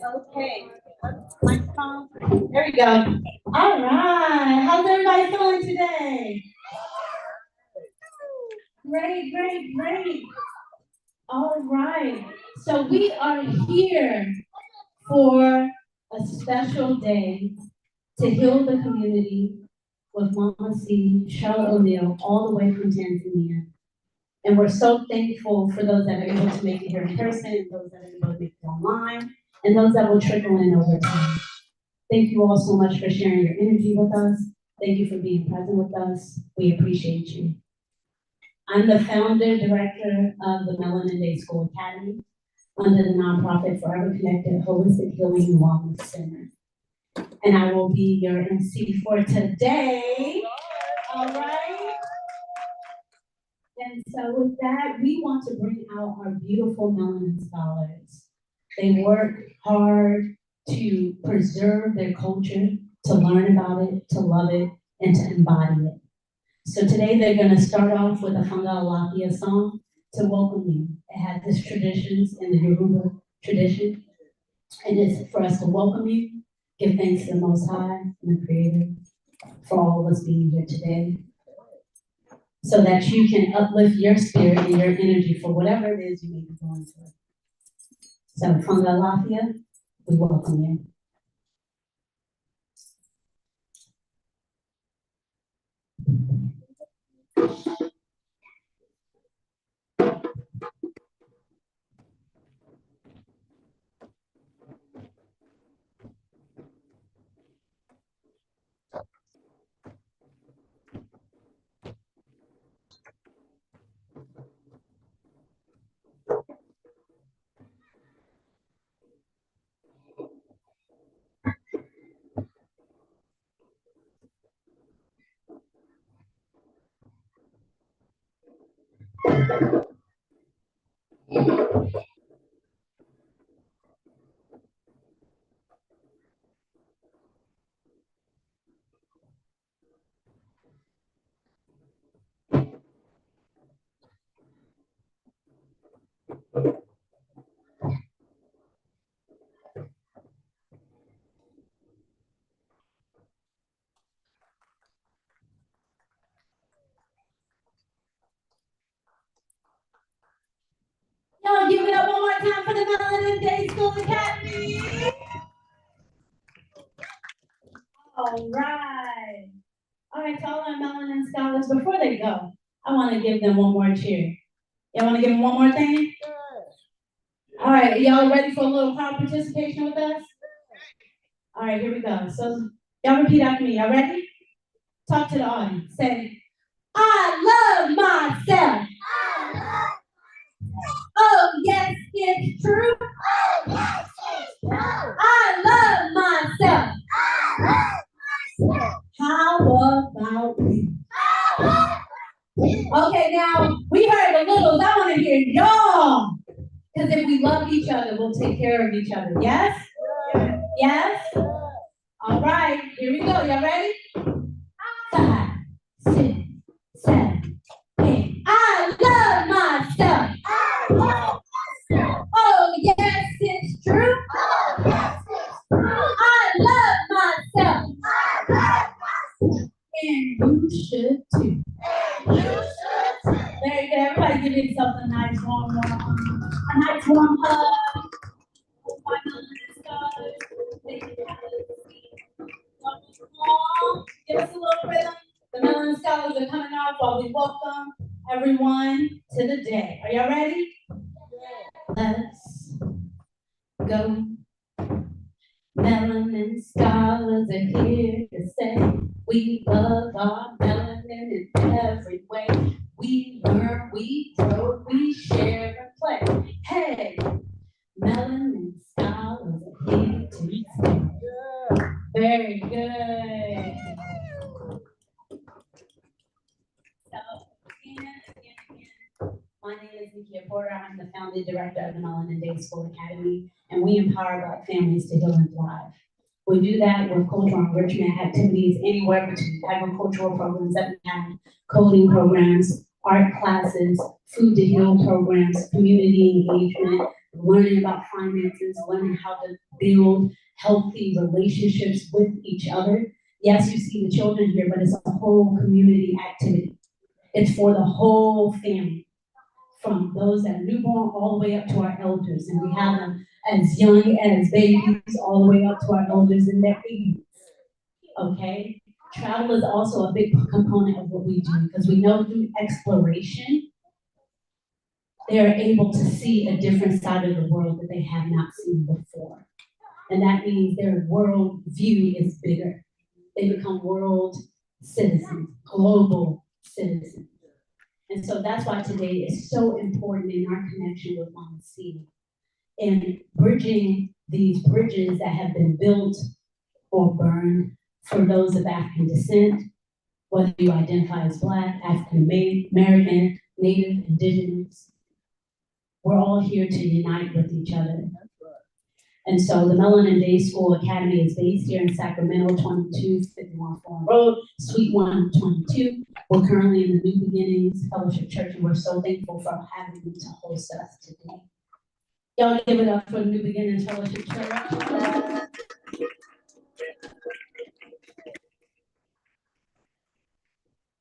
Okay. There we go. All right. How's everybody feeling today? Great, great, great. All right. So we are here for a special day to heal the community with Mama C, Charlotte O'Neill, all the way from Tanzania. And we're so thankful for those that are able to make it here in person, and those that are able to make it online, and those that will trickle in over time. Thank you all so much for sharing your energy with us. Thank you for being present with us. We appreciate you. I'm the founder, director of the Melanin Day School Academy under the nonprofit Forever Connected Holistic Healing and Wellness Center. And I will be your MC for today. All right. And so with that, we want to bring out our beautiful melanin scholars. They work hard to preserve their culture, to learn about it, to love it, and to embody it. So today they're going to start off with a Fanga Alafia song to welcome you. It has its traditions in the Yoruba tradition, and it's for us to welcome you, give thanks to the Most High and the Creator for all of us being here today, so that you can uplift your spirit and your energy for whatever it is you may be going through. So Fanga Alafia, we welcome you. for the Melanin Day School Academy. All right. All right, to all our Melanin scholars, before they go, I want to give them one more cheer. Y'all want to give them one more thing? All right, y'all ready for a little crowd participation with us? All right, here we go. So y'all repeat after me. Y'all ready? Talk to the audience. Say, I love myself. Oh, yes, it's true. I love myself. How about you? Okay, now we heard the littles. I want to hear y'all. Because if we love each other, we'll take care of each other. Yes? Yes? All right, here we go. Y'all ready? 5, 6, 7, 8. I love myself. Oh, yes, it's true. I love myself. And you should too. Very good. Everybody give yourself a nice warm hug. Give us a little rhythm. The Melanin Scholars are coming out while we welcome everyone to the day. Are y'all ready? Let's go. Melanin Scholars are here to say we love our melanin in every way. We learn, we grow, we share and play. Hey, Melanin Scholars are here to stay. Very good. So, again, my name is Nikia Porter. I'm the founding director of the Melanin Day School Academy, and we empower Black families to heal and thrive. We do that with cultural enrichment activities anywhere between agricultural programs that we have, coding programs, art classes, food to heal programs, community engagement, learning about finances, learning how to build healthy relationships with each other. Yes, you see the children here, but it's a whole community activity. It's for the whole family, from those that are newborn all the way up to our elders. And we have them as young as babies all the way up to our elders in their 80s. Okay? Travel is also a big component of what we do because we know through exploration, they're able to see a different side of the world that they have not seen before. And that means their world view is bigger. They become world citizens, global citizens. And so that's why today is so important in our connection with Mama C and bridging these bridges that have been built or burned for those of African descent, whether you identify as Black, African American, Native, Indigenous. We're all here to unite with each other. And so the Melanin Day School Academy is based here in Sacramento, 2251 Forum Road, Suite 122. We're currently in the New Beginnings Fellowship Church, and we're so thankful for having you to host us today. Y'all give it up for New Beginnings Fellowship Church.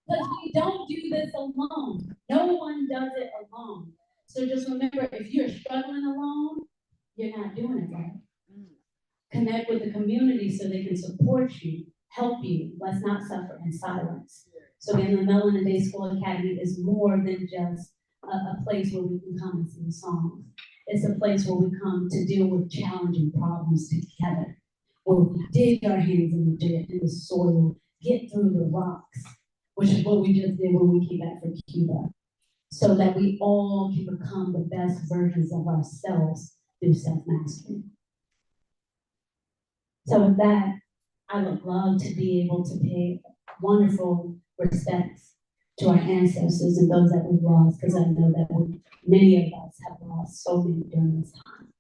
Because we don't do this alone. No one does it alone. So just remember, if you're struggling alone, you're not doing it right. Connect with the community so they can support you, help you. Let's not suffer in silence. So again, the Melanin Day School Academy is more than just a place where we can come and sing songs. It's a place where we come to deal with challenging problems together, where we dig our hands in the soil, get through the rocks, which is what we just did when we came back from Cuba, so that we all can become the best versions of ourselves through self-mastery. So with that, I would love to be able to pay wonderful respects to our ancestors and those that we've lost, because I know that many of us have lost so many during this time.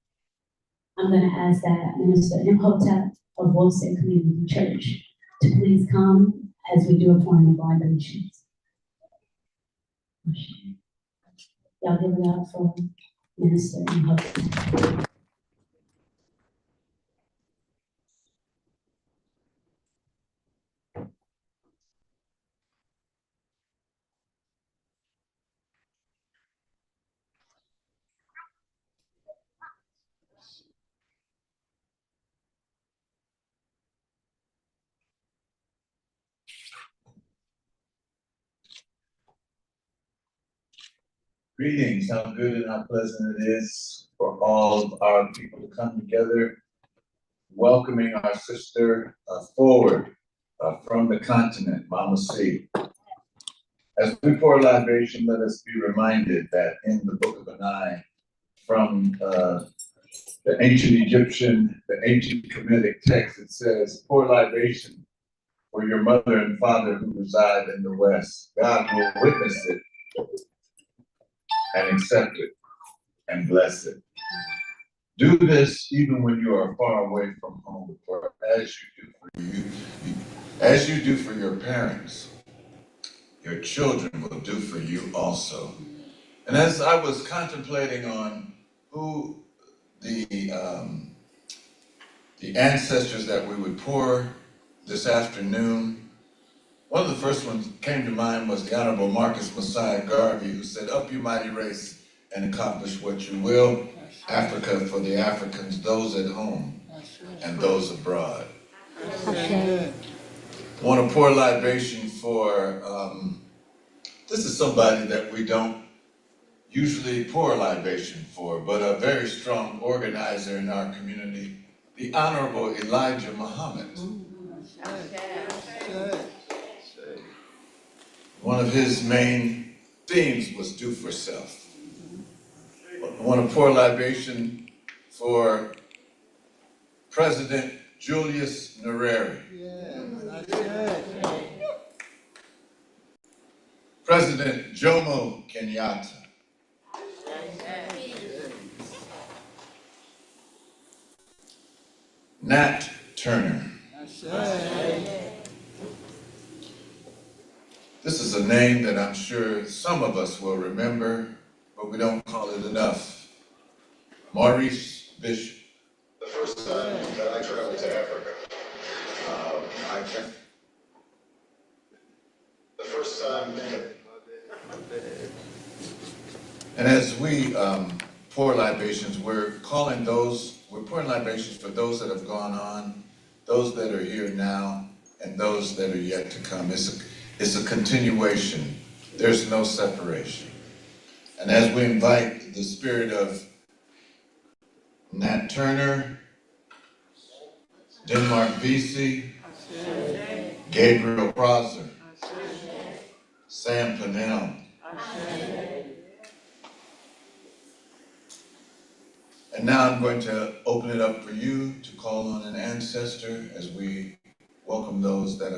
I'm going to ask that Minister Imhotep of Wolfson Community Church to please come as we do a pouring of libations. Y'all give it up for Minister Imhotep. Greetings, how good and how pleasant it is for all of our people to come together, welcoming our sister forward from the continent, Mama C. As we pour libation, let us be reminded that in the book of Anai, from the ancient Kemetic text, it says, pour libation for your mother and father who reside in the West. God will witness it and accept it and bless it. Do this even when you are far away from home, for as you do for your parents, your children will do for you also. And as I was contemplating on who the ancestors that we would pour this afternoon, one of the first ones that came to mind was the Honorable Marcus Messiah Garvey, who said, "Up, you mighty race, and accomplish what you will. Africa for the Africans, those at home and those abroad." I want to pour libation for, this is somebody that we don't usually pour libation for, but a very strong organizer in our community, the Honorable Elijah Muhammad. One of his main themes was do for self. I want to pour libation for President Julius Nyerere. President Jomo Kenyatta. Nat Turner. This is a name that I'm sure some of us will remember, but we don't call it enough. Maurice Bishop. The first time that I traveled to Africa, the first time. And as we pour libations, we're pouring libations for those that have gone on, those that are here now, and those that are yet to come. It's a continuation. There's no separation. And as we invite the spirit of Nat Turner, Denmark Vesey, Gabriel Prosser, Sam Pennell, and now I'm going to open it up for you to call on an ancestor as we welcome those that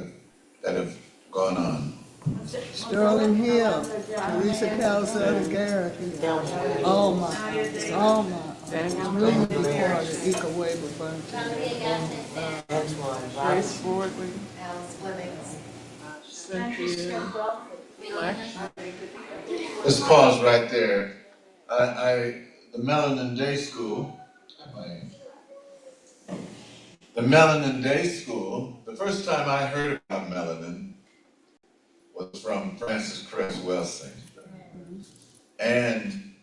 have gone on. Sterling Hill, Teresa Calzada Garrett, Alma, really departed, Ika Weber Bunting, Grace Fordley, Cynthia Flex. Let's pause right there. The Melanin Day School, the first time I heard about melanin was from Francis Cress Welsing and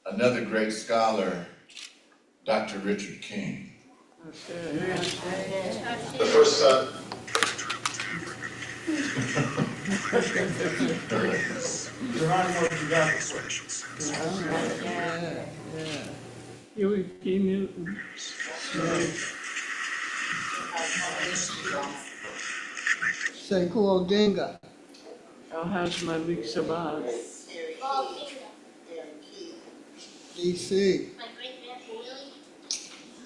another great scholar, Dr. Richard King. The first time. Huey P. Newton. Sekou Odinga. Alhaj Malik Shabazz. DC.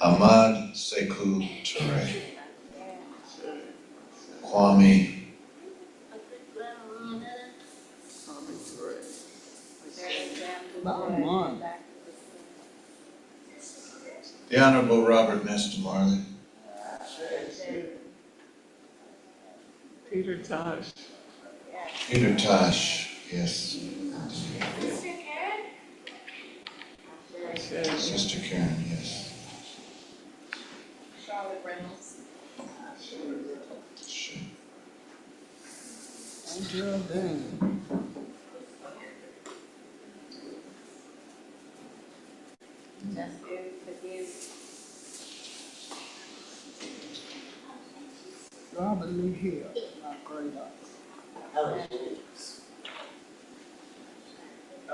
Ahmad Sekou Touré. Kwame. The Honorable Robert Nesta Marley. Peter Tosh. Peter Tosh, yes. Sister Karen, yes. Charlotte Reynolds. Sure. Angela Dane. Robert Lee Hill, my great uncle.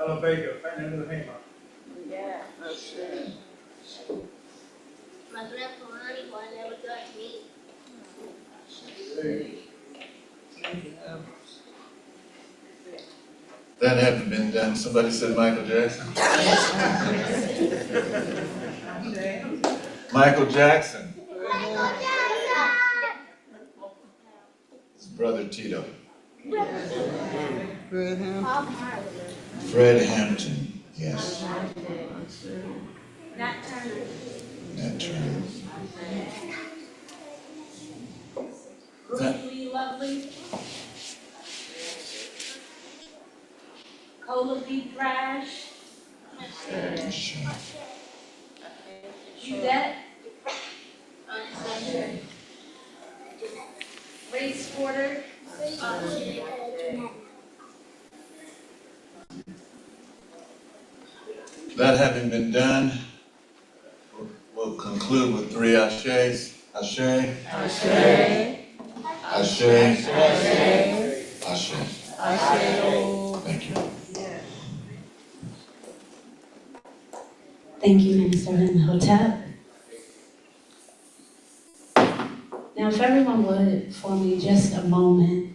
elevator, find a new hammer. Yeah. That's it. My grandpa Ronnie boy never got me. That having been done, somebody said Michael Jackson? Michael Jackson, his brother Tito. Fred Hampton. Fred Hampton, yes, That's it. Not Turner. Nat Turner. Bruce Lee Lovely. Cola Beef Thrash. Sure. Yvette. Ray Porter. That having been done, we'll conclude with three Ashes. Ashe, Ashe, Ashe, Ashe. Thank you. Thank you, Minister Imhotep. Now, if everyone would, for me, just a moment,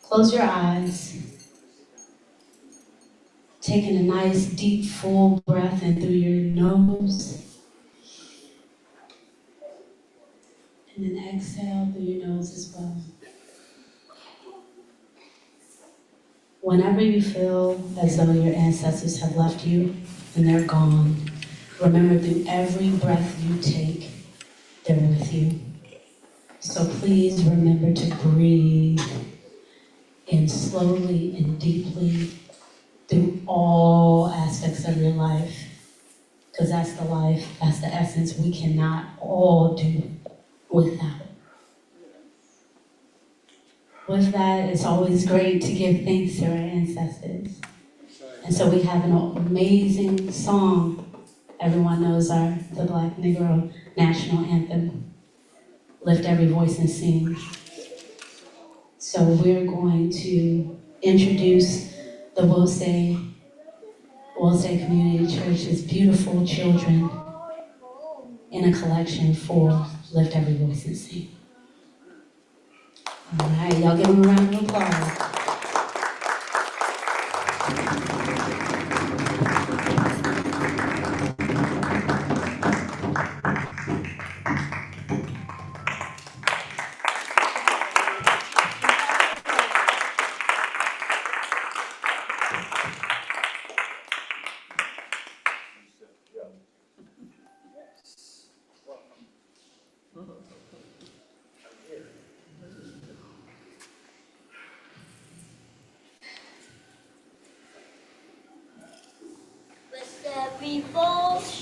close your eyes, taking a nice, deep, full breath in through your nose, and then exhale through your nose as well. Whenever you feel as though your ancestors have left you and they're gone, remember through every breath you take, they're with you. So please remember to breathe in slowly and deeply through all aspects of your life, because that's the life, that's the essence we cannot all do without. With that, it's always great to give thanks to our ancestors. And so we have an amazing song. Everyone knows the Black Negro National Anthem, Lift Every Voice and Sing. So we're going to introduce the Wose Community Church's beautiful children in a collection for Lift Every Voice and Sing. All right, y'all give them a round of applause. Let's every voice.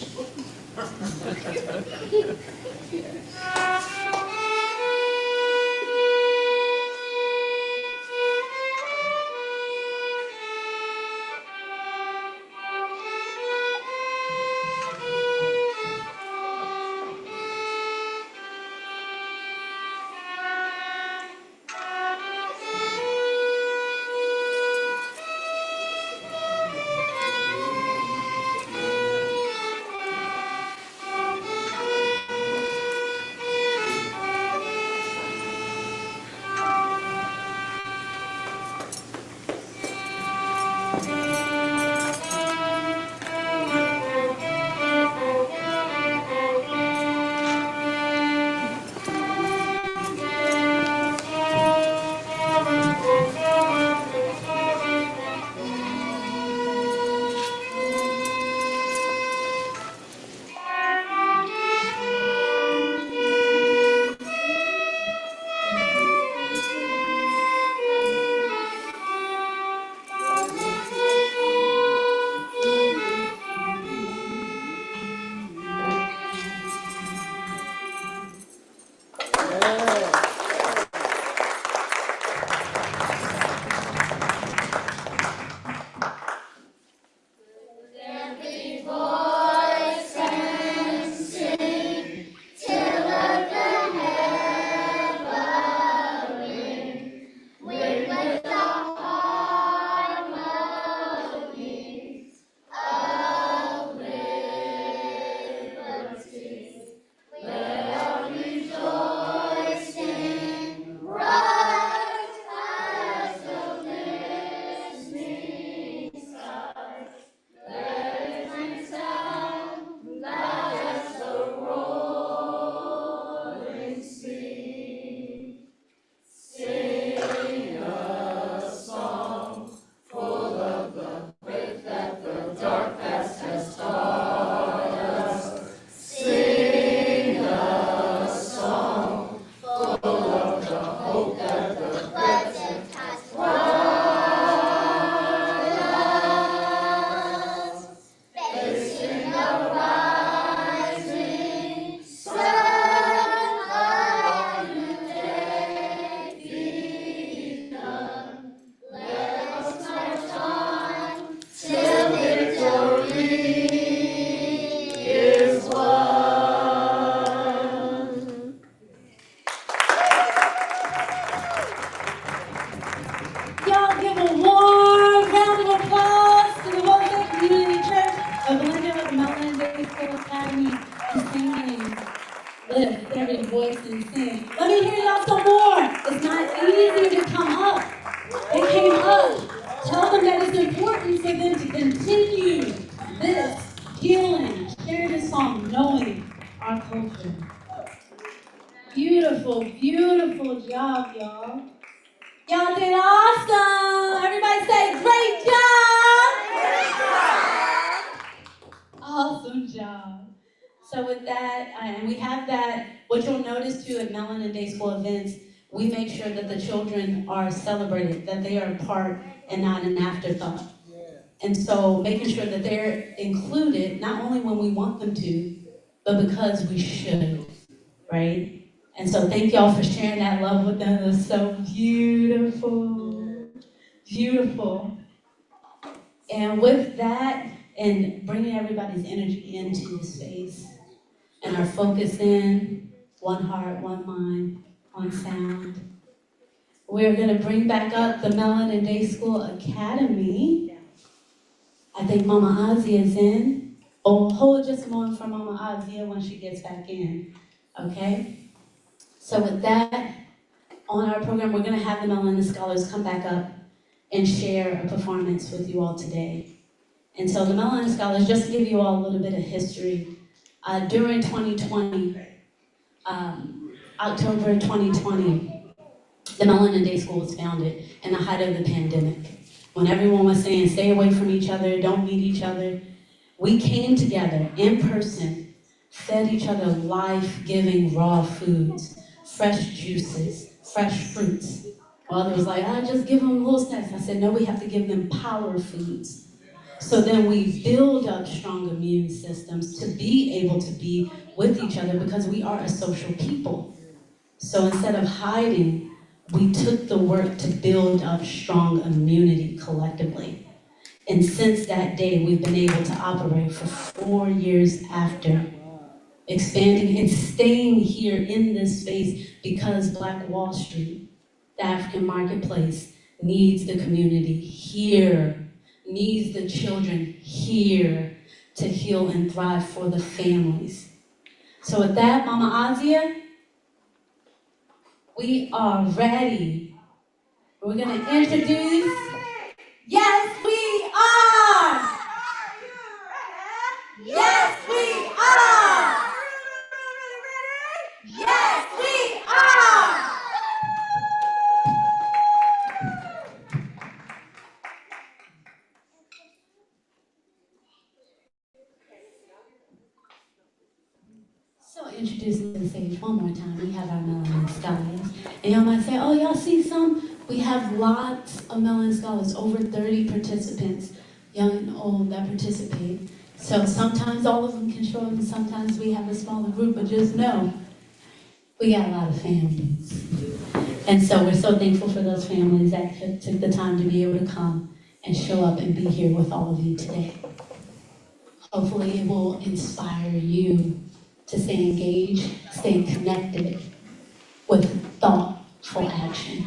pretty voice and sing. Let me hear y'all some more. It's not easy to come up. They came up. Tell them that it's important for them to continue this healing. Share this song, knowing our culture. Beautiful, beautiful job, y'all. Y'all did awesome. Everybody say, great job. Awesome job. So with that, and we have that, what you'll notice too at Melanin Day School events, we make sure that the children are celebrated, that they are a part and not an afterthought. And so making sure that they're included, not only when we want them to, but because we should, right? And so thank y'all for sharing that love with them. It was so beautiful, beautiful. And with that, and bringing everybody's energy into the space, and our focus in, one heart, one mind, one sound. We're gonna bring back up the Melanin Day School Academy. I think Mama Ozzy is in. Oh, hold just a moment for Mama Ozzy when she gets back in, okay? So with that, on our program, we're gonna have the Melanin Scholars come back up and share a performance with you all today. And so the Melanin Scholars, just to give you all a little bit of history, during 2020, October 2020, the Melanin Day School was founded in the height of the pandemic. When everyone was saying, stay away from each other, don't meet each other, we came together in person, fed each other life-giving raw foods, fresh juices, fresh fruits. Well, others was like, just give them little snacks. I said, no, we have to give them power foods. So then we build up strong immune systems to be able to be with each other because we are a social people. So instead of hiding, we took the work to build up strong immunity collectively. And since that day, we've been able to operate for 4 years after, expanding and staying here in this space because Black Wall Street, the African marketplace, needs the community here, needs the children here to heal and thrive for the families. So with that, Mama Azia, we are ready. We're gonna introduce, yes we are! Yes we are! Yes we are! So introducing to the stage one more time, we have our Melanin Scholars. And y'all might say, oh, y'all see some? We have lots of Melanin Scholars, over 30 participants, young and old, that participate. So sometimes all of them can show up and sometimes we have a smaller group, but just know, we got a lot of families. And so we're so thankful for those families that took the time to be able to come and show up and be here with all of you today. Hopefully it will inspire you to stay engaged, stay connected with thoughtful action.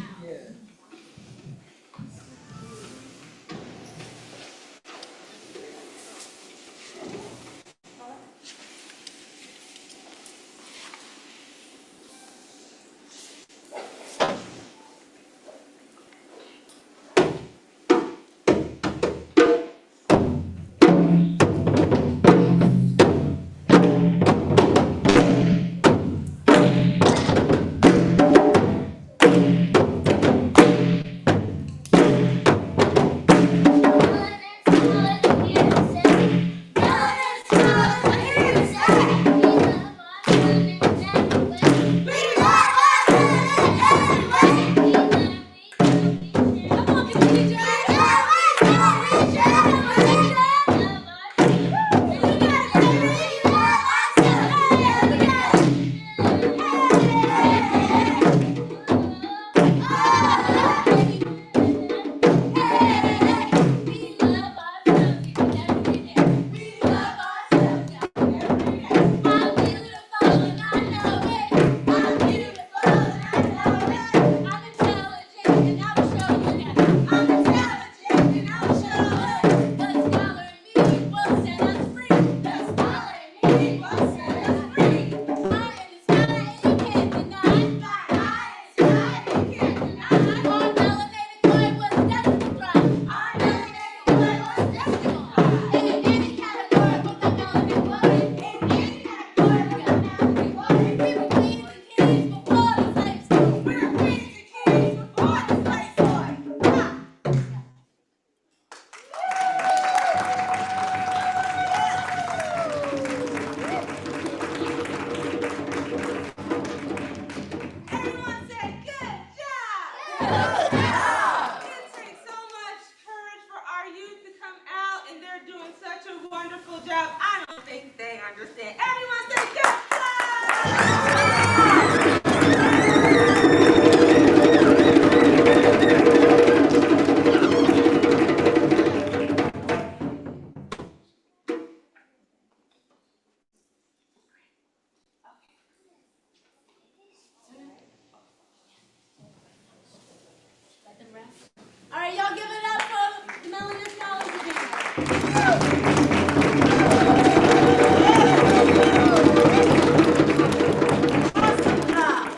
understand. Everyone say good All right, y'all give it up for Melanin College again. Awesome job.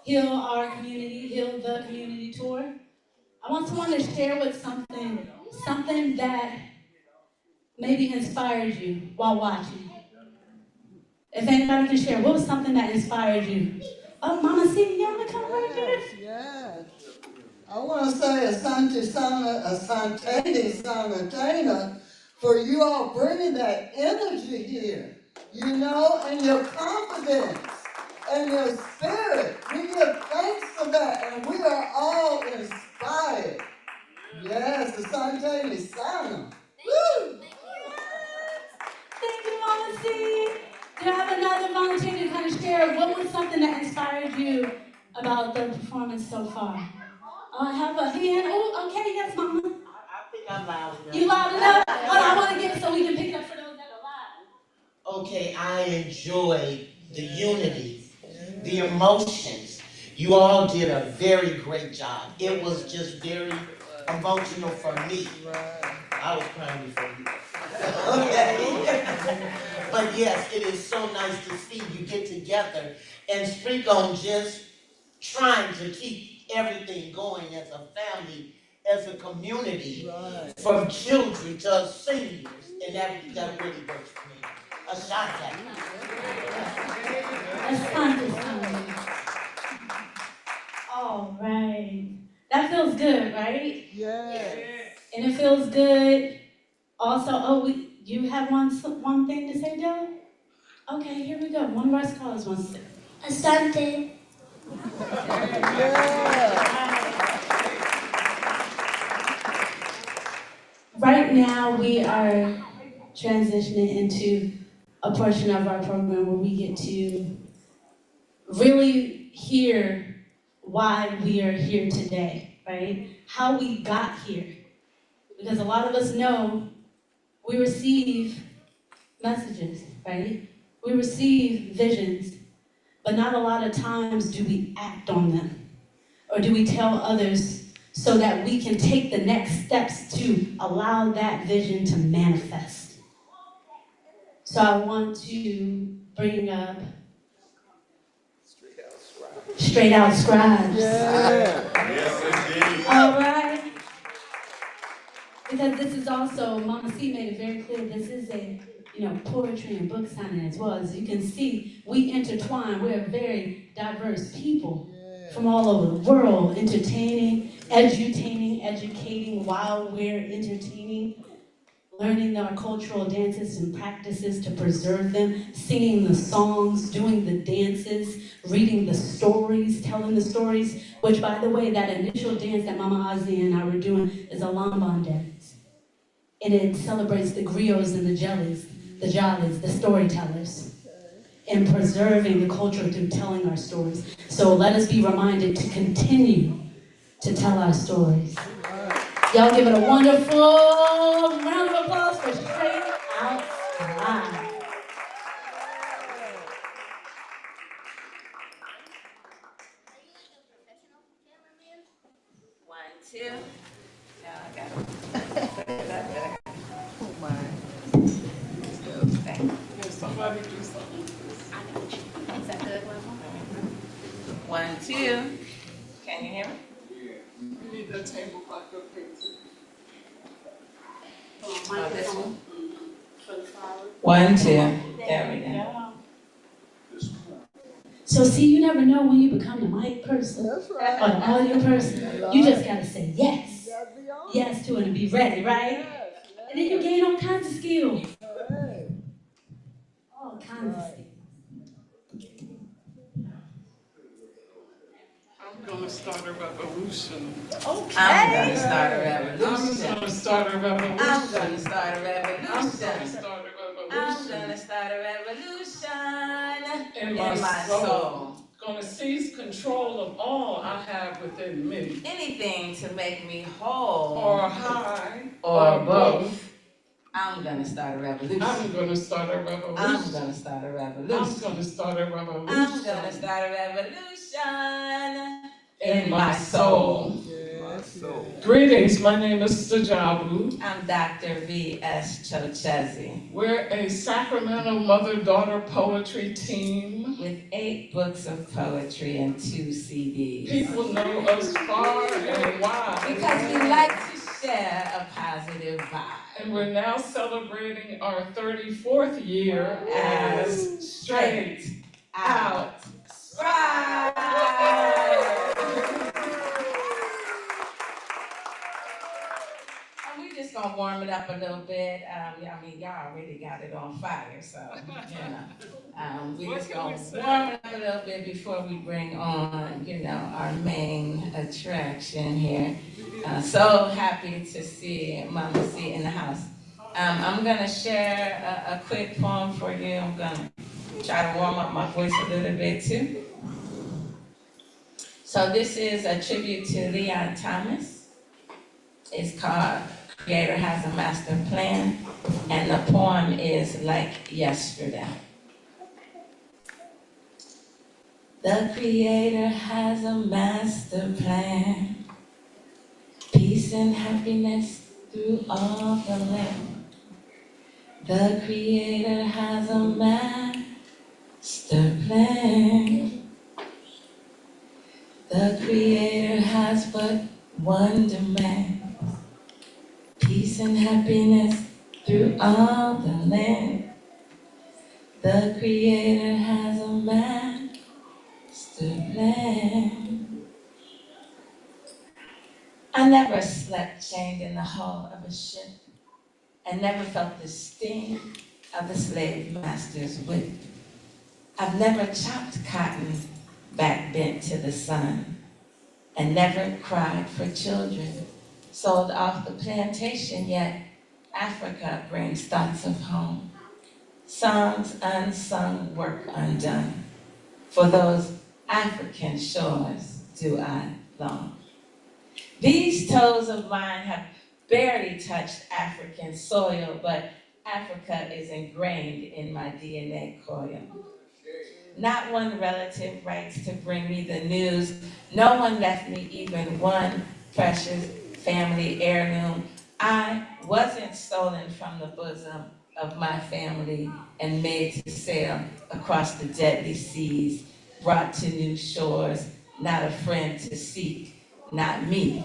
Heal Our Community, Heal the Community tour. I want someone to share with something that maybe inspired you while watching. If anybody can share, what was something that inspired you? Oh, Mama C, you want to come right here? Yes. I want to say Asante Sana for you all bringing that energy here, you know, and your confidence and your spirit. We give thanks for that, and we are all inspired. Yes, Asante Sana. Woo! Thank you, Mama C. Do you have another volunteer to kind of share what was something that inspired you about the performance so far? Oh, I have a hand. Oh, okay, yes, Mama. I think I'm loud enough. You loud enough? Hold on, I want to get it so we can pick it up for those that are live. Okay, I enjoyed the unity, the emotions. You all did a very great job. It was just very emotional for me. I was crying before you. Okay. But yes, it is so nice to see you get together and speak on just trying to keep everything going as a family, as a community, from children to seniors, and that really works for me. Asante. Asante. All right. That feels good, right? Yes. And it feels good. Also, you have one thing to say, Della? Okay, here we go. One of our scholars wants to say. Asante. Right now, we are transitioning into a portion of our program where we get to really hear why we are here today, right? How we got here. Because a lot of us know we receive messages, right? We receive visions, but not a lot of times do we act on them. Or do we tell others so that we can take the next steps to allow that vision to manifest. So I want to bring up Straight Out Scribes. Yeah. All right. Because this is also, Mama C made it very clear, this is a poetry and book signing as well. As you can see, we intertwine. We're very diverse people from all over the world, entertaining, edutaining, educating while we're entertaining, learning our cultural dances and practices to preserve them, singing the songs, doing the dances, reading the stories, telling the stories, which, by the way, that initial dance that Mama Ozzy and I were doing is a Lamban dance. And it celebrates the griots and the jellies, the jollies, the storytellers, and preserving the culture through telling our stories. So let us be reminded to continue to tell our stories. Y'all give it a wonderful round of applause for Straight Out Live. One, two. Now I got it. Oh my. Somebody do something. Is that good, Mama? 1, 2. Can you hear me? We need that table clock up here too. Oh, this one? 1, 2. There we go. So see, you never know when you become the mic person That's or right. the audio person. You just gotta say yes. Gotta be on. Yes to it and be ready, right? And then you gain all kinds of skills. Hey. All kinds of skills. I'm gonna start a revolution. I'm gonna start a I'm revolution. gonna start a revolution. I'm gonna start a I'm revolution. gonna start a I'm revolution gonna start a revolution in in my soul. Gonna seize control of all I have within me, Anything to make me whole or high, or both. I'm gonna start a revolution. I'm gonna start a I'm revolution. gonna start a I'm revolution. gonna start a I'm gonna revolution start a revolution in my soul. Yes. Greetings, my name is Stajabu. I'm Dr. V.S. Chochezi. We're a Sacramento mother-daughter poetry team with 8 books of poetry and 2 CDs. People know us far and wide. Because we like to share a positive vibe. And we're now celebrating our 34th year as Straight Out Right. And we just gonna warm it up a little bit. I mean, y'all already got it on fire, so, we just gonna warm it up a little bit before we bring on, our main attraction here. So happy to see Mama C in the house. I'm gonna share a quick poem for you. I'm gonna try to warm up my voice a little bit too. So this is a tribute to Leon Thomas. It's called Creator Has a Master Plan, and the poem is Like Yesterday. The Creator has a master plan, peace and happiness through all the land. The Creator has a master plan. The Creator has but one demand, peace and happiness through all the land. The Creator has a master plan. I never slept chained in the hull of a ship, and never felt the sting of the slave master's whip. I've never chopped cotton back bent to the sun, and never cried for children sold off the plantation, yet Africa brings thoughts of home. Songs unsung, work undone. For those African shores do I long. These toes of mine have barely touched African soil, but Africa is ingrained in my DNA coil. Not one relative writes to bring me the news. No one left me even one precious family heirloom. I wasn't stolen from the bosom of my family and made to sail across the deadly seas, brought to new shores, not a friend to seek, not me.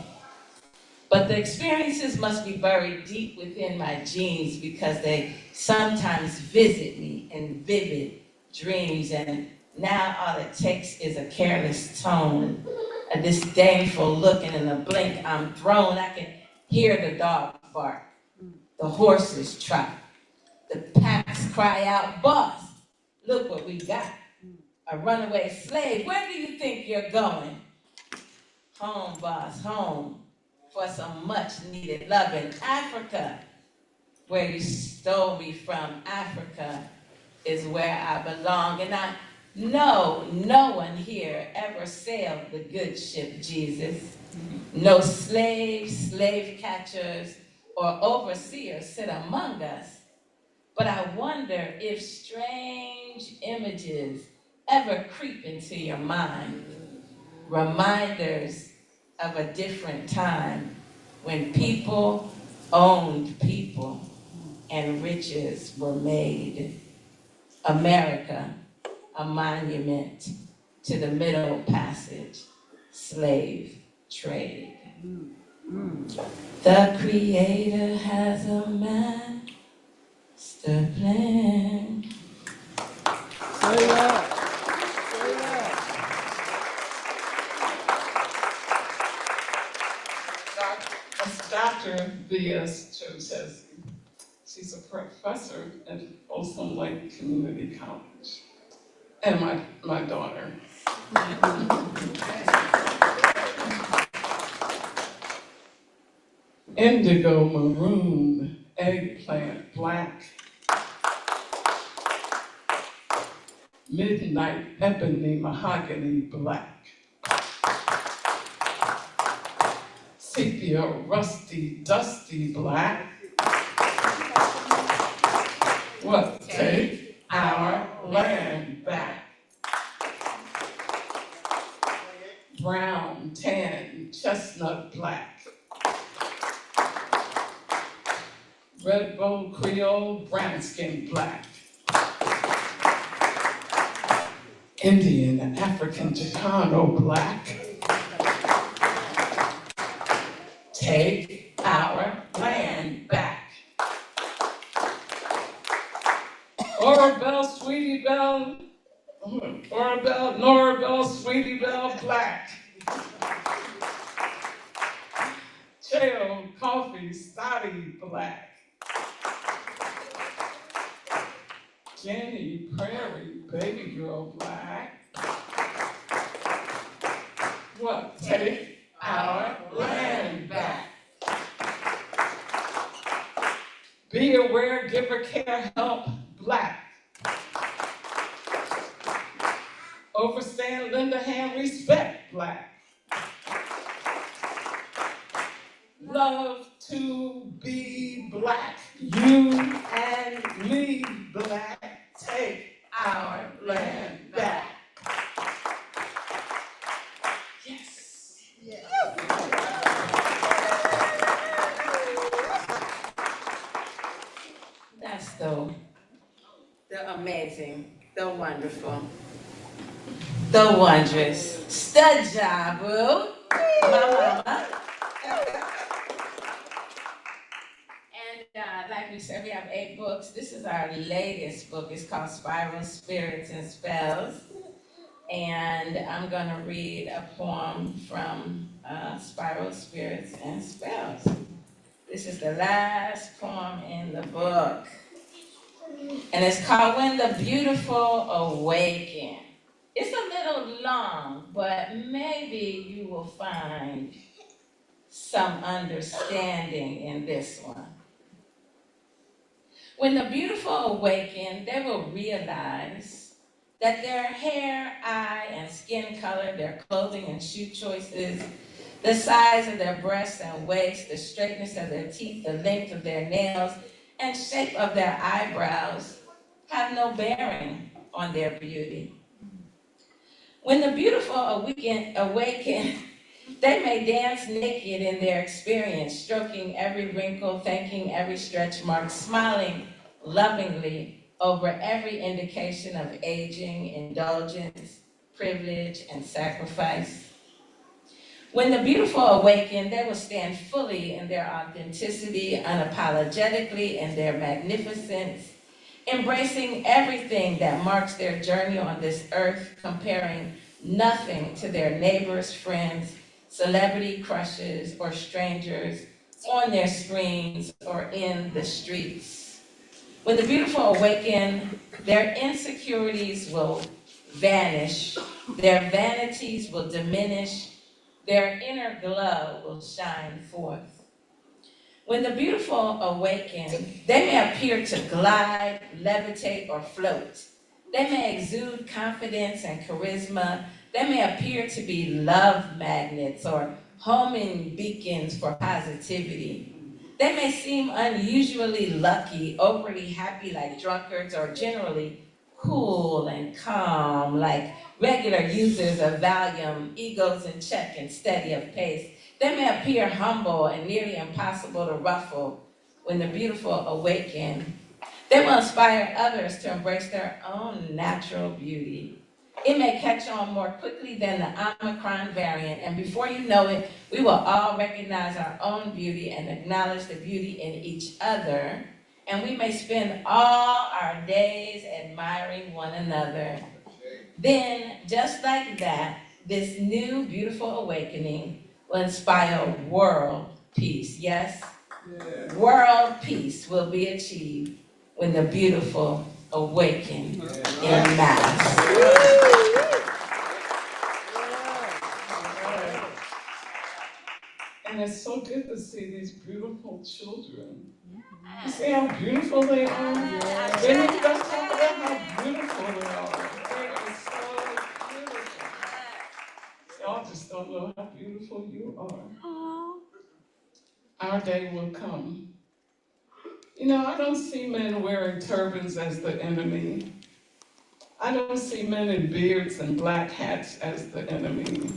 But the experiences must be buried deep within my genes, because they sometimes visit me in vivid dreams, and now all it takes is a careless tone, a disdainful look, and in a blink I'm thrown. I can hear the dog bark, the horses trot, the packs cry out, "Boss, look what we got, a runaway slave. Where do you think you're going?" "Home, boss, home, for some much needed love in Africa. Where you stole me from, Africa is where I belong." And I know no one here ever sailed the good ship Jesus. No slaves, slave catchers, or overseers sit among us. But I wonder if strange images ever creep into your mind. Reminders of a different time when people owned people and riches were made. America, a monument to the Middle Passage slave trade. The Creator has a master plan. Say that. Say that. Dr. V.S. Chosesi. She's a professor at Folsom Lake Community College. And my daughter. Indigo maroon, eggplant black, midnight ebony mahogany black, sepia rusty dusty black. What? Take our land back. Brown, tan, chestnut black. Red bow Creole, brown skin black. Indian, African, Chicano, Black. Take our land back. Orabelle, Sweetie Belle, Orabelle, Norabelle, Sweetie Belle, Black. Chael, Coffee, Stoddy, Black. Jenny, Prairie, Baby Girl, Black. What? Take our land back. Be aware, give her care, help, Black. Overstand, lend a hand, respect, Black. Love to be Black. You and me, Black. Take our land back. Yes. That's the amazing, the wonderful, the wondrous Stajabu, my mama. And like we said, we have 8 books. This is our latest book. It's called Spiral Spirits and Spells. And I'm gonna read a poem from Spiral Spirits and Spells. This is the last poem in the book. And it's called When the Beautiful Awaken. It's a little long, but maybe you will find some understanding in this one. When the beautiful awaken, they will realize that their hair, eye, and skin color, their clothing and shoe choices, the size of their breasts and waist, the straightness of their teeth, the length of their nails, and shape of their eyebrows have no bearing on their beauty. When the beautiful awaken, they may dance naked in their experience, stroking every wrinkle, thanking every stretch mark, smiling lovingly over every indication of aging, indulgence, privilege, and sacrifice. When the beautiful awaken, they will stand fully in their authenticity, unapologetically in their magnificence, embracing everything that marks their journey on this earth, comparing nothing to their neighbors, friends, celebrity crushes, or strangers on their screens or in the streets. When the beautiful awaken, their insecurities will vanish, their vanities will diminish, their inner glow will shine forth. When the beautiful awaken, they may appear to glide, levitate, or float. They may exude confidence and charisma. They may appear to be love magnets or homing beacons for positivity. They may seem unusually lucky, overly happy like drunkards, or generally cool and calm like regular users of Valium, egos in check and steady of pace. They may appear humble and nearly impossible to ruffle. When the beautiful awaken, they will inspire others to embrace their own natural beauty. It may catch on more quickly than the Omicron variant, and before you know it, we will all recognize our own beauty and acknowledge the beauty in each other, and we may spend all our days admiring one another. Then, just like that, this new beautiful awakening will inspire world peace. Yes? Yeah. World peace will be achieved when the beautiful awaken in mass. And it's so good to see these beautiful children. You see how beautiful they are? They need to talk about how beautiful they are. They are so beautiful. Y'all just don't know how beautiful you are. Our day will come. You know, I don't see men wearing turbans as the enemy. I don't see men in beards and black hats as the enemy.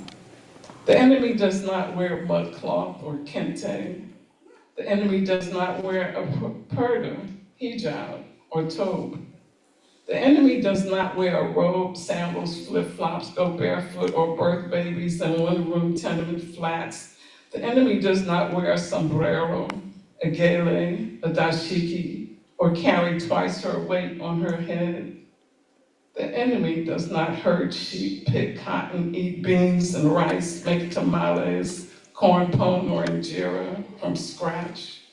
The enemy does not wear mudcloth or kente. The enemy does not wear a purdah, hijab, or tobe. The enemy does not wear a robe, sandals, flip-flops, go barefoot, or birth babies in one-room tenement flats. The enemy does not wear a sombrero, a gele, a dashiki, or carry twice her weight on her head. The enemy does not herd sheep, pick cotton, eat beans and rice, make tamales, corn pone, or injera from scratch,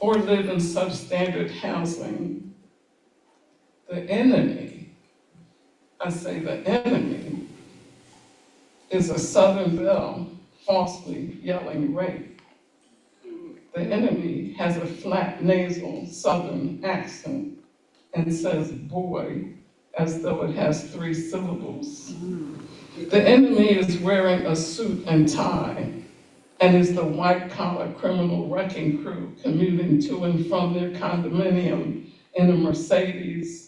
or live in substandard housing. The enemy, I say the enemy, is a Southern belle falsely yelling rape. The enemy has a flat nasal Southern accent and says boy as though it has 3 syllables. The enemy is wearing a suit and tie and is the white-collar criminal wrecking crew commuting to and from their condominium in a Mercedes,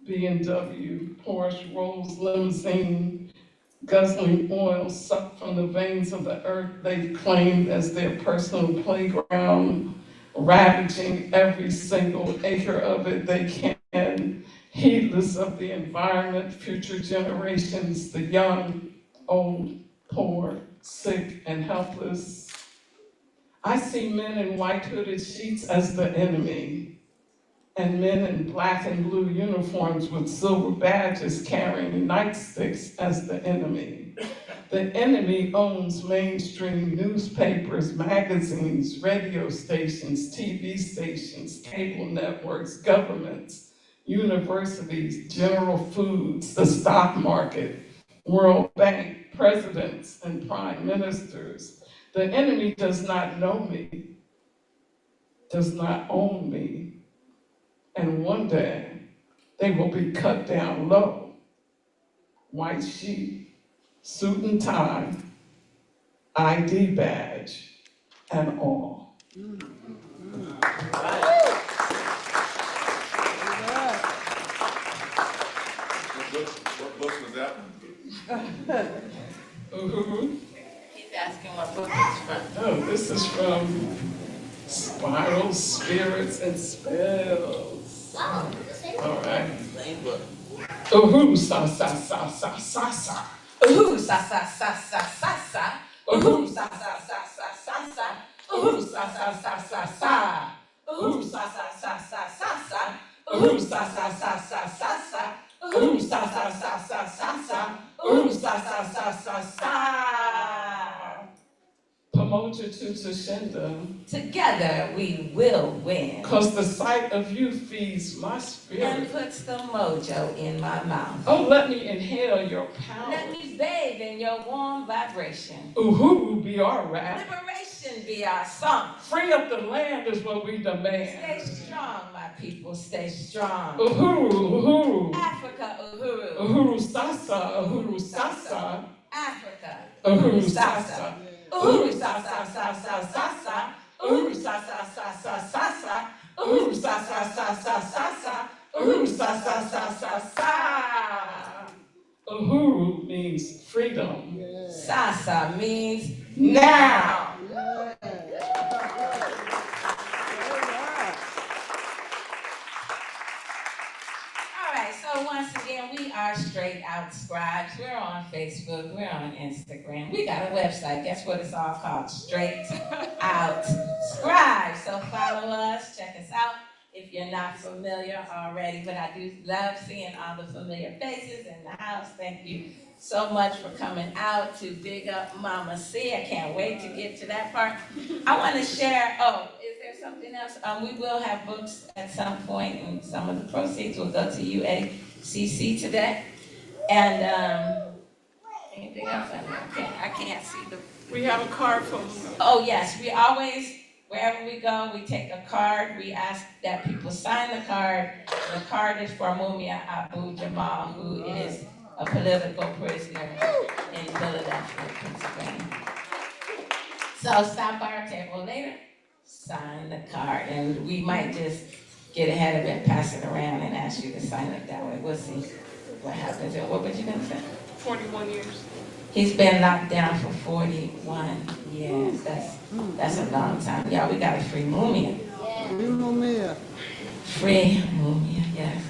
BMW, Porsche, Rolls limousine, guzzling oil sucked from the veins of the earth they've claimed as their personal playground, ravaging every single acre of it they can, heedless of the environment, future generations, the young, old, poor, sick, and helpless. I see men in white hooded sheets as the enemy, and men in black and blue uniforms with silver badges carrying nightsticks as the enemy. The enemy owns mainstream newspapers, magazines, radio stations, TV stations, cable networks, governments, universities, General Foods, the stock market, World Bank, presidents, and prime ministers. The enemy does not know me, does not own me, and one day they will be cut down low. White sheep, suit and tie, ID badge, and all. What book was that one? He's asking what book it's from. Oh, this is from Spirals, Spirits, and Spells. Oh, the same. All right. Same book. Ooh, sa, sa, sa, sa, sa, sa. Ooh, sa sa sa sa sa sa. Ooh, sa sa sa sa sa sa. Ooh, sa sa sa sa sa. Ooh, sa sa sa sa sa sa. Ooh, sa sa sa sa sa sa. Ooh, sa sa sa sa sa sa. Ooh, sa sa sa sa sa. Pamoja Tutushinda, Together we will win. cause the sight of you feeds my And spirit. puts the mojo in my mouth. Oh, let me inhale your power. Let me bathe in your warm vibration. Ooh, be our rap. Liberation be our song. Free up the land is what we Stay demand. strong, my people, stay strong. Uhuru, Africa, uhuru. uhuru sasa, uhuru sasa, Africa, uhuru sasa. sasa, Uhuru sa sa sa sa sa sa. uhuru sasa sasa sasa, uhuru sasa sasa sasa, uhuru sasa sasa sa. Uhuru means freedom. Sasa means Now. All right, so once again, we are Straight Out Scribes. We're on Facebook, we're on Instagram. We got a website. Guess what it's all called? Straight Out Scribes. So follow us, check us out if you're not familiar already. But I do love seeing all the familiar faces in the house. Thank you so much for coming out to big up Mama C. I can't wait to get to that part. I want to share, is there something else? We will have books at some point, and some of the proceeds will go to UACC today. And anything else? I can't see the. We have a card from. Oh yes, we always, wherever we go, we take a card. We ask that people sign the card. The card is for Mumia Abu Jamal, who is a political prisoner in Philadelphia, Pennsylvania. So stop by our table later, sign the card, and we might just get ahead of it, pass it around, and ask you to sign it that way. We'll see what happens. And what were you gonna say? 41 years. He's been locked down for 41 years. That's a long time. Y'all, we got a free Mumia. Free Mumia, yes.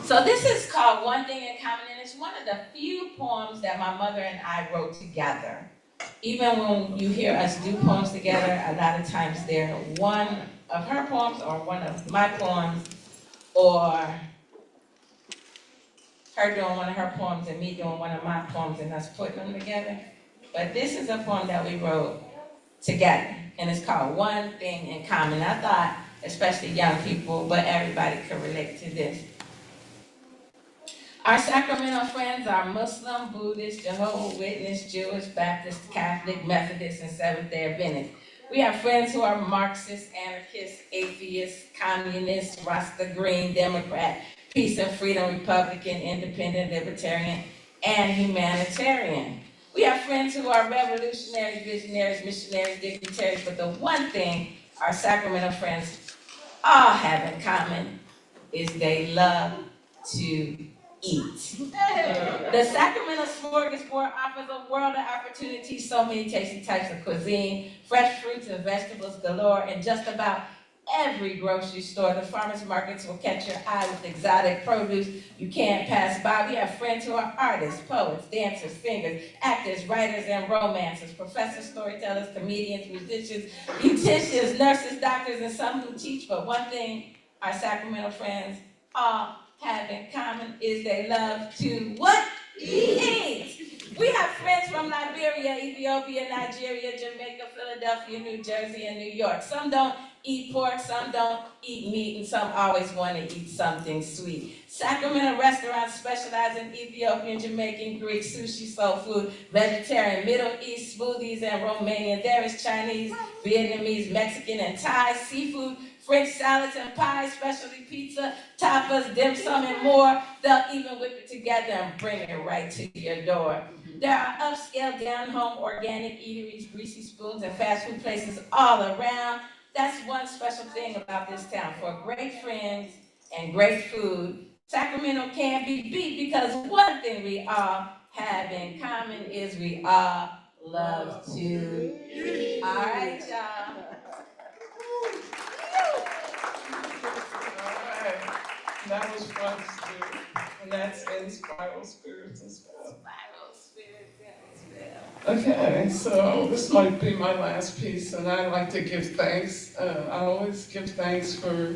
So this is called One Thing in Common, and it's one of the few poems that my mother and I wrote together. Even when you hear us do poems together, a lot of times they're one of her poems or one of my poems, or her doing one of her poems and me doing one of my poems and us putting them together. But this is a poem that we wrote together, and it's called One Thing in Common. I thought, especially young people, but everybody could relate to this. Our Sacramento friends are Muslim, Buddhist, Jehovah's Witness, Jewish, Baptist, Catholic, Methodist, and Seventh-day Adventist. We have friends who are Marxist, anarchist, atheist, communist, Rasta Green, Democrat, Peace and Freedom, Republican, Independent, Libertarian, and Humanitarian. We have friends who are revolutionaries, visionaries, missionaries, dignitaries, but the one thing our Sacramento friends all have in common is they love to eat. The Sacramento Smorgasbord offers a world of opportunities, so many tasty types of cuisine, fresh fruits and vegetables galore, and just about every grocery store. The farmers markets will catch your eye with exotic produce you can't pass by. We have friends who are artists, poets, dancers, singers, actors, writers, and romancers, professors, storytellers, comedians, musicians, beauticians, nurses, doctors, and some who teach. But one thing our Sacramento friends all have in common is they love to what? Eat. We have friends from Liberia, Ethiopia, Nigeria, Jamaica, Philadelphia, New Jersey, and New York. Some don't eat pork, some don't eat meat, and some always want to eat something sweet. Sacramento restaurants specialize in Ethiopian, Jamaican, Greek, sushi, soul food, vegetarian, Middle East, smoothies, and Romanian. There is Chinese, Vietnamese, Mexican, and Thai, seafood, French salads and pies, specialty pizza, tapas, dim sum, and more. They'll even whip it together and bring it right to your door. There are upscale, down-home, organic eateries, greasy spoons, and fast food places all around. That's one special thing about this town. For great friends and great food, Sacramento can't be beat because one thing we all have in common is we all love to eat. All right, y'all. Alright, that was fun to do, and that's in Spiral Spirits as well. Okay, so this might be my last piece, and I'd like to give thanks. I always give thanks for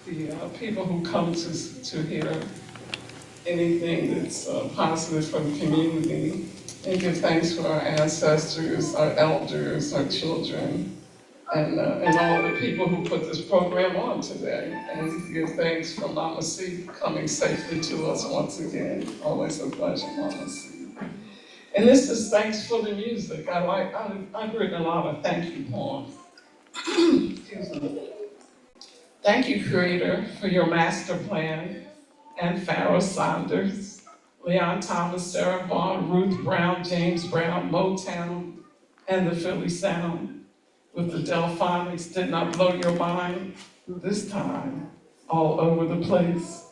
the people who come to hear anything that's positive for the community, and give thanks for our ancestors, our elders, our children, and all the people who put this program on today. And give thanks for Mama C coming safely to us once again. Always a pleasure, Mama C. And this is thanks for the music. I've written a lot of thank you poems. Excuse me. Thank you, Creator, for your master plan, and Pharaoh Saunders, Leon Thomas, Sarah Vaughan, Ruth Brown, James Brown, Motown, and the Philly Sound. With the Delphonics, did not blow your mind this time, all over the place.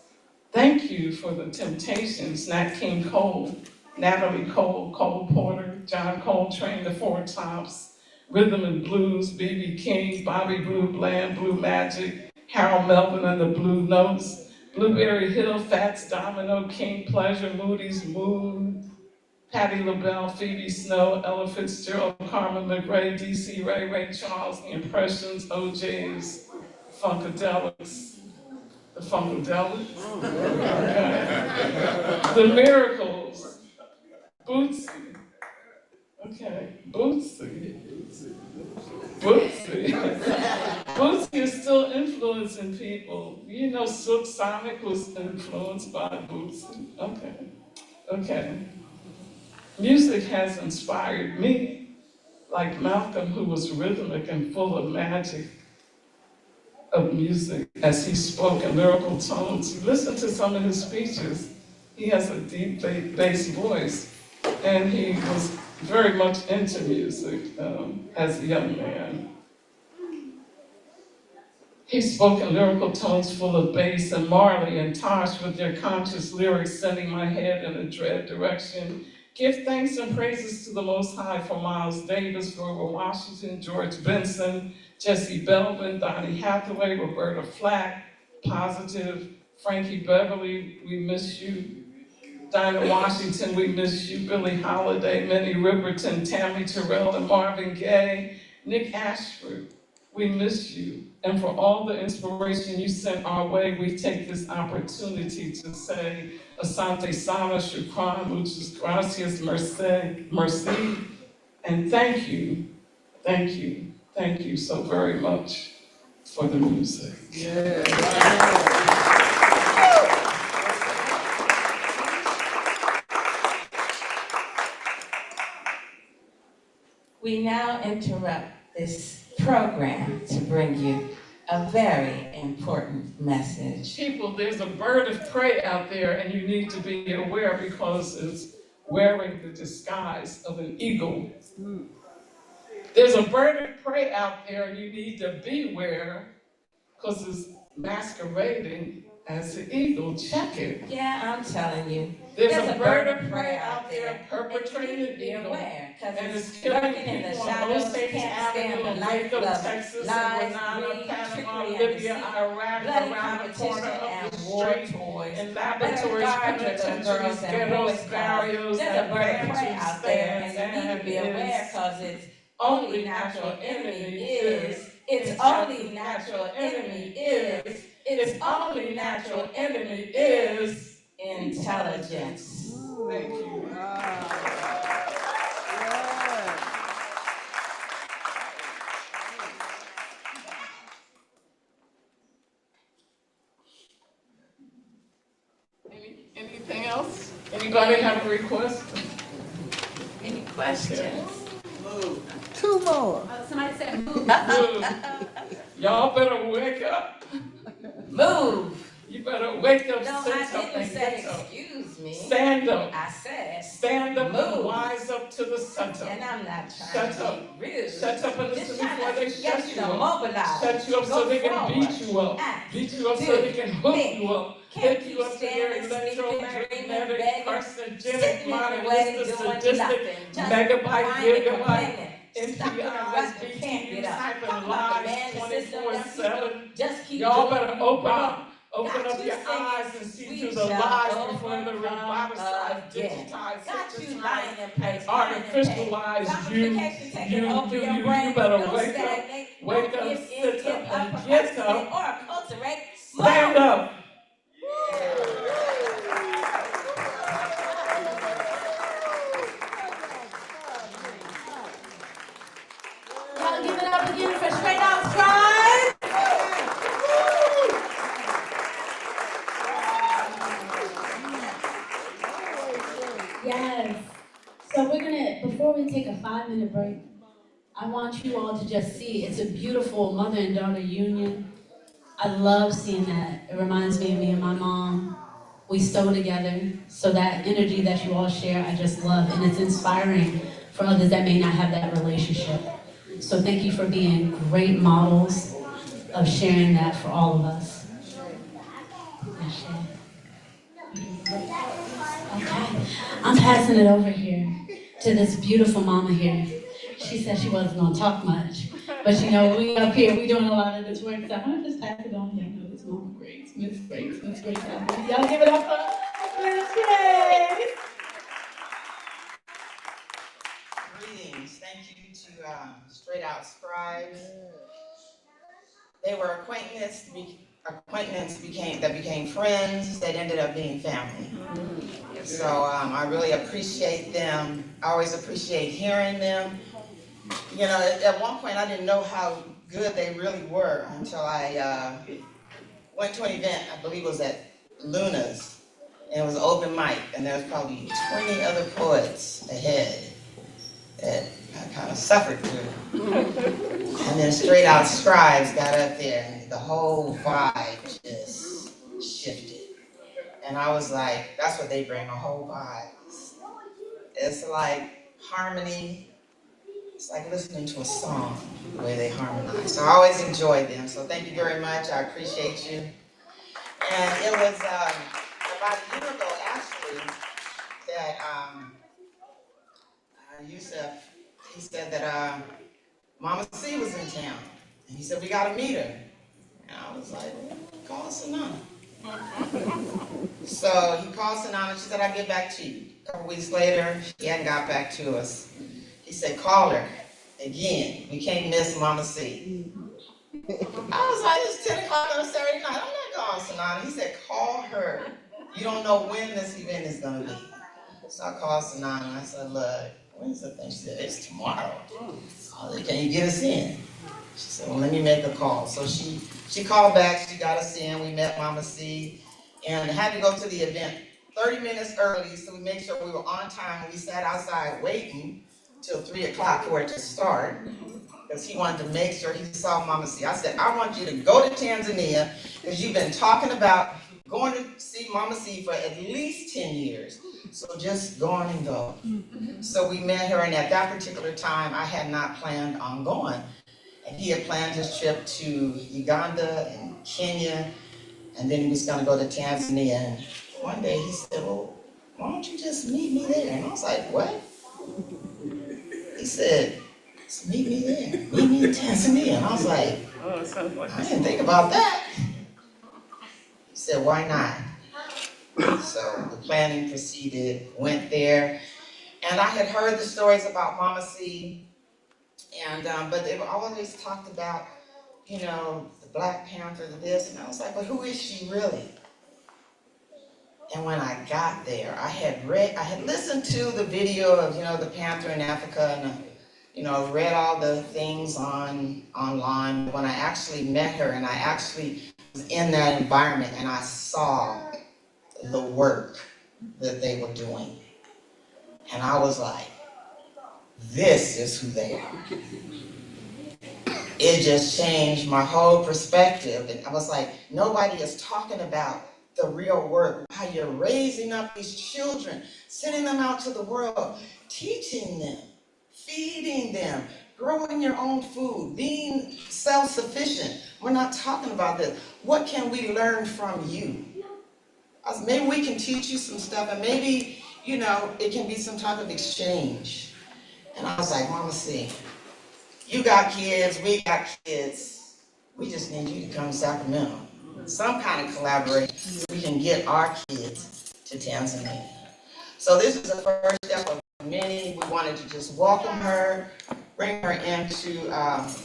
Thank you for the Temptations, Nat King Cole, Natalie Cole, Cole Porter, John Coltrane, the Four Tops, Rhythm and Blues, B.B. King, Bobby Blue Bland, Blue Magic, Harold Melvin and the Blue Notes, Blueberry Hill, Fats Domino, King Pleasure, Moody's Moon, Patti LaBelle, Phoebe Snow, Ella Fitzgerald, Carmen McRae, D.C. Ray, Ray Charles, The Impressions, OJ's, Funkadelics, the Funkadelics, okay. The Miracles, Bootsy, okay, Bootsy. Bootsy is still influencing people. You know Silk Sonic was influenced by Bootsy. Okay. Music has inspired me, like Malcolm, who was rhythmic and full of magic of music as he spoke in lyrical tones. You listen to some of his speeches, he has a deep bass voice, and he was very much into music as a young man. He spoke in lyrical tones full of bass, and Marley and Tosh with their conscious lyrics sending my head in a dread direction. Give thanks and praises to the Most High for Miles Davis, Grover Washington, George Benson, Jesse Belvin, Donny Hathaway, Roberta Flack, Positive, Frankie Beverly, we miss you. Dinah Washington, we miss you. Billie Holiday, Minnie Riperton, Tammy Terrell, and Marvin Gaye. Nick Ashford, we miss you. And for all the inspiration you sent our way, we take this opportunity to say, Asante Sana, Shukran, muchas gracias, merci, and thank you, thank you, thank you so very much for the music. We now interrupt this program to bring you a very important message. People, there's a bird of prey out there, and you need to be aware because it's wearing the disguise of an eagle. There's a bird of prey out there, and you need to beware because it's masquerading as an eagle. Check it. Yeah, I'm telling you. There's a bird of prey out there perpetrating evil, and it's killing people on Osage Avenue, Waco, Texas, and Grenada, Panama, Libya, Iraq, around the corner of the street, in laboratories, penitentiaries, ghettos, barrios, and banking stands, and its only natural enemy is, its only natural enemy is, its only natural enemy is intelligence. Thank you. Anything else? Anybody have a request? Any questions? Two more. Somebody said move. Move. Y'all better wake up. Move. You better wake up, No, sit I up, didn't and say get up. excuse me. Stand up. I said Stand up move. and wise up to the center. And I'm not trying Shut up. to be rude. Shut up and listen Just trying before they to shut get you you to up. mobilize. Shut you up so they can beat you up. Act. Beat you up so Do. they can hook Think. you up. Can't Hook you keep up to their standing, sleeping, electromagnetic, dreaming, carcinogenic, sitting in the way, modernistic, doing sadistic, nothing. Just megabyte, whining, gigabyte, complaining. Stuck in a NPIs, rut and can't BTUs, get up. typing Talking about the lies man, the system, them 24/7. people just keep Y'all doing better you open wrong. up. Open Got up you your singing, eyes and see we through the shall lies before the overcome roboticized, again. digitized, Got you hypnotized, lying in place, and lying in pain. artificialized you. Ramification taking over your You brain. better Don't wake up. stagnate. Wake Don't up, give in, sit give up, and up, get procrastinate, up. or acculturate. Stand Move. up. Y'all give it up again for Straight Out Scribe. Yes. So we're gonna, before we take a 5-minute break, I want you all to just see, it's a beautiful mother and daughter union. I love seeing that. It reminds me of me and my mom. We sew together, so that energy that you all share, I just love, and it's inspiring for others that may not have that relationship. So thank you for being great models of sharing that for all of us. Okay, I'm passing it over here to this beautiful mama here. She said she wasn't gonna talk much, but you know, we up here, we doing a lot of this work, so I'm gonna just pass it on. Y'all know it's Mama Grace, Miss Grace. Y'all give it up for Miss Grace. Greetings. Thank you to Straight Out Scribes. They were acquaintances that became friends that ended up being family. So I really appreciate them. I always appreciate hearing them. You know, at one point I didn't know how good they really were until I went to an event, I believe it was at Luna's, and it was open mic, and there was probably 20 other poets ahead that I kind of suffered through. And then Straight Out Scribes got up there, and the whole vibe just shifted. And I was like, that's what they bring, a whole vibe. It's like harmony. It's like listening to a song, the way they harmonize. So I always enjoyed them. So thank you very much. I appreciate you. And it was about a year ago, actually, that Yusuf, he said that Mama C was in town. And he said, we got to meet her. And I was like, call Sanaa. So he called Sanana, she said, I'll get back to you. A couple weeks later, she hadn't got back to us. He said, call her again. We can't miss Mama C. I was like, it's 10 o'clock on a Saturday night. I'm not going, Sanana. He said, call her. You don't know when this event is going to be. So I called Sanana and I said, look, when's the thing? She said, it's tomorrow. Oh, can you get us in? She said, well, let me make a call. So she called back, she got us in, we met Mama C, and had to go to the event 30 minutes early, so we made sure we were on time. We sat outside waiting till 3 o'clock for it to start, because he wanted to make sure he saw Mama C. I said, I want you to go to Tanzania, because you've been talking about going to see Mama C for at least 10 years. So just go on and go. So we met her, and at that particular time, I had not planned on going. And he had planned his trip to Uganda and Kenya, and then he was gonna go to Tanzania. And one day he said, well, why don't you just meet me there? And I was like, what? He said, just meet me there, meet me in Tanzania. And I was like, Oh, it sounds like I didn't think about that. He said, why not? So the planning proceeded, went there, and I had heard the stories about Mama C, and but they were always talked about, you know, the Black Panther, the this, and I was like, but who is she really? And when I got there, I had listened to the video of, you know, the Panther in Africa, and you know, read all the things online. When I actually met her, and I actually was in that environment, and I saw the work that they were doing, and I was like, this is who they are. It just changed my whole perspective, and I was like, nobody is talking about the real work, how you're raising up these children, sending them out to the world, teaching them, feeding them, growing your own food, being self-sufficient. We're not talking about this. What can we learn from you? Maybe we can teach you some stuff, and maybe, you know, it can be some type of exchange. And I was like, Mama C, you got kids, we got kids. We just need you to come to Sacramento. Some kind of collaboration so we can get our kids to Tanzania. So this is the first step of many. We wanted to just welcome her, bring her into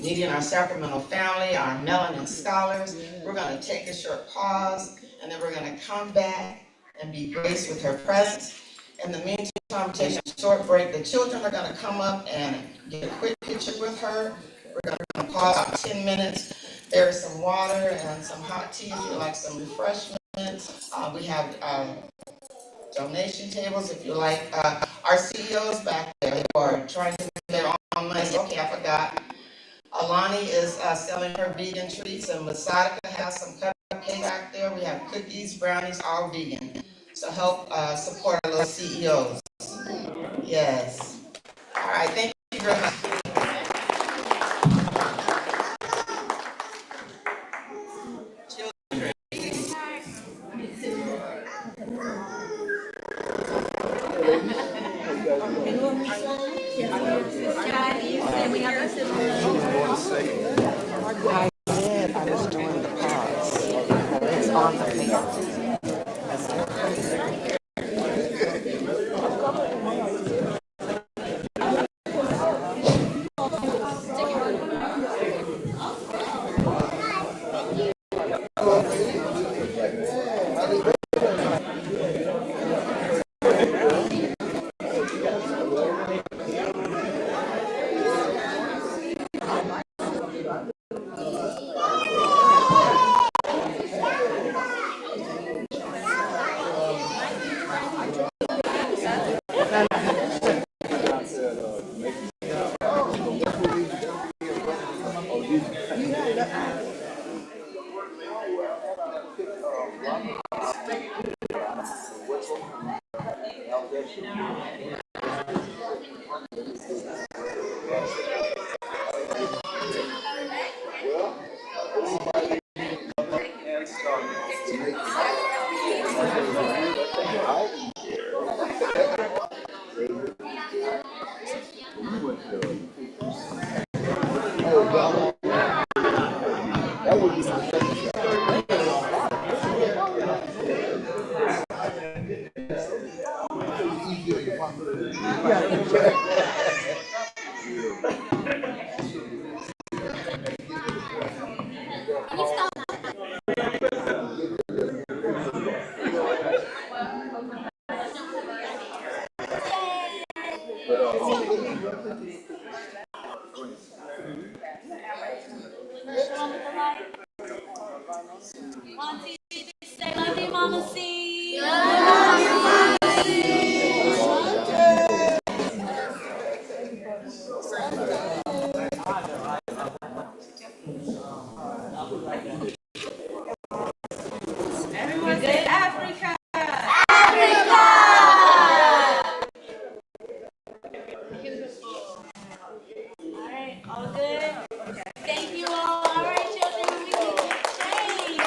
meeting our Sacramento family, our Melanin scholars. We're going to take a short pause, and then we're going to come back and be graced with her presence. In the meantime, we'll take a short break. The children are going to come up and get a quick picture with her. We're going to pause about 10 minutes. There is some water and some hot tea if you like some refreshments. We have donation tables if you like. Our CEOs back there who are trying to make their own money. Okay, I forgot. Alani is selling her vegan treats, and Masada has some cupcakes back there. We have cookies, brownies, all vegan. So help support our little CEOs. Yes. All right, thank you very much. I was doing the pause. It's on the thing. everyone with the light. 1, 2, 3, say love you, Mama C. Love you, Mama C. Everyone say Africa. Africa. All right, all good. Thank you all. All right, children, we can exchange.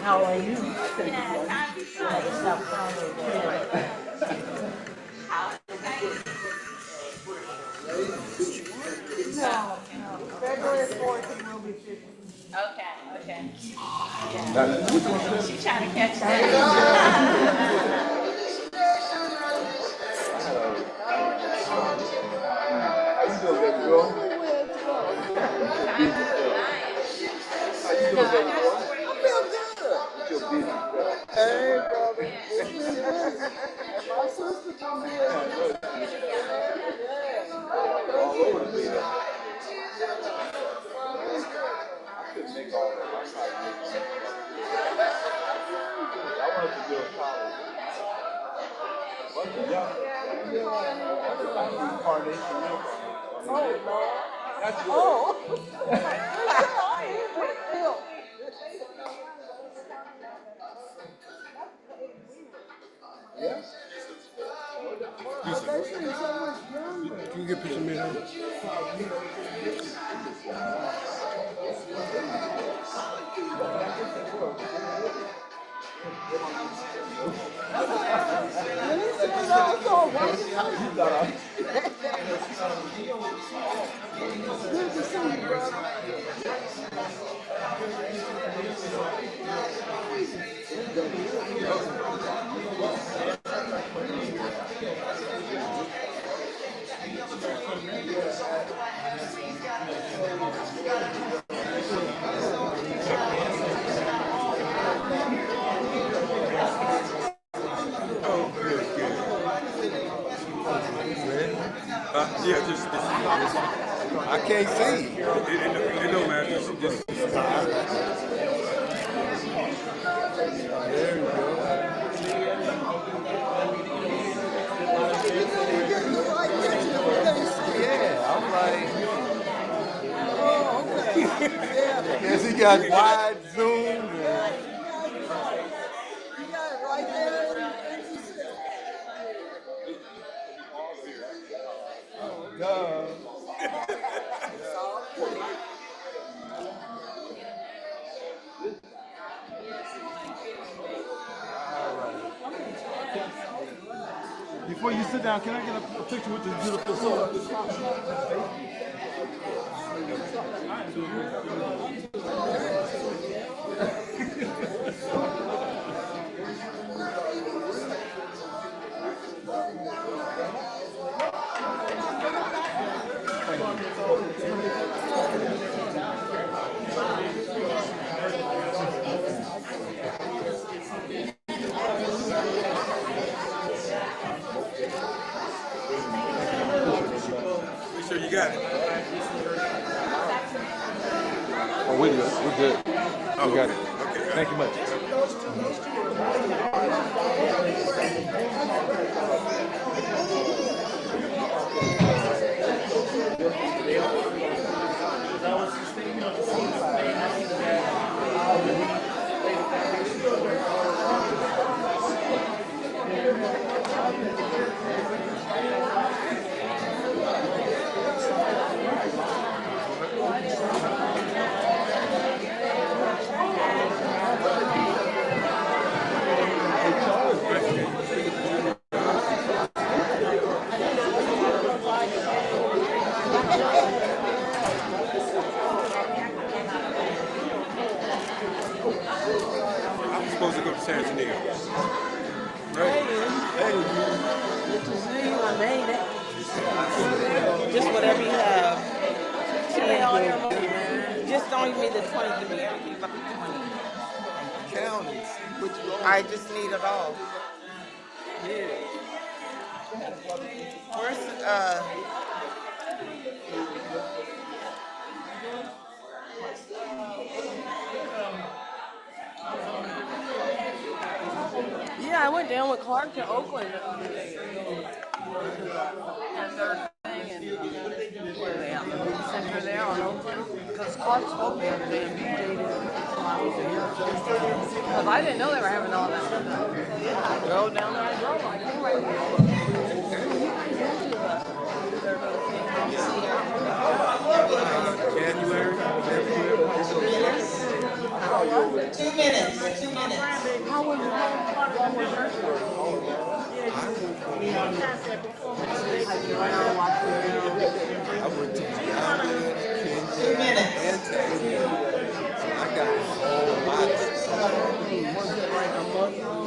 How are you? Stop February 4th, it will be 50. Okay, okay. Yeah. She trying to catch that. Hey, brother. And my sister come here. Can you get a picture of me now? Yeah, just I can't see. It don't matter. Just there we go. Yeah, I'm like, oh, okay. Yes, he got wide zoom. You got it right there. God. Before you sit down, can I get a picture with this beautiful soul? Make sure you got it. Oh, we're good. We're good. Oh, we got it. Okay. Thank you much. I'm supposed to go to San Antonio. Right? Hey. Good to see you. I made it. Just whatever you have. Just don't give me the 20. Give me everything but the 20. Count and see what you want. I just need it all. Yeah. Where's Yeah, I went down with Clark to Oakland the other day. And they're saying, where are they at? The center there on Oakland? Because Clark spoke the other day and BJ did while I was there. Because I didn't know they were having all that stuff. So yeah, I drove down there. I drove. I came right here. how was your church? I went around and watched it. I went to Uganda, 2 minutes. and Tanzania. So I got a whole lot of stuff. Was it like a month long? I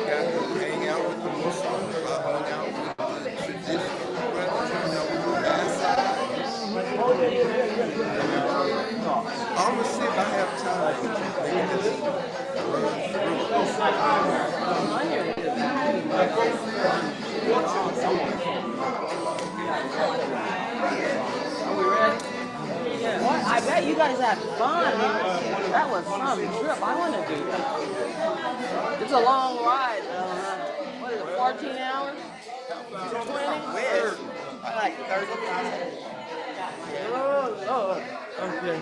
got to hang out with the Muslims. I hung out with the traditional brothers. Hung out with the Maasai. I'm gonna see if I have time to make this Are we ready? What? I bet you guys had fun. That was some trip. I want to do that. It's a long ride. What is it, 14 hours? 20? Like 35. Oh, Lord. Okay.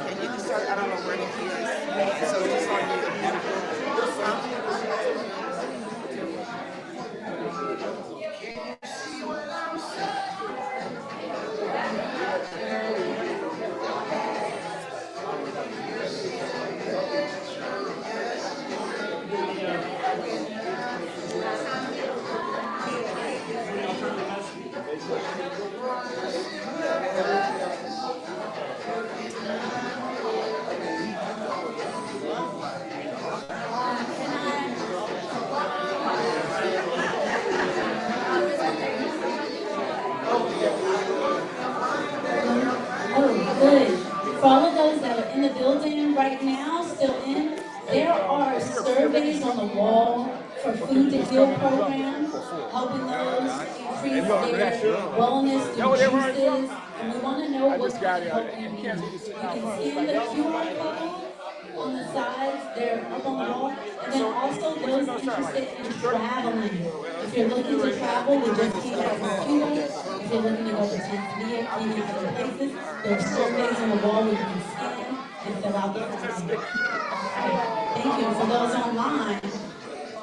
Can you just start? I don't know where the key is. So it's on Oh, good. For all of those that are in the building right now, still in, there are surveys on the wall for Food to Heal program, helping those increase their wellness through juices. And we want to know what kind of help you need. You can scan the QR code on the sides, they're up on the wall. And then also those interested in traveling. If you're looking to travel, we just came back from Cuba. If you're looking to go to Tanzania, Kenya, other places, there are surveys on the wall where you can scan and fill out the form. Right. Thank you. For those online,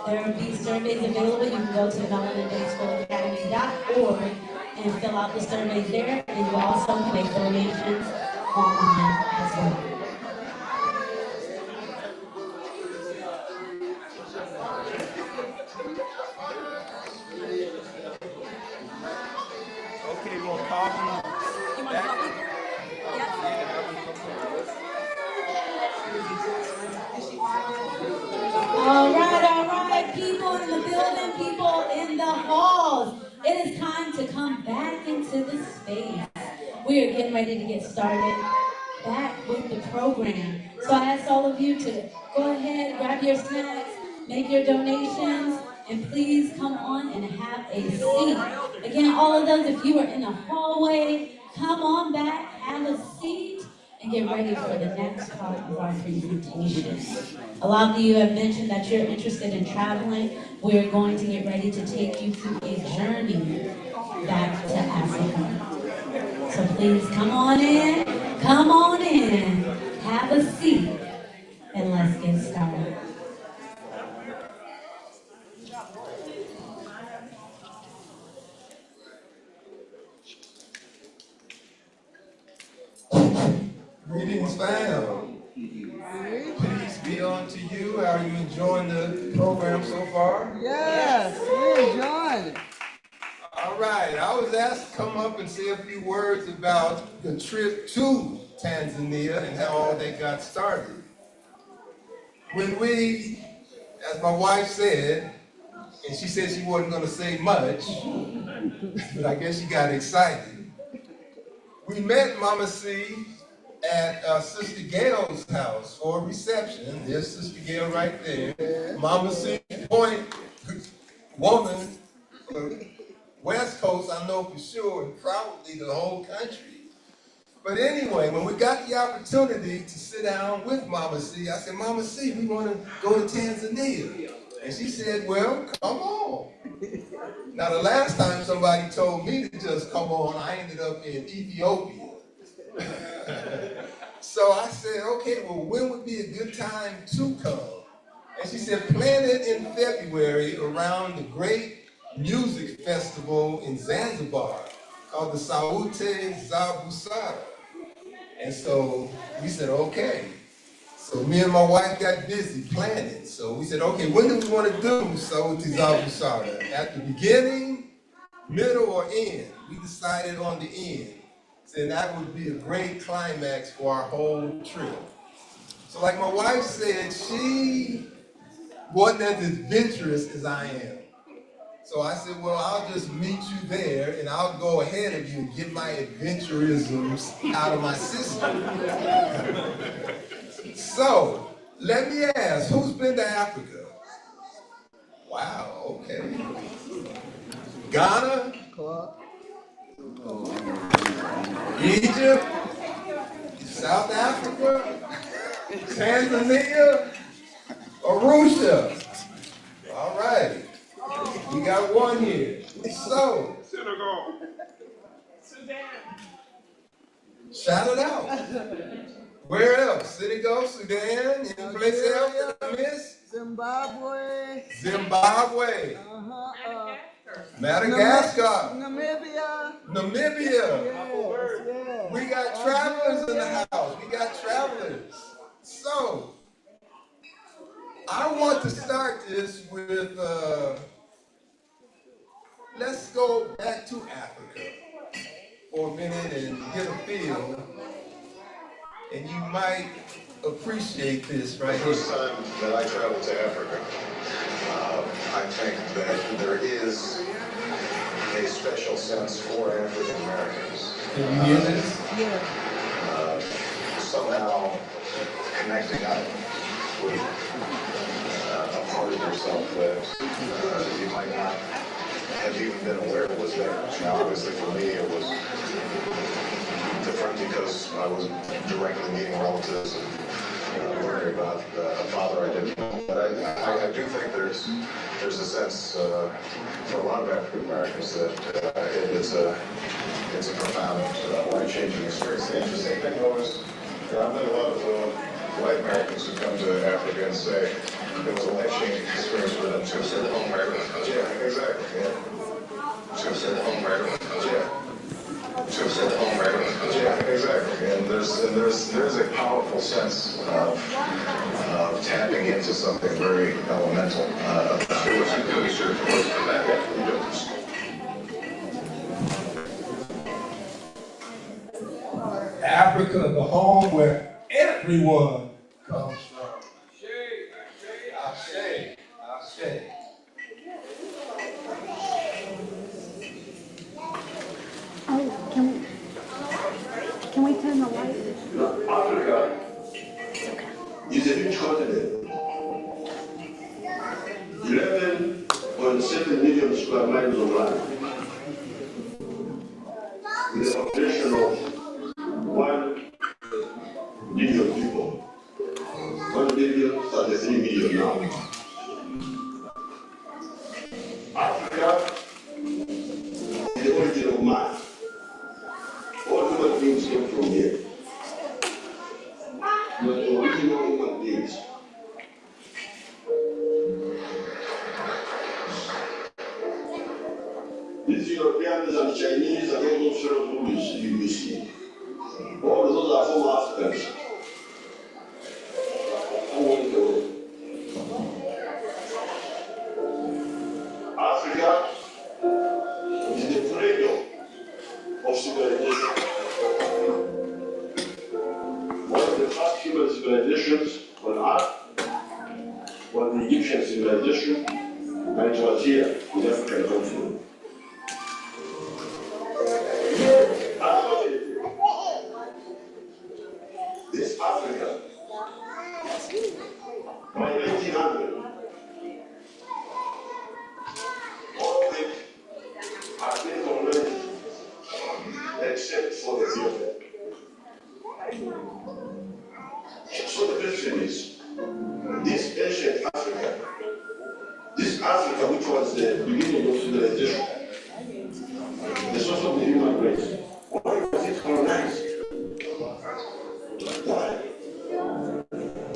there are these surveys available. You can go to developmentdayschoolacademy.org and fill out the surveys there. And you also can make donations online as well. Okay, more coffee. You want coffee? All right, people in the building, people in the halls. It is time to come back into the space. We are getting ready to get started back with the program. So I ask all of you to go ahead, grab your snacks, make your donations, and please come on and have a seat. Again, all of those, if you are in the hallway, come on back, have a seat, and get ready for the next part of our presentation. A lot of you have mentioned that you're interested in traveling. We're going to get ready to take you through a journey back to Africa. So please come on in, have a seat, and let's get started. Greetings, fam. Peace be unto you. How are you enjoying the program so far? Yes, we're enjoying it. All right. I was asked to come up and say a few words about the trip to Tanzania and how all they got started. When we, as my wife said, and she said she wasn't going to say much, but I guess she got excited. We met Mama C at Sister Gail's house for a reception. There's Sister Gail right there. Mama C Point woman, West Coast, I know for sure, and probably the whole country. But anyway, when we got the opportunity to sit down with Mama C, I said, Mama C, we want to go to Tanzania. And she said, well, come on. Now, the last time somebody told me to just come on, I ended up in Ethiopia. So I said, okay, well, when would be a good time to come? And she said, plan it in February around the great music festival in Zanzibar called the Sauti za Busara. And so we said, okay. So me and my wife got busy planning. So we said, okay, when do we want to do Sauti za Busara? At the beginning, middle, or end? We decided on the end. Said that would be a great climax for our whole trip. So like my wife said, she wasn't as adventurous as I am. So I said, well, I'll just meet you there and I'll go ahead of you and get my adventurisms out of my system. So let me ask, who's been to Africa? Wow, okay. Ghana? Egypt? South Africa? Tanzania? Arusha? All right. We got one here. So, Senegal. shout it out. Where else? Senegal, Sudan, any place else that I missed? Zimbabwe. Zimbabwe. Madagascar. Namibia. Yes. We got travelers in the house. We got travelers. So, I want to start this with, let's go back to Africa for a minute and get a feel. And you might appreciate this right here. The first time that I traveled to Africa, I think that there is a special sense for African Americans. Can you hear this? Somehow connecting up with a part of yourself that you might not have even been aware was there. Now, obviously for me it was different because I was directly meeting relatives and learning about a father I didn't know. But I do think there's a sense for a lot of African Americans that it's a profound, life-changing experience. The interesting thing was, I've met a lot of white Americans who come to Africa and say it was a life-changing experience for them to serve home America. Yeah, exactly. Yeah. To serve home America. Yeah. To serve home America. Yeah, exactly. And there's a powerful sense of tapping into something very elemental. Africa, the home where everyone comes from. Ashe, Ashe. Oh, can we turn the light? Africa is a huge continent. 11.7 million square miles of land, with a population of 1 billion people. 1 billion, 33 million now. Africa is the origin of man. All human beings came from here. But the original human beings. These Europeans and Chinese and all those sort of movies you see, all those are former Africans. Africa is the cradle of civilization. One of the first human civilizations on earth was the Egyptian civilization, and it was here with African continent. This Africa, by 1900, all of it had been converted except for Ethiopia. So the question is, this ancient Africa, this Africa which was the beginning of civilization, the source of the human race, why was it colonized? Why?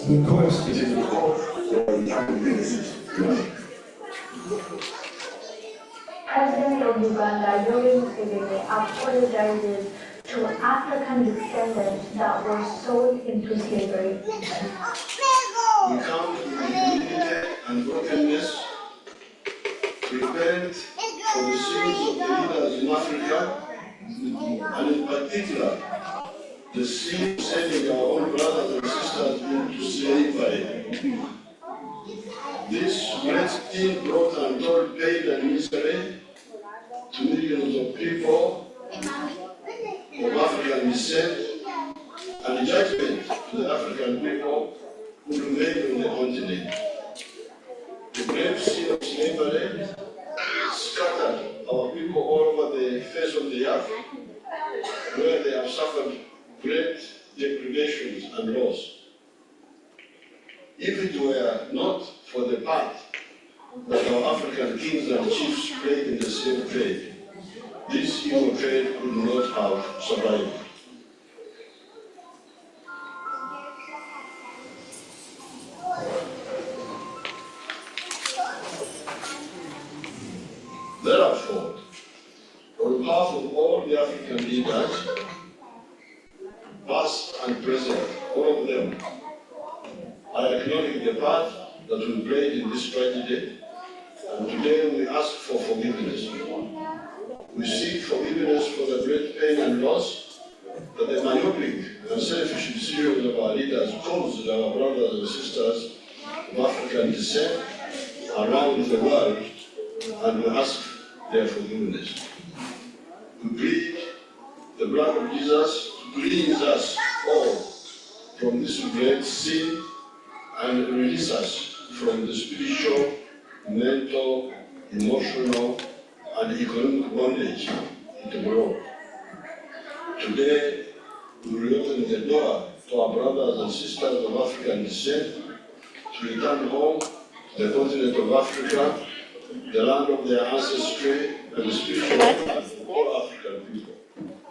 Because it is because there were young ministers. President of Uganda, Yoweri Museveni, apologizes to African descendants that were sold into slavery. We come with unity and brokenness, repent for the sins of the leaders in Africa, and in particular, the sin of sending our own brothers and sisters into slavery. This great sin brought untold pain and misery to millions of people of African descent, and judgment to the African people who remain on the continent. The great sin of slavery scattered our people all over the face of the earth, where they have suffered great deprivations and loss. If it were not for the part that our African kings and chiefs played in the slave trade, this evil trade could not have survived. Therefore, on behalf of all the African leaders, past and present, all of them, I acknowledge the part that we played in this tragedy, and today we ask for forgiveness. We seek forgiveness for the great pain and loss that the myopic and selfish decisions of our leaders caused our brothers and sisters of African descent around the world, and we ask their forgiveness. We plead the blood of Jesus to cleanse us all from this great sin and release us from the spiritual, mental, emotional, and economic bondage in the world. Today, we reopen the door to our brothers and sisters of African descent to return home to the continent of Africa, the land of their ancestry, and the spiritual land of all African people.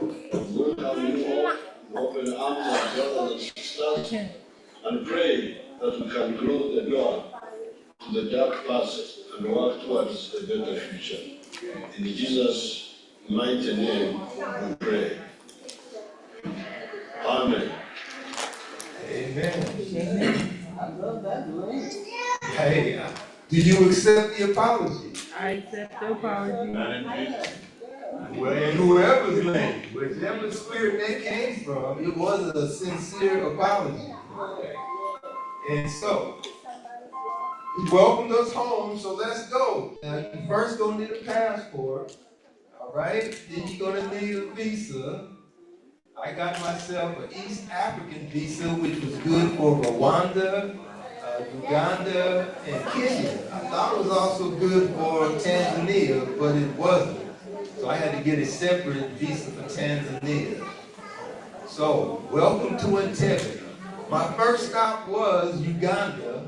We welcome you all with open arms as brothers and sisters, and pray that we can close the door to the dark past and work towards a better future. In Jesus' mighty name we pray. Amen. Amen. I love that link. Hey, do you accept the apology? I accept the apology. Well, in whoever's lane, whichever spirit they came from, it was a sincere apology. And so, he welcomed us home, so let's go. Now, you first gonna need a passport, all right? Then you're gonna need a visa. I got myself an East African visa, which was good for Rwanda, Uganda, and Kenya. I thought it was also good for Tanzania, but it wasn't. So I had to get a separate visa for Tanzania. So, welcome to Entebbe. My first stop was Uganda,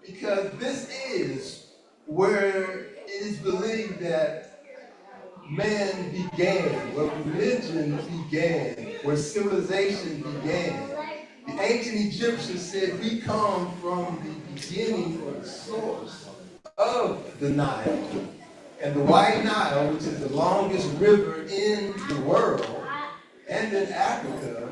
because this is where it is believed that man began, where religion began, where civilization began. The ancient Egyptians said we come from the beginning or the source of the Nile. And the White Nile, which is the longest river in the world and in Africa,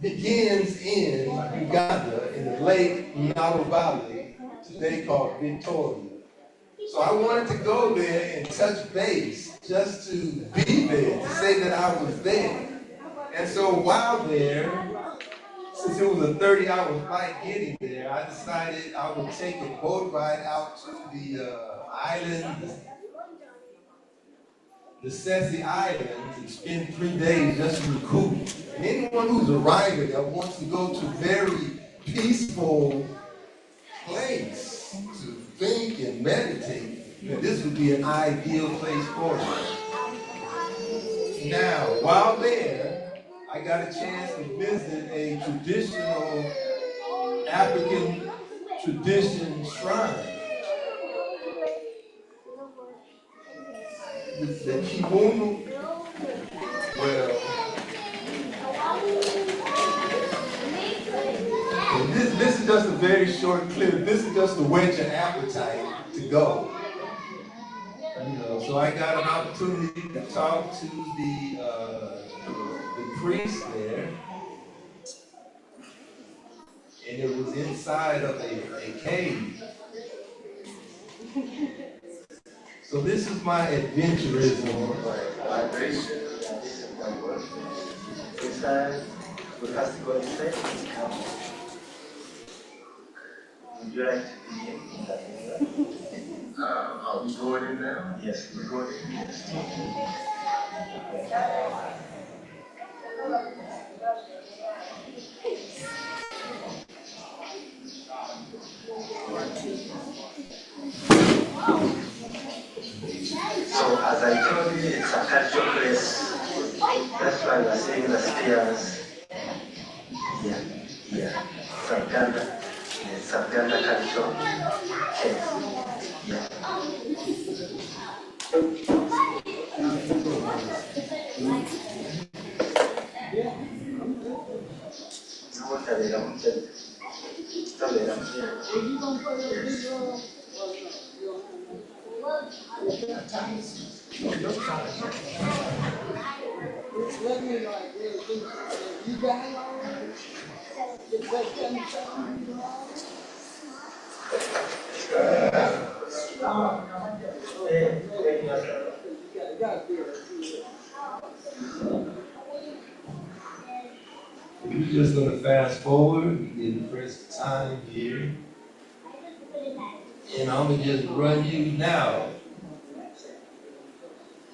begins in Uganda in the Lake Nile Valley, today called Victoria. So I wanted to go there and touch base, just to be there, to say that I was there. And so while there, since it was a 30-hour flight getting there, I decided I would take a boat ride out to the island, the Sessi Islands, and spend 3 days just to recoup. And anyone who's arriving that wants to go to a very peaceful place to think and meditate, then this would be an ideal place for you. Now, while there, I got a chance to visit a traditional African tradition shrine. The Kibunu, well, this is just a very short clip. This is just to whet your appetite to go. You know, so so I got an opportunity to talk to the priest there. And it was inside of a cave. So this is my adventurism. Inside, we have to go inside. Would you like to begin in that area? Are we going in now? Yes, we're going in. Yes. So as I told you, it's a cultural place. That's why we're seeing the stairs. Yeah. Sabganda. It's Sabganda culture. Yes. Yeah. We're just gonna fast forward, we get the first time here. And I'm gonna just run you now.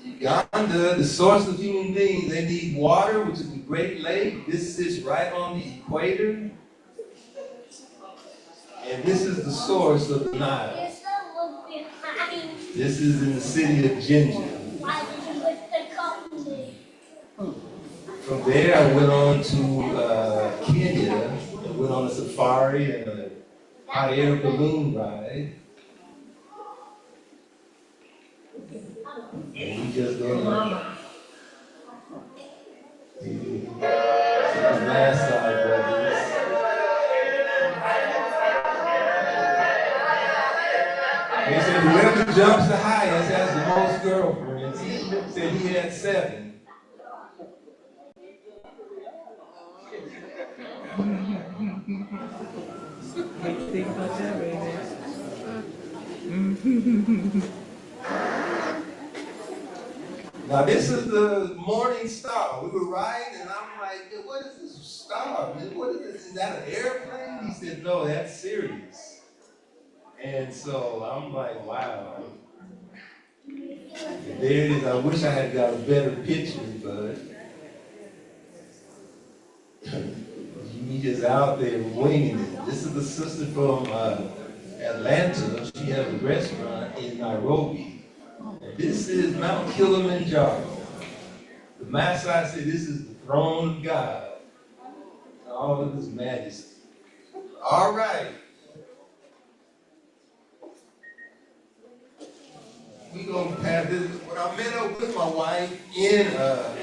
Uganda, the source of human beings, they need water, which is the Great Lake. This sits right on the equator. And this is the source of the Nile. This is in the city of Jinja. From there, I went on to Kenya. I went on a safari and a hot air balloon ride. And we just gonna see the last side, brothers. They said whoever jumps the highest has the most girlfriends. He said he had 7. What do you think about that, baby? Now this is the Morning Star. We were riding and I'm like, what is this star? What is this? Is that an airplane? He said, no, that's Sirius. And so I'm like, wow. And there it is. I wish I had got a better picture, but he just out there winging it. This is the sister from Atlanta. She has a restaurant in Nairobi. And this is Mount Kilimanjaro. The Maasai said this is the throne of God. All of his majesty. All right. We gonna pass this. When I met up with my wife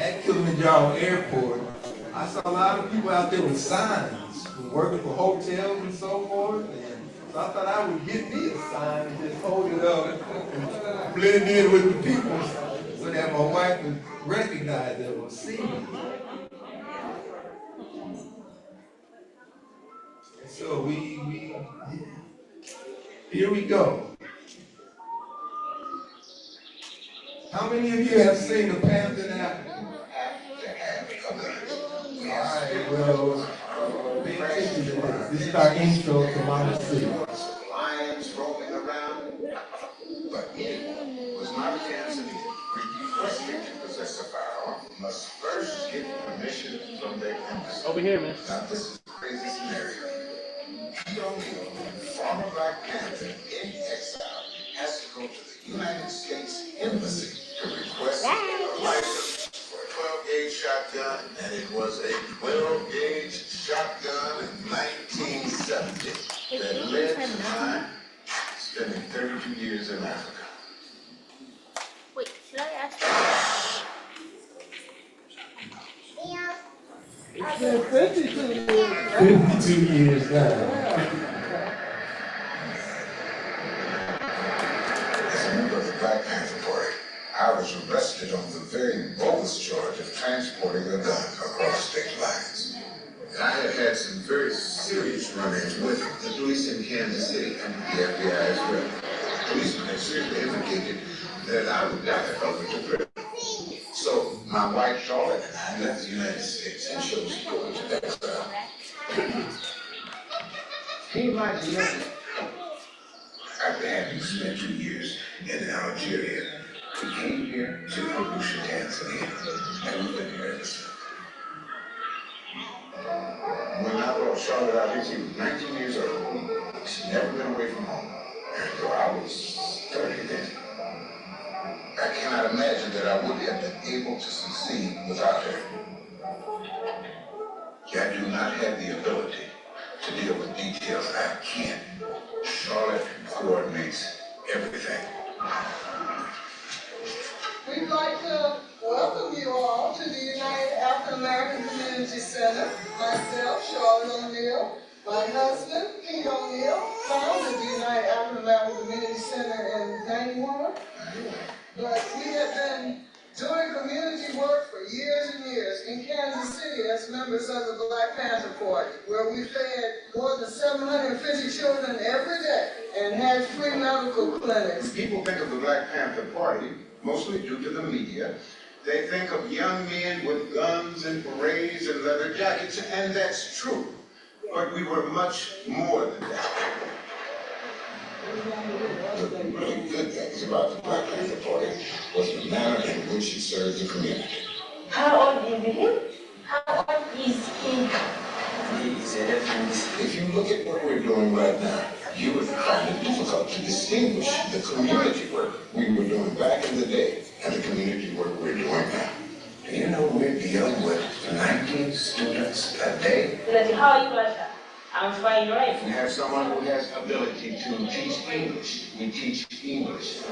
at Kilimanjaro Airport, I saw a lot of people out there with signs, working for hotels and so forth. And so I thought I would get me a sign and just hold it up and blend in with the people so that my wife would recognize it or see me. And so here we go. How many of you have seen the Panther Africa? All right, well, pay attention to this. This is our intro to Mama City. Lions roaming around, but it was not a Tanzania. First to possess a firearm must first get permission from their embassy. Over here, man. Now this is a crazy scenario. Young former Black Panther in exile has to go to the United States Embassy to request a license for a 12-gauge shotgun, and it was a 12-gauge shotgun in 1970 that led to my spending 32 years in Africa. Wait, should I ask It's been 52 years. 52 years now. As a member of the Black Panther Party, I was charged of transporting a gun across state lines. I had had some very serious run-ins with the police in Kansas City and the FBI as well. The policeman had seriously indicated that I would die if I went to prison. So my wife Charlotte and I left the United States and chose to go into exile. Can you imagine that? After having spent 2 years in Algeria, we came here to Arusha, Tanzania, and we've been here ever since. When I brought Charlotte out here, she was 19 years old. She'd never been away from home. And so I was 30 then. I cannot imagine that I would have been able to succeed without her. I do not have the ability to deal with details. I can't. Charlotte coordinates everything. We'd like to welcome you all to the United African American Community Center. Myself, Charlotte O'Neal, my husband, Pete O'Neal, founded the United African American Community Center in 91. But we have been doing community work for years and years in Kansas City as members of the Black Panther Party, where we fed more than 750 children every day and had free medical clinics. People think of the Black Panther Party, mostly due to the media. They think of young men with guns and berets and leather jackets, and that's true. But we were much more than that. The really good things about the Black Panther Party was the manner in which it served the community. How old is he? How old is he? If you look at what we're doing right now, you would find it difficult to distinguish the community work we were doing back in the day and the community work we're doing now. Do you know we're dealing with 19 students a day? How are you, Basha? I'm fine, right? We have someone who has ability to teach English. We teach English.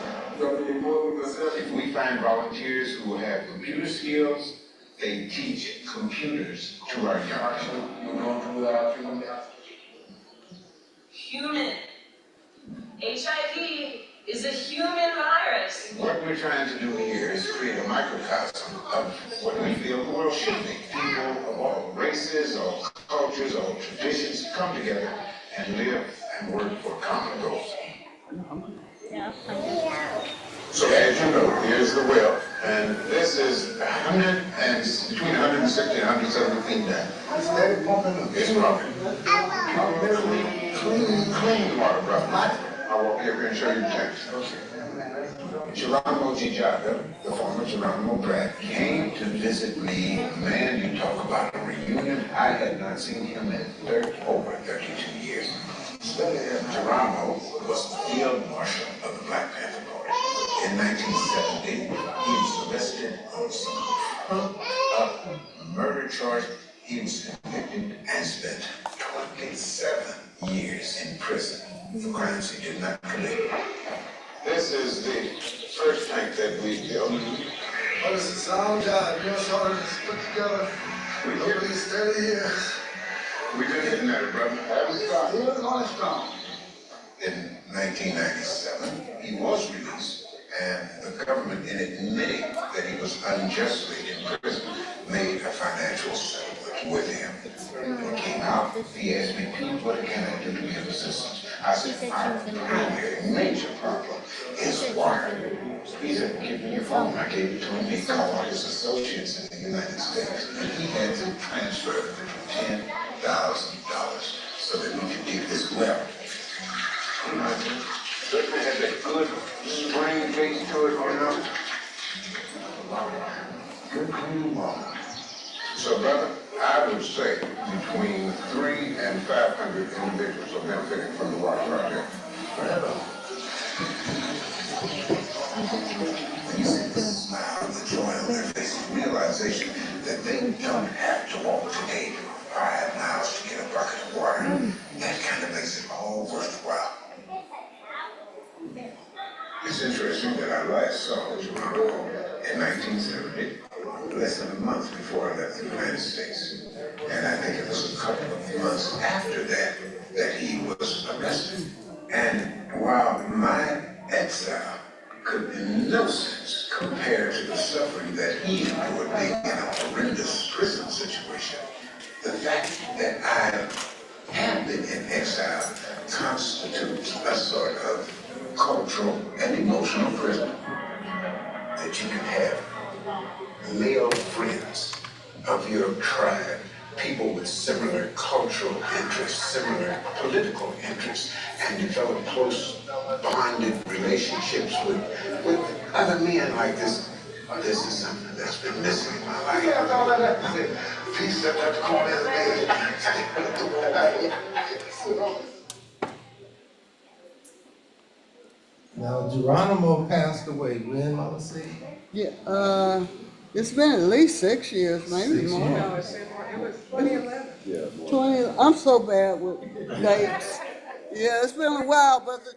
If we find volunteers who have computer skills, they teach computers to our young people. Human. HIV is a human virus. What we're trying to do here is create a microcosm of what we feel the world should be. People of all races, all cultures, all traditions come together and live and work for common goals. So as you know, here's the well, and this is between 160 and 170 feet down. It's steady pumping up. It's pumping. Clean water, brother. I'll walk over here and show you the tanks. Geronimo Gijaga, the former Geronimo Pratt, came to visit me. Man, you talk about a reunion. I had not seen him in over 32 years. Geronimo was the field marshal of the Black Panther Party. In 1970, he was arrested on some up murder charge. He was convicted and spent 27 years in prison for crimes he did not commit. This is the first tank that we built. What is the sound job? You know, sort of just put together over these 30 years. We've been hitting at it, brother. Haven't stopped. We're going strong. In 1997, he was released, and the government, in admitting that he was unjustly imprisoned, made a financial settlement with him. When he came out, he asked me, Pete, what can I do to be of assistance? I said, our primary, major problem is water. He said, give me your phone. I gave it to him. He called his associates in the United States, and he had to transfer $10,000 so that we could dig this well. Doesn't it have that good spring taste to it, you know? Good clean water. So, brother, I would say between 300 and 500 individuals are benefiting from the water project. Forever. When you see the smile and the joy on their faces, realization that they don't have to walk today 5 miles to get a bucket of water, that kind of makes it all worthwhile. It's interesting that I last saw Geronimo in 1970, less than a month before I left the United States. And I think it was a couple of months after that that he was arrested. And while my exile could in no sense compare to the suffering that even though it may be in a horrendous prison situation, the fact that I have been in exile constitutes a sort of cultural and emotional prison. That you can have male friends of your tribe, people with similar cultural interests, similar political interests, and develop close bonded relationships with other men like this. This is something that's been missing in my life. Peace stepped out the corner of the bed. Now, Geronimo passed away when, Mama C? Yeah, it's been at least 6 years, maybe 6 more. years. No, it was 2011. Yeah. 20, I'm so bad with dates. Yeah, it's been a while, but the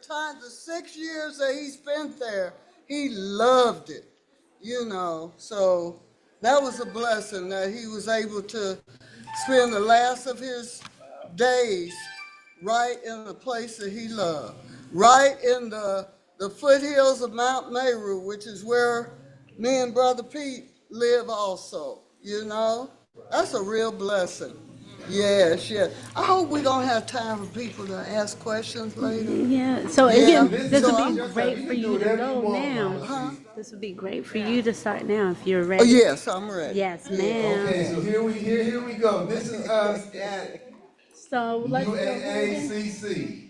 6 years that he spent there, he loved it, you know. So that was a blessing that he was able to spend the last of his days right in the place that he loved, right in the foothills of Mount Meru, which is where me and Brother Pete live also, you know. That's a real blessing. Yes, yes. I hope we're going to have time for people to ask questions later. Yeah, so Yeah, again, this so would I'm- be great for you to go now. Huh? This would be great for you to start now if you're Oh, ready. yes, I'm ready. Yes, ma'am. Okay, so here we go. This is us at So let's go ahead and- UAACC.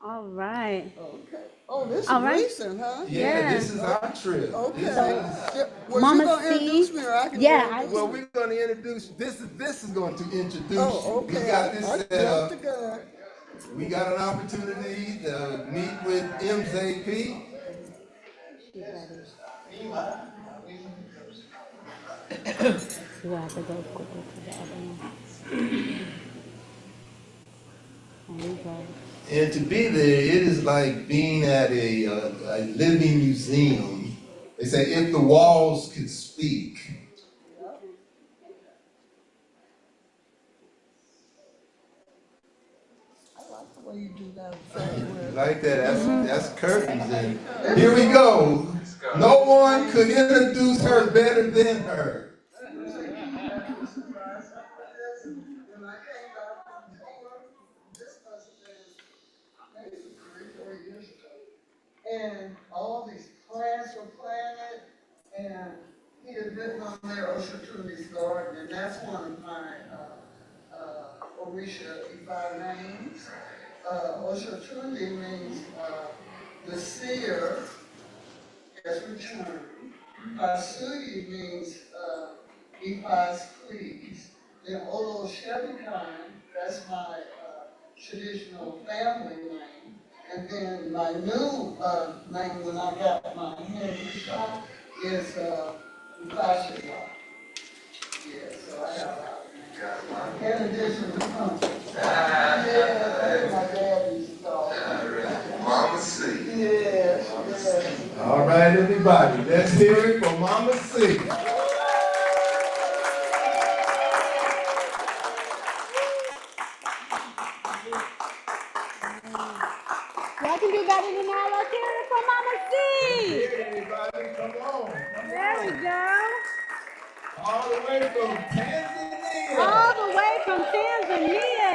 All right. Okay. Oh, this is All right. recent, huh? Yeah, this is our trip. Okay. This Yeah, was Mama you going to C? introduce me or I can Yeah, introduce Well, you? we're going to introduce, this is going to introduce Oh, you. okay. We got this I set jumped up. the gun. We got an opportunity to meet with MZP. You have to go quickly to the other one. There you go. And to be there, it is like being at a living museum. They say if the walls could speak. I like the way you do that. Like that, that's curtains. And here we go. No one could introduce her better than her. And all these plants were planted, and he had written on there Oshotuni's garden, and that's one of my Orisha Ifa names. Oshotuni means the seer has returned. Pasuyi means Ifa's pleased. Then Olo Shebikan, that's my traditional family name. And then my new name when I got my head shot is Ifashiwa. Yeah, so I have in addition to country. Yeah, that's my dad used to call it. Mama C. Yes, yes. All right, everybody, let's hear it for Mama C. Y'all can do better than that. Let's hear it for Mama C. Here, everybody, come on. There we go. All the way from Tanzania. All the way from Tanzania.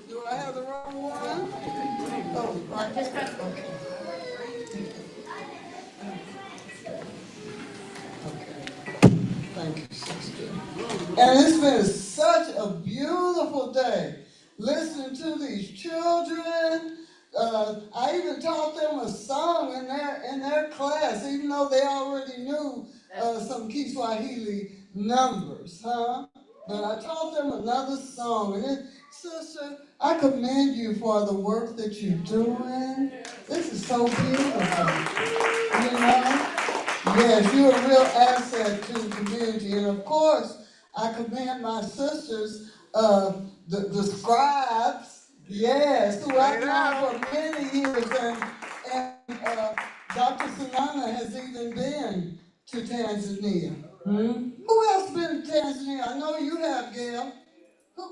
Do I have the wrong one? Oh, right. Just press. Okay. Thank you, sister. And it's been such a beautiful day listening to these children. I even taught them a song in their class, even though they already knew some Kiswahili numbers, huh? But I taught them another song, and sister, I commend you for the work that you're doing. This is so beautiful, you know? Yes, you're a real asset to the community, and of course, I commend my sisters, the scribes, yes, who I've known for many years, and Dr. Sanana has even been to Tanzania. Hmm? Who else been to Tanzania? I know you have, Gail. Who?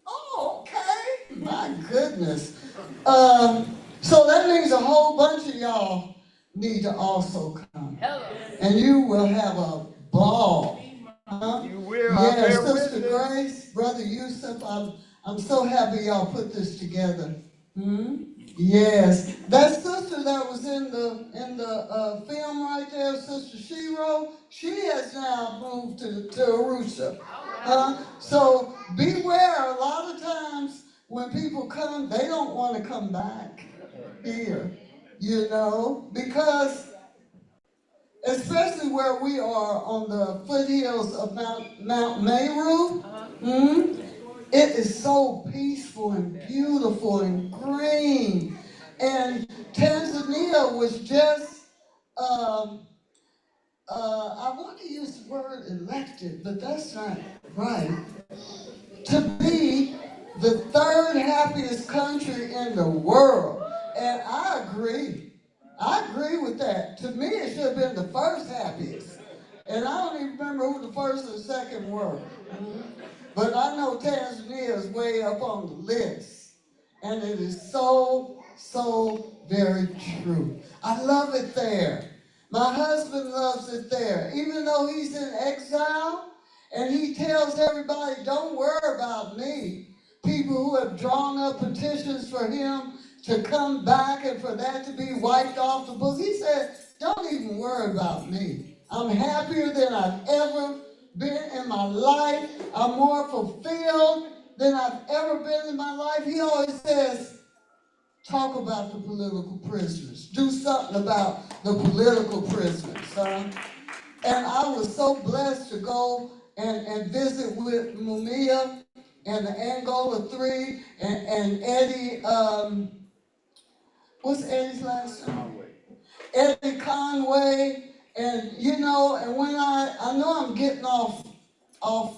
Oh, okay. My goodness. is. So that means a whole bunch of y'all need to also come. And you will have a ball. Huh? You will. Yes, Sister Grace, Brother Yusuf, I'm so happy y'all put this together. Yes, that sister that was in the film right there, Sister Shiro, she has now moved to Arusha. So beware. A lot of times when people come, they don't want to come back here, you know, because especially where we are on the foothills of Mount Meru, it is so peaceful and beautiful and green. And Tanzania was just, I want to use the word elected, but that's not right, to be the third happiest country in the world. And I agree. I agree with that. To me, it should have been the first happiest. And I don't even remember who the first and second were. But I know Tanzania is way up on the list. And it is so, so very true. I love it there. My husband loves it there. Even though he's in exile, and he tells everybody, don't worry about me. People who have drawn up petitions for him to come back and for that to be wiped off the books. He said, don't even worry about me. I'm happier than I've ever been in my life. I'm more fulfilled than I've ever been in my life. He always says, talk about the political prisoners. Do something about the political prisoners, son. And I was so blessed to go and visit with Mumia and the Angola 3 and Eddie, what's Eddie's last name? Eddie Conway. And, you know, and when I know I'm getting off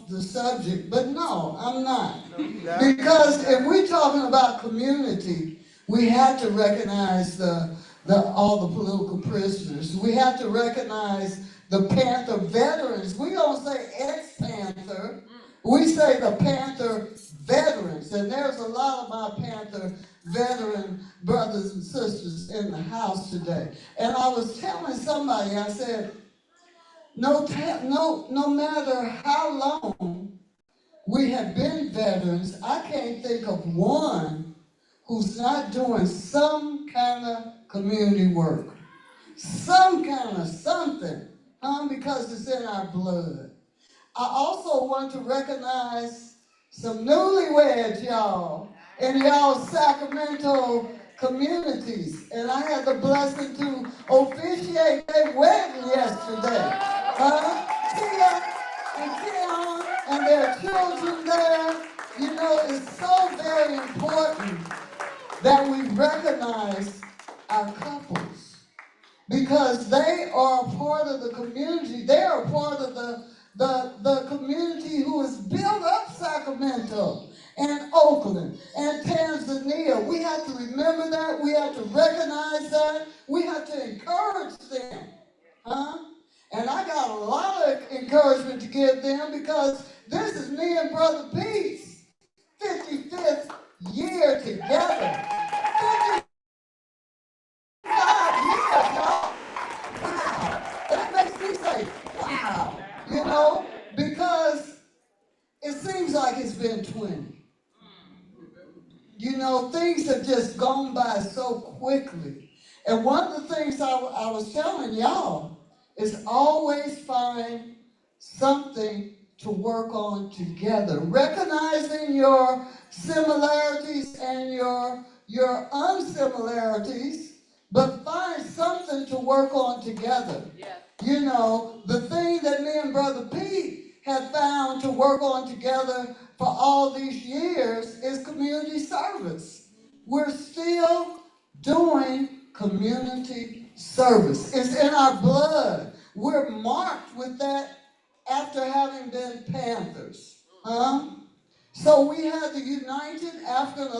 the subject, but no, I'm not. Because if we're talking about community, we have to recognize all the political prisoners. We have to recognize the Panther veterans. We don't say ex-Panther. We say the Panther veterans. And there's a lot of my Panther veteran brothers and sisters in the house today. And I was telling somebody, I said, no matter how long we have been veterans, I can't think of one who's not doing some kind of community work. Some kind of something, because it's in our blood. I also want to recognize some newlyweds, y'all, in y'all Sacramento communities. And I had the blessing to officiate their wedding yesterday. Tia and Keon and their children there. You know, it's so very important that we recognize our couples because they are a part of the community. They are a part of the community who has built up Sacramento and Oakland and Tanzania. We have to remember that. We have to recognize that. We have to encourage them. And I got a lot of encouragement to give them because this is me and Brother Pete's 55th year together. 55 years, y'all. Wow. That makes me say, wow. You know, because it seems like it's been 20. You know, things have just gone by so quickly. And one of the things I was telling y'all is always find something to work on together. Recognizing your similarities and your unsimilarities, but find something to work on together. Yeah. You know, the thing that me and Brother Pete have found to work on together for all these years is community service. We're still doing community service. It's in our blood. We're marked with that after having been Panthers. So we have the United African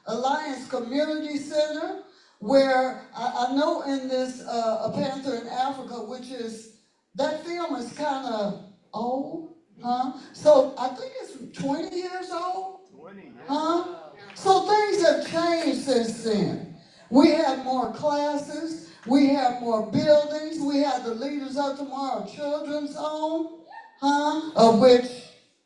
Alliance Community Center, where I know in this A Panther in Africa, which is, that film is kind of old, So I think it's 20 years old, So things have changed since then. We have more classes, we have more buildings, we have the Leaders of Tomorrow Children's Home, of which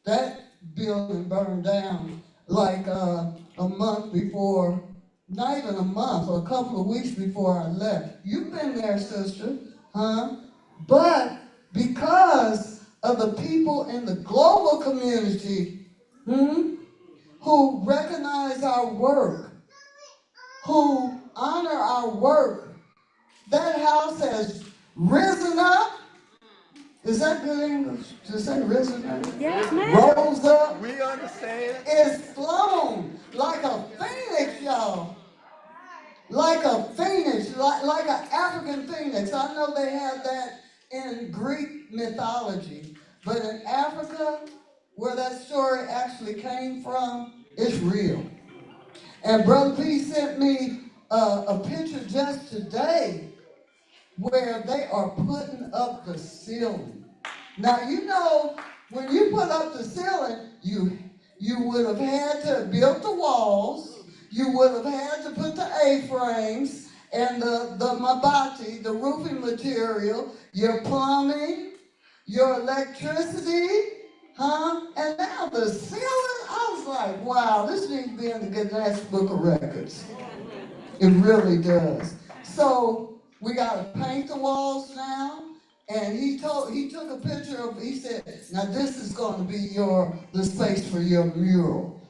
that building burned down like a month before, not even a month, or a couple of weeks before I left. You've been there, sister, But because of the people in the global community who recognize our work, who honor our work, that house has risen up. Is that good English? To say risen up? Yes, ma'am. Rose up. We understand. It's flown like a phoenix, y'all. Like a phoenix, like an African phoenix. I know they have that in Greek mythology, but in Africa, where that story actually came from, it's real. And Brother P sent me a picture just today where they are putting up the ceiling. Now, you know, when you put up the ceiling, you would have had to build the walls, you would have had to put the A-frames and the mabati, the roofing material, your plumbing, your electricity, and now the ceiling. I was like, wow, this needs to be in the Guinness Book of Records. It really does. So we got to paint the walls now. And he took a picture of, he said, now this is going to be the space for your mural.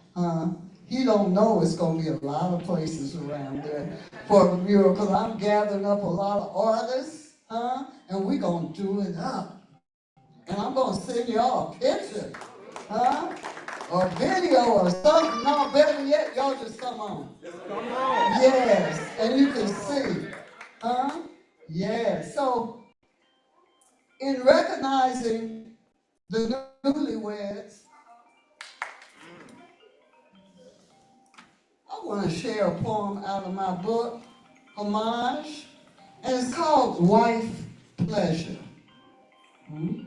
He don't know it's going to be a lot of places around there for the mural, because I'm gathering up a lot of artists, and we're going to do it up. And I'm going to send y'all a picture, or video or something. No, better yet, y'all just come on. Come on. Yes, and you can see. Yes. So, in recognizing the newlyweds, I want to share a poem out of my book, Homage, and it's called Wife Pleasure.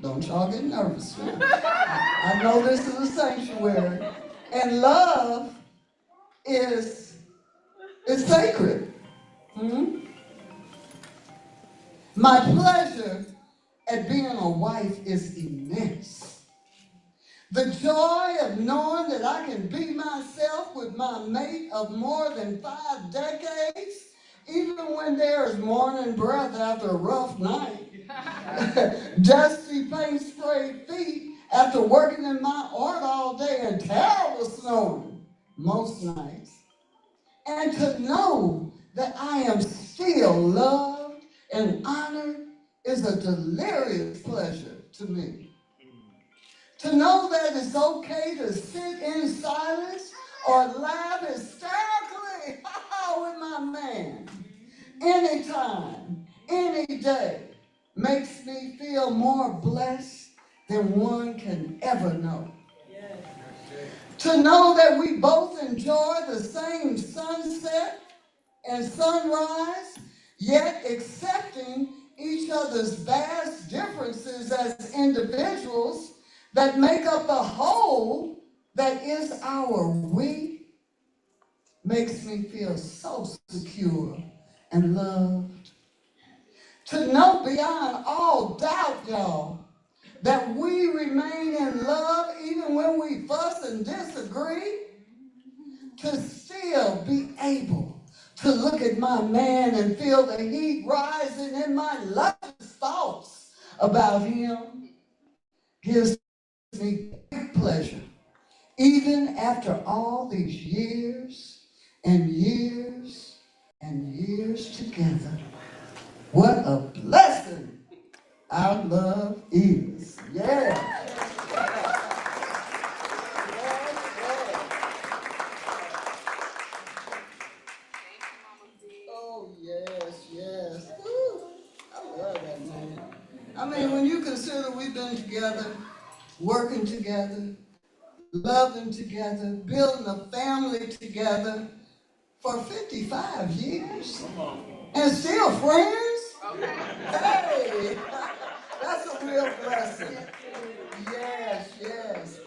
Don't y'all get nervous. I know this is a sanctuary. And love is sacred. My pleasure at being a wife is immense. The joy of knowing that I can be myself with my mate of more than 5 decades, even when there is morning breath after a rough night, dusty paint sprayed feet after working in my art all day and terrible snoring most nights, and to know that I am still loved and honored is a delirious pleasure to me. To know that it's okay to sit in silence or laugh hysterically with my man anytime, any day, makes me feel more blessed than one can ever know. To know that we both enjoy the same sunset and sunrise, yet accepting each other's vast differences as individuals that make up the whole that is our we, makes me feel so secure and loved. To know beyond all doubt, y'all, that we remain in love even when we fuss and disagree, to still be able to look at my man and feel the heat rising in my luscious thoughts about him, gives me great pleasure, even after all these years and years and years together. What a blessing our love is. Yeah. Oh, yes, yes. Ooh, I love that man. I mean, when you consider we've been together, working together, loving together, building a family together for 55 years, and still friends? Hey, that's a real blessing. Yes, yes.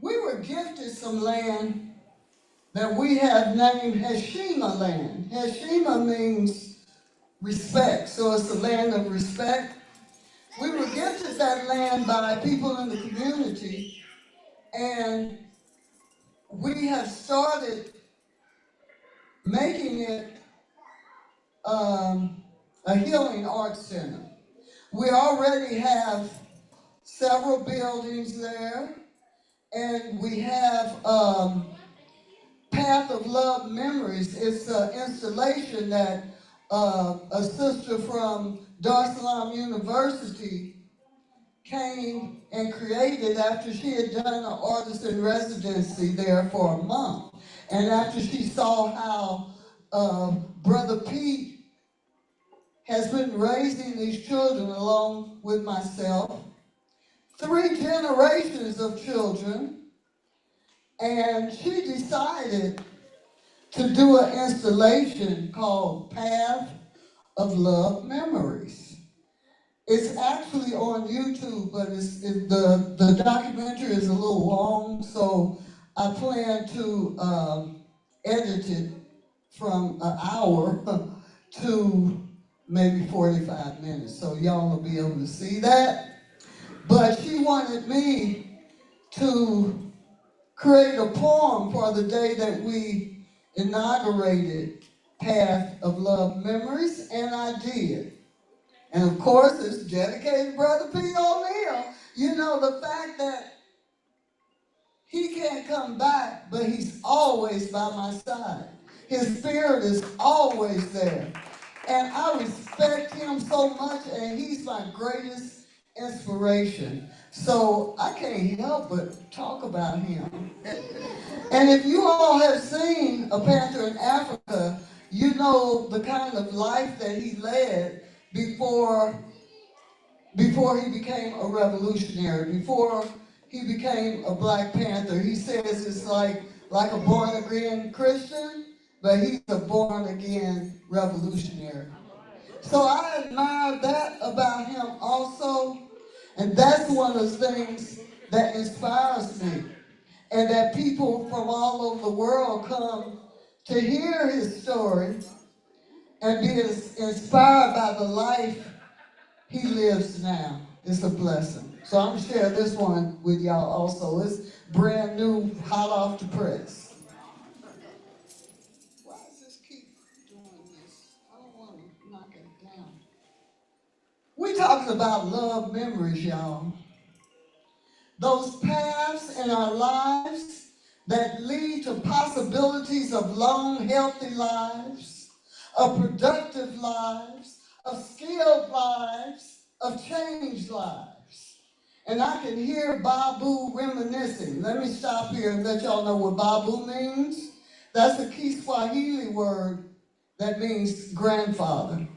We were were gifted some land that we have named Heshima land. Heshima means respect, so it's the land of respect. We were gifted that land by people in the community, and we have started making it a healing arts center. We already have several buildings there, and we have Path of Love Memories. It's an installation that a sister from Dar es Salaam University came and created after she had done an artist in residency there for a month. And after she saw how Brother Pete has been raising these children along with myself, 3 generations of children, and she decided to do an installation called Path of Love Memories. It's actually on YouTube, but the documentary is a little long, so I plan to edit it from an hour to maybe 45 minutes, so y'all will be able to see that. But she wanted me to create a poem for the day that we inaugurated Path of Love Memories, and I did. And of course, it's dedicated to Brother Pete O'Neal. You know, the fact that he can't come back, but he's always by my side. His spirit is always there. And I respect him so much, and he's my greatest inspiration. So I can't help but talk about him. And if you all have seen A Panther in Africa, you know the kind of life that he led before he became a revolutionary, before he became a Black Panther. He says it's like a born-again Christian, but he's a born-again revolutionary. So I admire that about him also, and that's one of the things that inspires me, and that people from all over the world come to hear his story and be inspired by the life he lives now. It's a blessing. So I'm going to share this one with y'all also. It's brand new, hot off the press. Why does this keep doing this? I don't want to knock it down. We're talking about love memories, y'all. Those paths in our lives that lead to possibilities of long, healthy lives, of productive lives, of skilled lives, of changed lives. And I can hear Babu reminiscing. Let me stop here and let y'all know what Babu means. That's a Kiswahili word that means grandfather.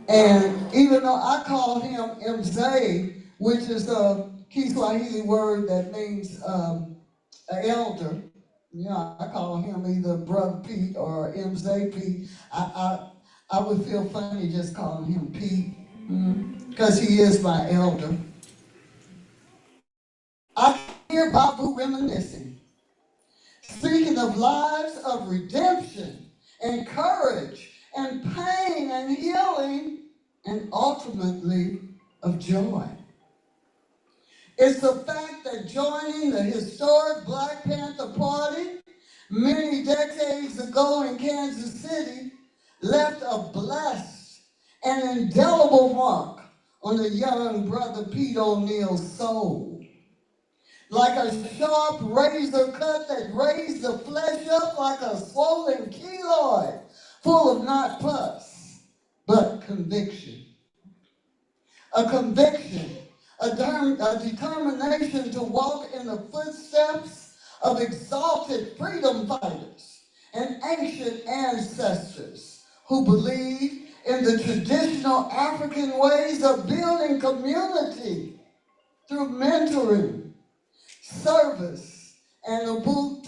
And even though I call him Mzee, which is a Kiswahili word that means an elder, I call him either Brother Pete or Mzee Pete. I would feel funny just calling him Pete, because he is my elder. I hear Babu reminiscing, speaking of lives of redemption and courage and pain and healing and ultimately of joy. It's the fact that joining the historic Black Panther Party many decades ago in Kansas City left a blessed and indelible mark on the young Brother Pete O'Neal's soul. Like a sharp razor cut that raised the flesh up like a swollen keloid, full of not pus, but conviction. A conviction, a determination to walk in the footsteps of exalted freedom fighters and ancient ancestors who believed in the traditional African ways of building community through mentoring, service, and Ubuntu.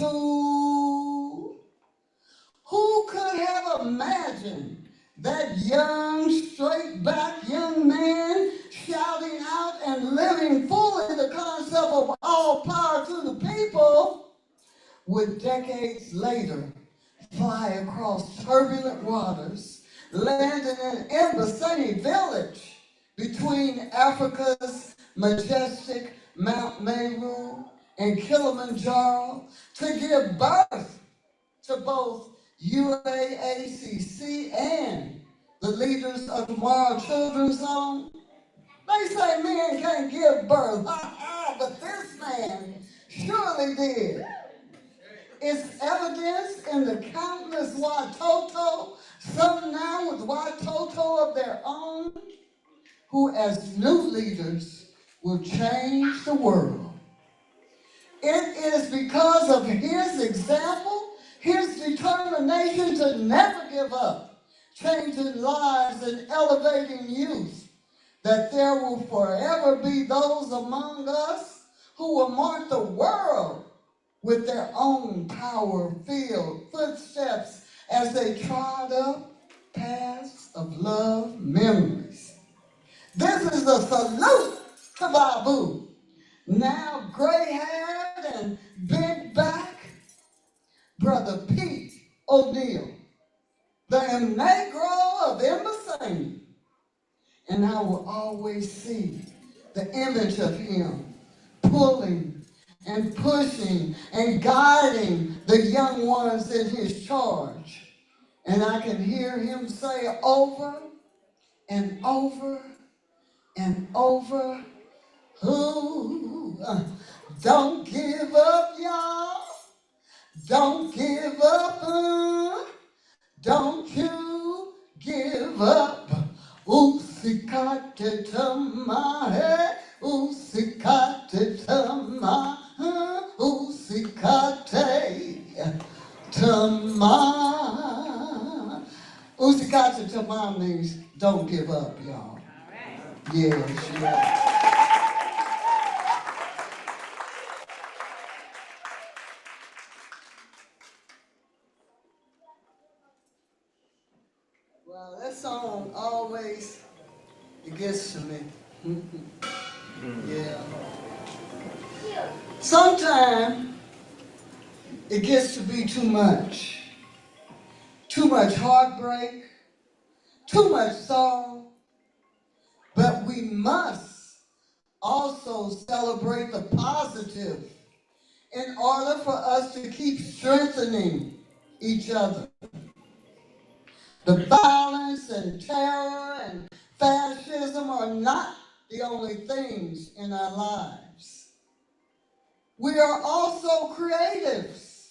Who could have imagined that young, straight-backed young man shouting out and living fully the concept of all power to the people would decades later fly across turbulent waters, land in an Embasani village between Africa's majestic Mount Meru and Kilimanjaro to give birth to both UAACC and the leaders of Tomorrow Children's Zone. They say men can't give birth, but this man surely did. It's evidenced in the countless Watoto, some now with Watoto of their own, who as new leaders will change the world. It is because of his example, his determination to never give up, changing lives and elevating youth, that there will forever be those among us who will mark the world with their own power-filled footsteps as they trod up paths of love memories. This is a salute to Babu, now gray-haired and big back, Brother Pete O'Neill, the Negro of Embasani. And I will always see the image of him pulling and pushing and guiding the young ones in his charge. And I can hear him say over and over and over, "Ooh, don't give up, y'all. Don't give up. Don't you give up. Usikate tamaa, usikate tamaa, usikate tamaa." Usikate tamaa means don't give up, y'all. Yes, yes. Well, that song always, it gets to me. Yeah. Sometimes it gets to be too much. Too much heartbreak, too much sorrow. But we must also celebrate the positive in order for us to keep strengthening each other. The violence and terror and fascism are not the only things in our lives. We are also creatives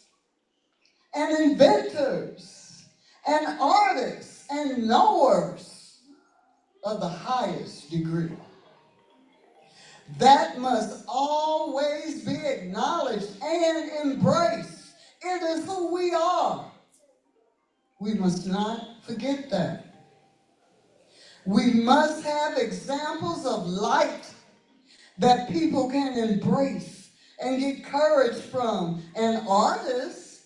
and inventors and artists and knowers of the highest degree. That must always be acknowledged and embraced. It is who we are. We must not forget that. We must have examples of light that people can embrace and get courage from. And artists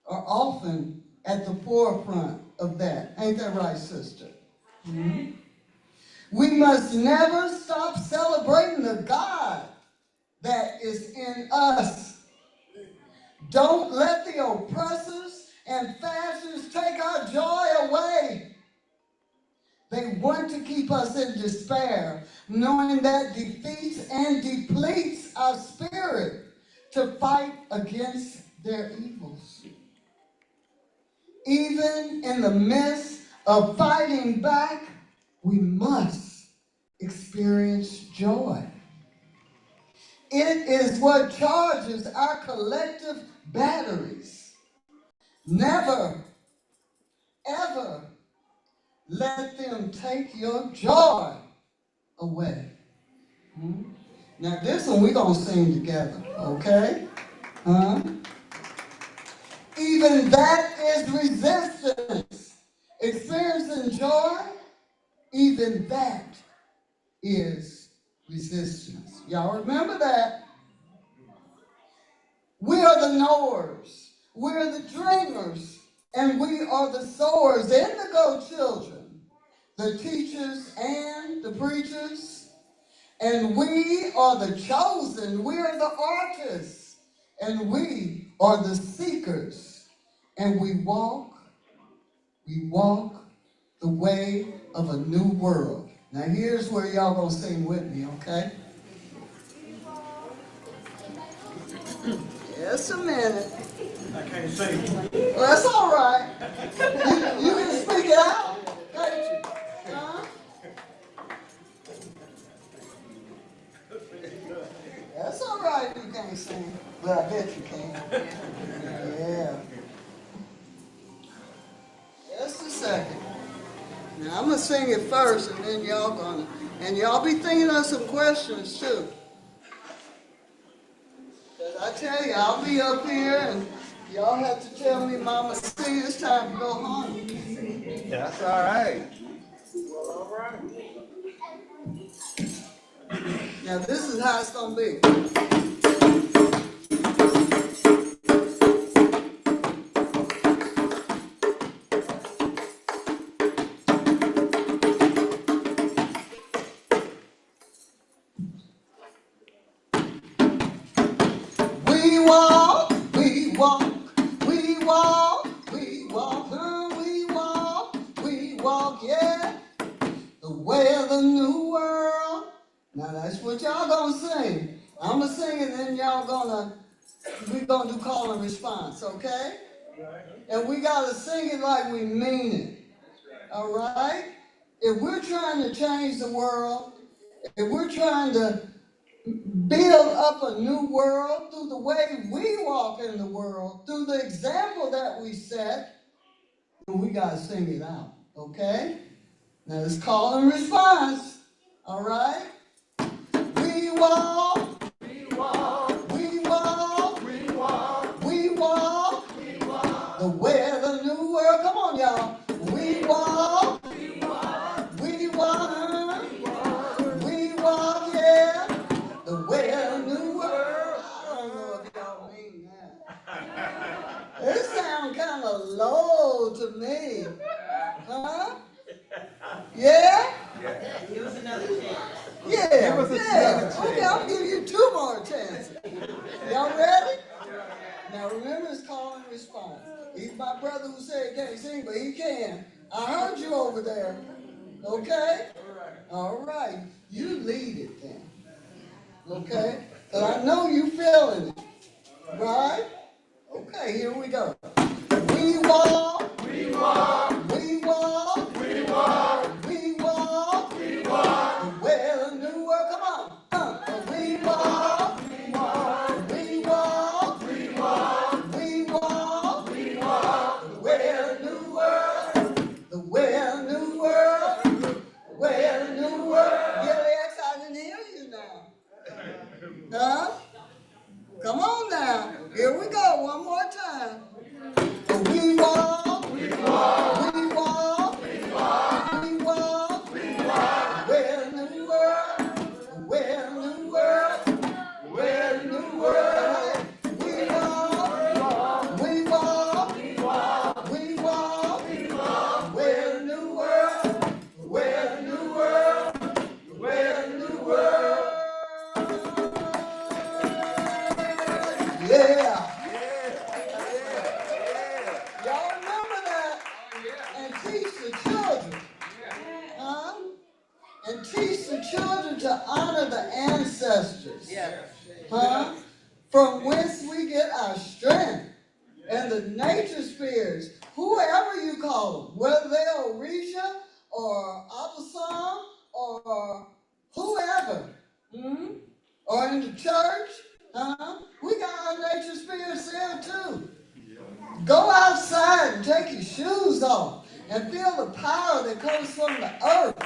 are often at the forefront of that. Ain't that right, sister? Mm-hmm. We must never stop celebrating the God that is in us. Don't let the oppressors and fascists take our joy away. They want to keep us in despair, knowing that defeats and depletes our spirit to fight against their evils. Even in the midst of fighting back, we must experience joy. It is what charges our collective batteries. Never, ever let them take your joy away. Now this one we're going to sing together, okay? Even that is resistance. Experiencing joy, even that is resistance. Y'all remember that? We are the knowers. We're the dreamers. And we are the sowers, indigo children, the teachers and the preachers. And we are the chosen. We are the artists. And we are the seekers, and we walk the way of a new world. Now here's where y'all gonna sing with me, okay? Just a minute. I can't sing. Well, that's all right. You can speak it out, can't you? Huh? That's all right if you can't sing, but I bet you can. Yeah. Just a second. Now I'm gonna sing it first, and then y'all gonna, and y'all be thinking of some questions too. Cause I tell you, I'll be up here, and y'all have to tell me, Mama, see, it's time to go home. That's all right. All right. Now this is how it's gonna be. Yeah, the way of the new world. Now that's what y'all gonna sing. I'm gonna sing and then we're gonna do call and response, okay? And we gotta sing it like we mean it, all right? If we're trying to change the world, if we're trying to build up a new world through the way we walk in the world, through the example that we set, then we gotta sing it out, okay? Now it's call and response, all right? We walk, we walk, we walk, we walk, we walk, we walk, the way of the new world. Come on, y'all. We walk, we walk, we walk, we walk, yeah, the way of the new world. I don't know if y'all mean that. It sounds kind of low to me, huh? Yeah? Give us another chance. Yeah, okay, I'll give you 2 more chances. Y'all ready? Now remember, it's call and response. He's my brother who said he can't sing, but he can. I heard you over there. Okay? All right. You lead it then. Okay? Because I know you feeling it. Right? Okay, here we go. We walk. We walk. We walk. We walk. We walk. We walk. The way of the new world. Come on. We walk. We walk. We walk. We walk. We walk. We walk. The way of the new world. The way of the new world. The way of the new world. Yes, I didn't hear you now. Huh? Come on now. Here we go. One more time. We walk. We walk. We walk. We walk. We walk. We walk. Where in the new world? Where in the new world? Where in the new world? We walk. We walk. We walk. We walk. We walk. Where in the new world? Where in the new world? Where in the new world? Yeah. Y'all remember that? And teach the children. Huh? And teach the children to honor the ancestors. Huh? From whence we get our strength. And the nature spirits, whoever you call them, whether they're Orisha or Abasam or whoever, or in the church, we got our nature spirits there too. Go outside and take your shoes off and feel the power that comes from the earth.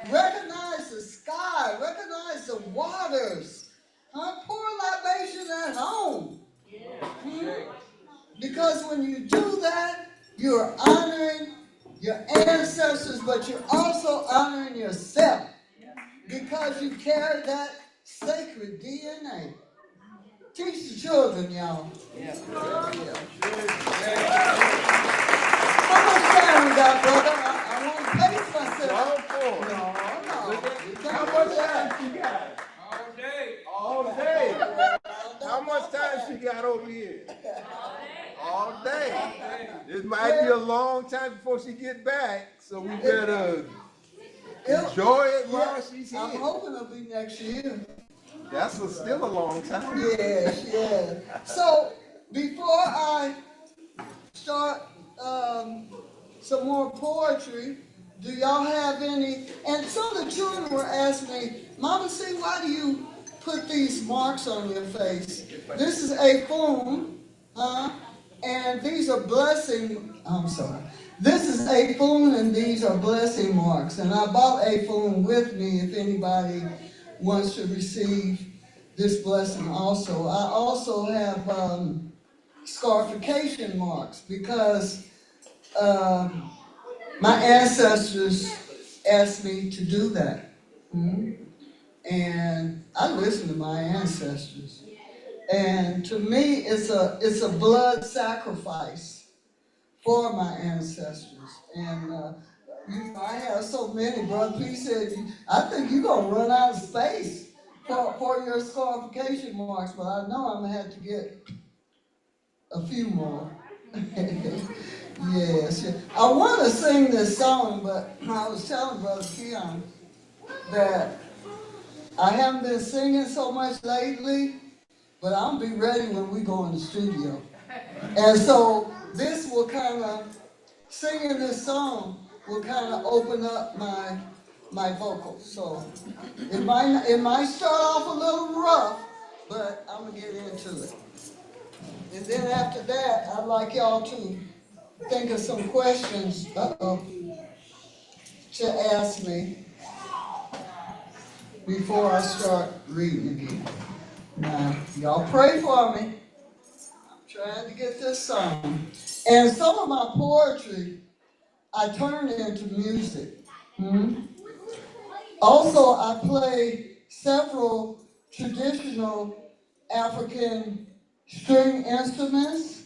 Recognize the sky, recognize the waters. Pour libation at home. Because when you do that, you're honoring your ancestors, but you're also honoring yourself. Because you carry that sacred DNA. Teach the children, y'all. How much time we got, brother? I want to pace myself. No. How much time she got? All day. How much time she got over It might be a long time before she get back, so we better enjoy it while she's here. I'm hoping it'll be next year. That's still a long time. Yes, yes. So before I start some more poetry, do y'all have any? And some of the children were asking me, Mama C, why do you put these marks on your face? This is Afun, and these are This is Afun, and these are blessing marks. And I bought Afun with me if anybody wants to receive this blessing also. I also have scarification marks because my ancestors asked me to do that. And I listen to my ancestors. And to me, it's a blood sacrifice for my ancestors. And I have so many, Brother P said, I think you're going to run out of space for your scarification marks, but I know I'm going to have to get a few more. Yes. I want to sing this song, but I was telling Brother Keon that I haven't been singing so much lately, but I'll be ready when we go in the studio. And so this will kind of, singing this song will kind of open up my vocals. So it might start off a little rough, but I'm going to get into it. And then after that, I'd like y'all to think of some questions to ask me before I start reading again. Now, y'all pray for me. I'm trying to get this song. And some of my poetry, I turn into music. Also, I play several traditional African string instruments,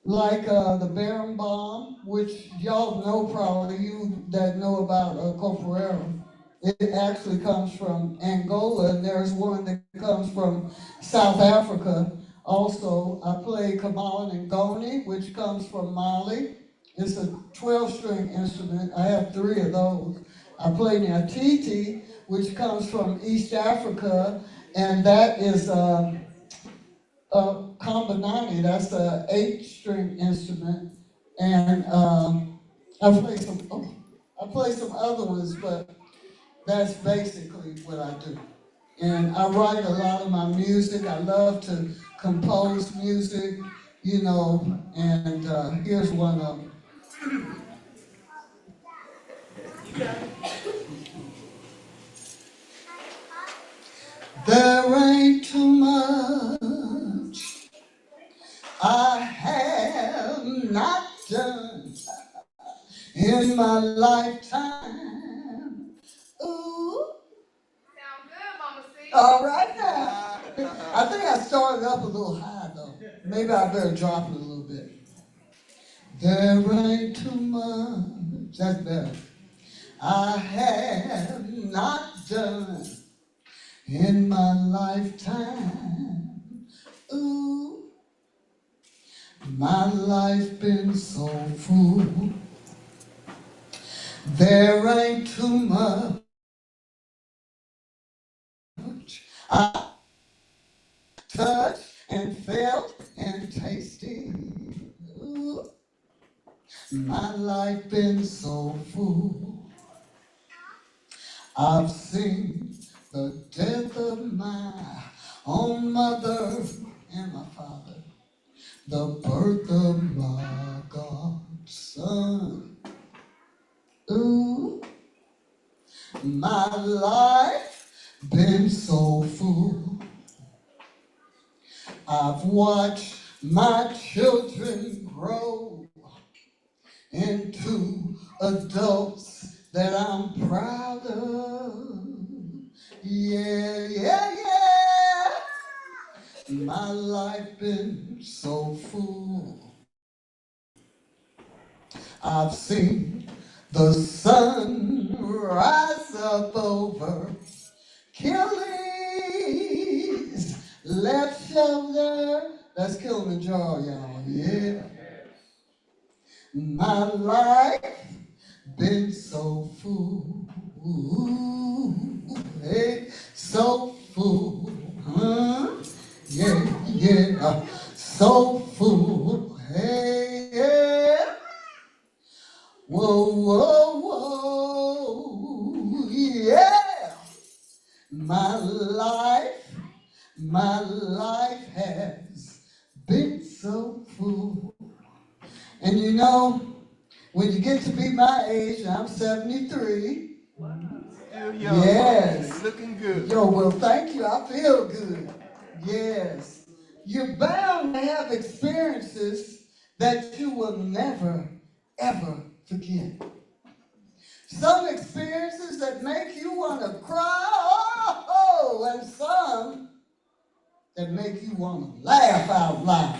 like the berimbau, which y'all know probably, you that know about Coporero. It actually comes from Angola, and there's one that comes from South Africa. Also, I play Kamala Ngoni, which comes from Mali. It's a 12-string instrument. I have 3 of those. I play Nyatiti, which comes from East Africa, and that is Kambanani. That's an 8-string instrument. And I play some other ones, but that's basically what I do. And I write a lot of my music. I love to compose music, you know, and here's one of them. There ain't too much I have not done in my lifetime. Ooh. Sound good, Mama C. All right now. I think I started up a little high though. Maybe I better drop it a little bit. There ain't too much, that's better, I have not done in my lifetime. Ooh, my life been so full. There ain't too much I touched and felt and tasted. Ooh, my life been so full. I've seen the death of my own mother and my father, the birth of my godson. Ooh, my life been so full. I've watched my children grow into adults that I'm proud of. Yeah, yeah, yeah. My life been so full. I've seen the sun rise up over Achilles' left shoulder. That's Kilimanjaro, y'all. Yeah. My life been so full, hey, so full, huh? Yeah, yeah, so full, hey, yeah. Whoa, whoa, whoa, yeah. My life has been so full. And you know, when you get to be my age, I'm 73. Still young. Yes. Looking good. Yo, well, thank you. I feel good. Yes. You're bound to have experiences that you will never, ever forget. Some experiences that make you want to cry, and some that make you want to laugh out loud.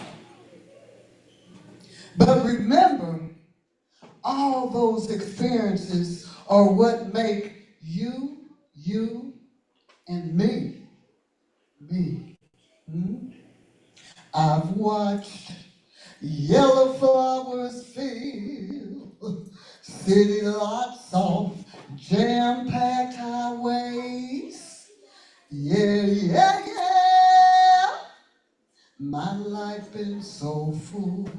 But remember, all those experiences are what make you, and me. I've watched yellow flowers fill city lots of jam-packed highways. Yeah, yeah, yeah. My life been so full.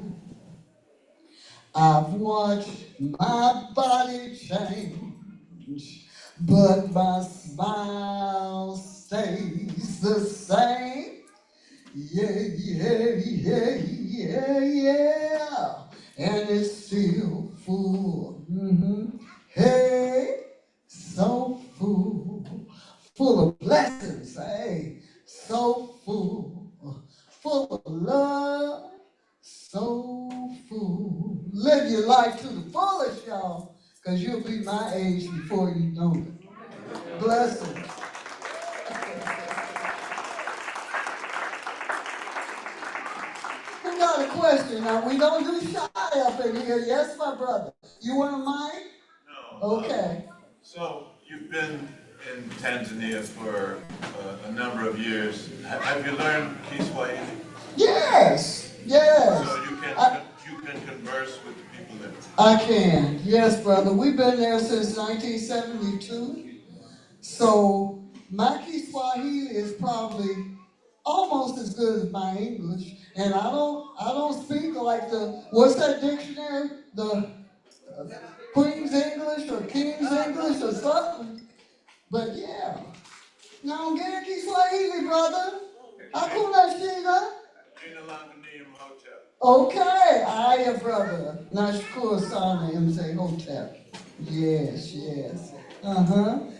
I've watched my body change, but my smile stays the same. Yeah, yeah, yeah, yeah, yeah. And it's still full. Hey, so full. Full of blessings. Hey, so full. Full of love. So full. Live your life to the fullest, y'all, because you'll be my age before you know it. Blessings. Who got a question? Now, we don't do shy up in here. Yes, my brother. You want a mic? No. Okay. So you've been in Tanzania for a number of years. Have you learned Kiswahili? Yes. Yes. So you can converse with the people there. I can. Yes, brother. We've been there since 1972. So my Kiswahili is probably almost as good as my English, and I don't speak like what's that dictionary? The Queen's English or King's English or something. But yeah, now get Kiswahili, brother. Hakuna shida. Okay, aya, brother. Nashukuru sana mzee Hotep. Yes, yes.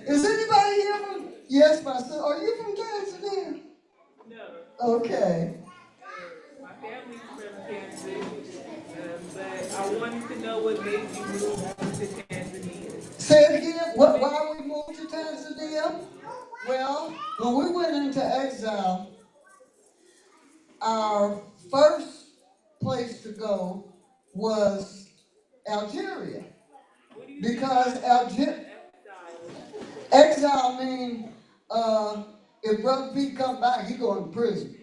Is anybody here from? Yes, my son. Are you from Tanzania? No. Okay. My family's from Tanzania, but I wanted to know what made you move to Tanzania. Say it again. Why we moved to Tanzania? Well, when we went into exile, our first place to go was Algeria. Because exile means if Brother Pete come back, he going to prison.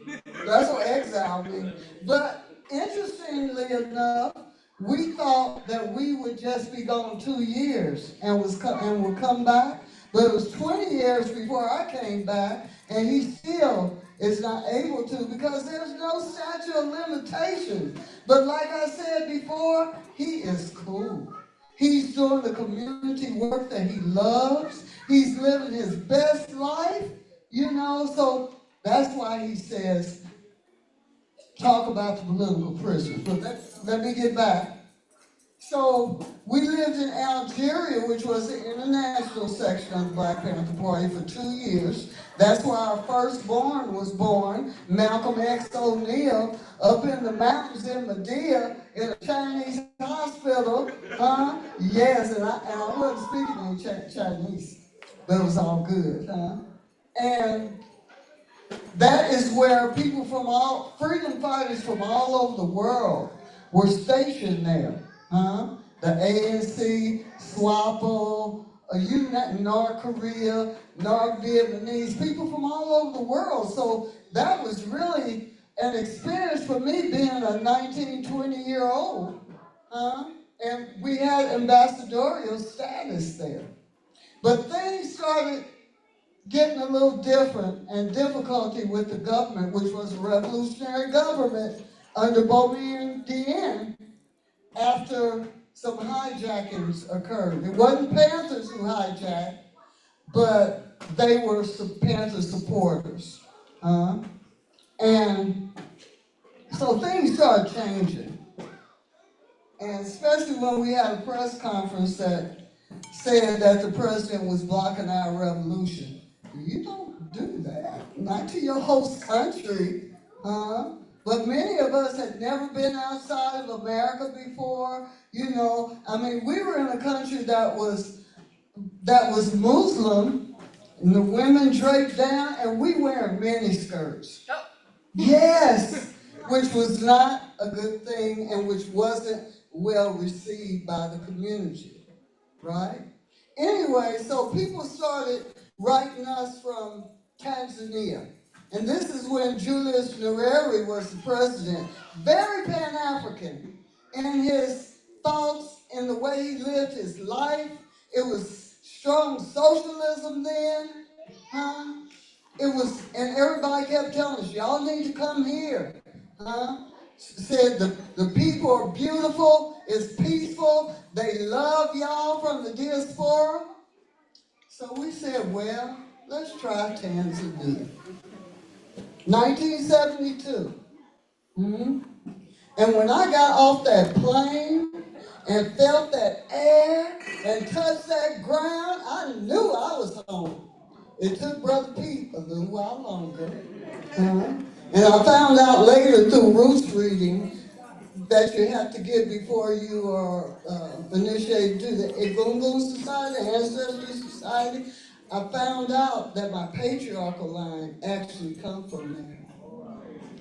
That's what exile means. But interestingly enough, we thought that we would just be gone 2 years and would come back. But it was 20 years before I came back, and he still is not able to because there's no statute of limitations. But like I said before, he is cool. He's doing the community work that he loves. He's living his best life, so that's why he says, talk about the political prisoners. But let me get back. So we lived in Algeria, which was the international section of the Black Panther Party, for 2 years. That's where our firstborn was born, Malcolm X O'Neal, up in the mountains in Medea in a Chinese hospital. Yes, and I wasn't speaking any Chinese, but it was all good. And that is where people freedom fighters from all over the world were stationed there. The ANC, SWAPO, North Korea, North Vietnamese, people from all over the world. So that was really an experience for me being a 19, 20-year-old And we had ambassadorial status there. But things started getting a little different and difficulty with the government, which was a revolutionary government under Bouvier Dienne, after some hijackings occurred. It wasn't Panthers who hijacked, but they were Panther supporters. And so things started changing. And especially when we had a press conference that said that the president was blocking our revolution. You don't do that, not to your host country, But many of us had never been outside of America before. You know, I mean, we were in a country that was Muslim, and the women draped down, and we wearing mini skirts. Oh. Yes, which was not a good thing, and which wasn't well received by the community, right? Anyway, so people started writing us from Tanzania. And this is when Julius Nyerere was the president. Very Pan-African in his thoughts and the way he lived his life. It was strong socialism then, It was, and everybody kept telling us, y'all need to come here, Said the people are beautiful, it's peaceful, they love y'all from the diaspora. So we said, well, let's try Tanzania. 1972. And when I got off that plane and felt that air and touched that ground, I knew I was home. It took Brother Pete a little while longer. And I found out later through roots reading that you have to get before you are initiated to the Egungun Society, Ancestry Society. I found out that my patriarchal line actually come from there.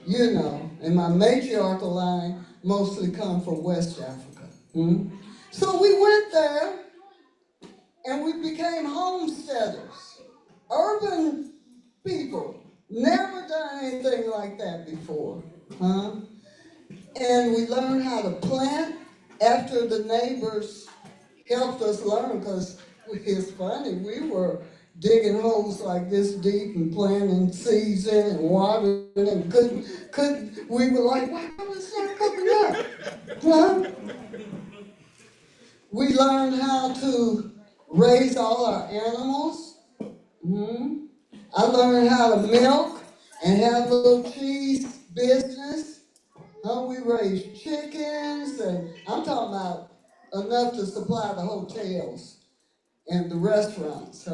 You know, and my matriarchal line mostly come from West Africa. So we went there and we became homesteaders, urban people, never done anything like that before. And we learned how to plant after the neighbors helped us learn, because it's funny, we were digging holes like this deep and planting seeds in and watering and couldn't, we were like, why is that coming up? We learned how to raise all our animals. I learned how to milk and have a little cheese business. We raised chickens, and I'm talking about enough to supply the hotels and the restaurants,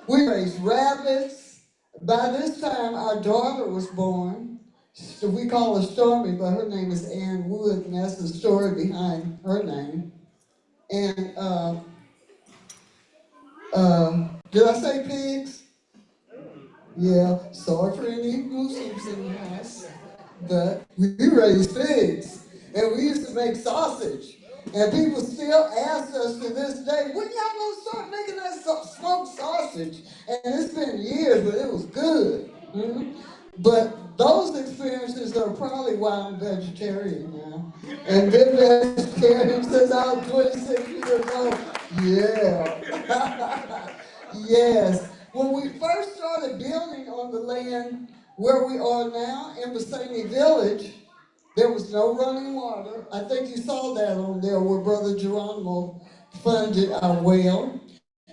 We raised rabbits. By this time, our daughter was born. So we call her Stormy, but her name is Ann Wood, and that's the story behind her name. And did I say pigs? Yeah, sorry for any Muslims in the house, but we raised pigs, and we used to make sausage. And people still ask us to this day, when y'all gonna start making that smoked sausage? And it's been years, but it was good. But those experiences are probably why I'm vegetarian now. And been vegetarian since I was 26 years old. Yeah. Yes. When we first started building on the land where we are now in Bassani Village, there was no running water. I think you saw that on there where Brother Geronimo funded our well.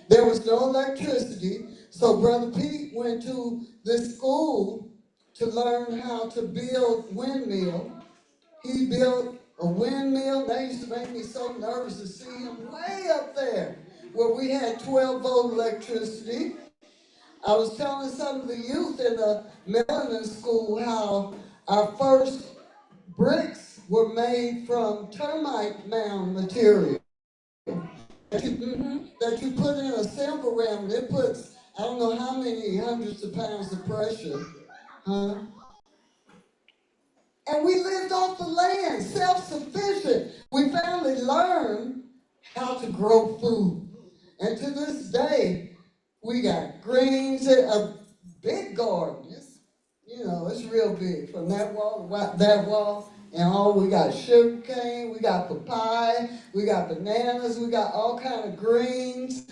There was no electricity, so Brother Pete went to this school to learn how to build windmill. He built a windmill. That used to make me so nervous to see him way up there where we had 12-volt electricity. I was telling some of the youth in the Melanin School how our first bricks were made from termite mound material that you put in a sample ram, and it puts, I don't know how many hundreds of pounds of pressure, And we lived off the land, self-sufficient. We finally learned how to grow food. And to this day, we got greens, a big garden. You know, it's real big. From that wall to that wall, And we got sugar cane, we got papaya, we got bananas, we got all kind of greens,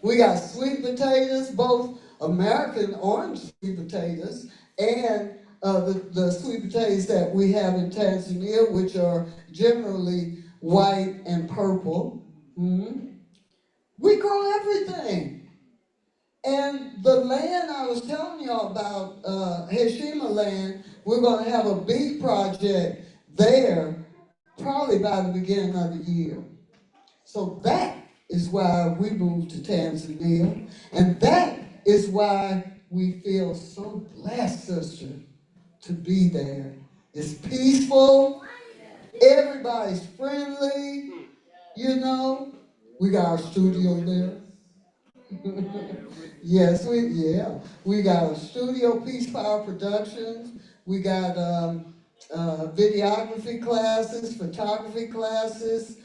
we got sweet potatoes, both American orange sweet potatoes and the sweet potatoes that we have in Tanzania, which are generally white and purple. We grow everything. And the land I was telling y'all about, Heshima land, we're going to have a bee project there probably by the beginning of the year. So that is why we moved to Tanzania. And that is why we feel so blessed, sister, to be there. It's peaceful. Everybody's friendly. You know, we got our studio there. Yes, we got a studio, Peace Power Productions. We got videography classes, photography classes,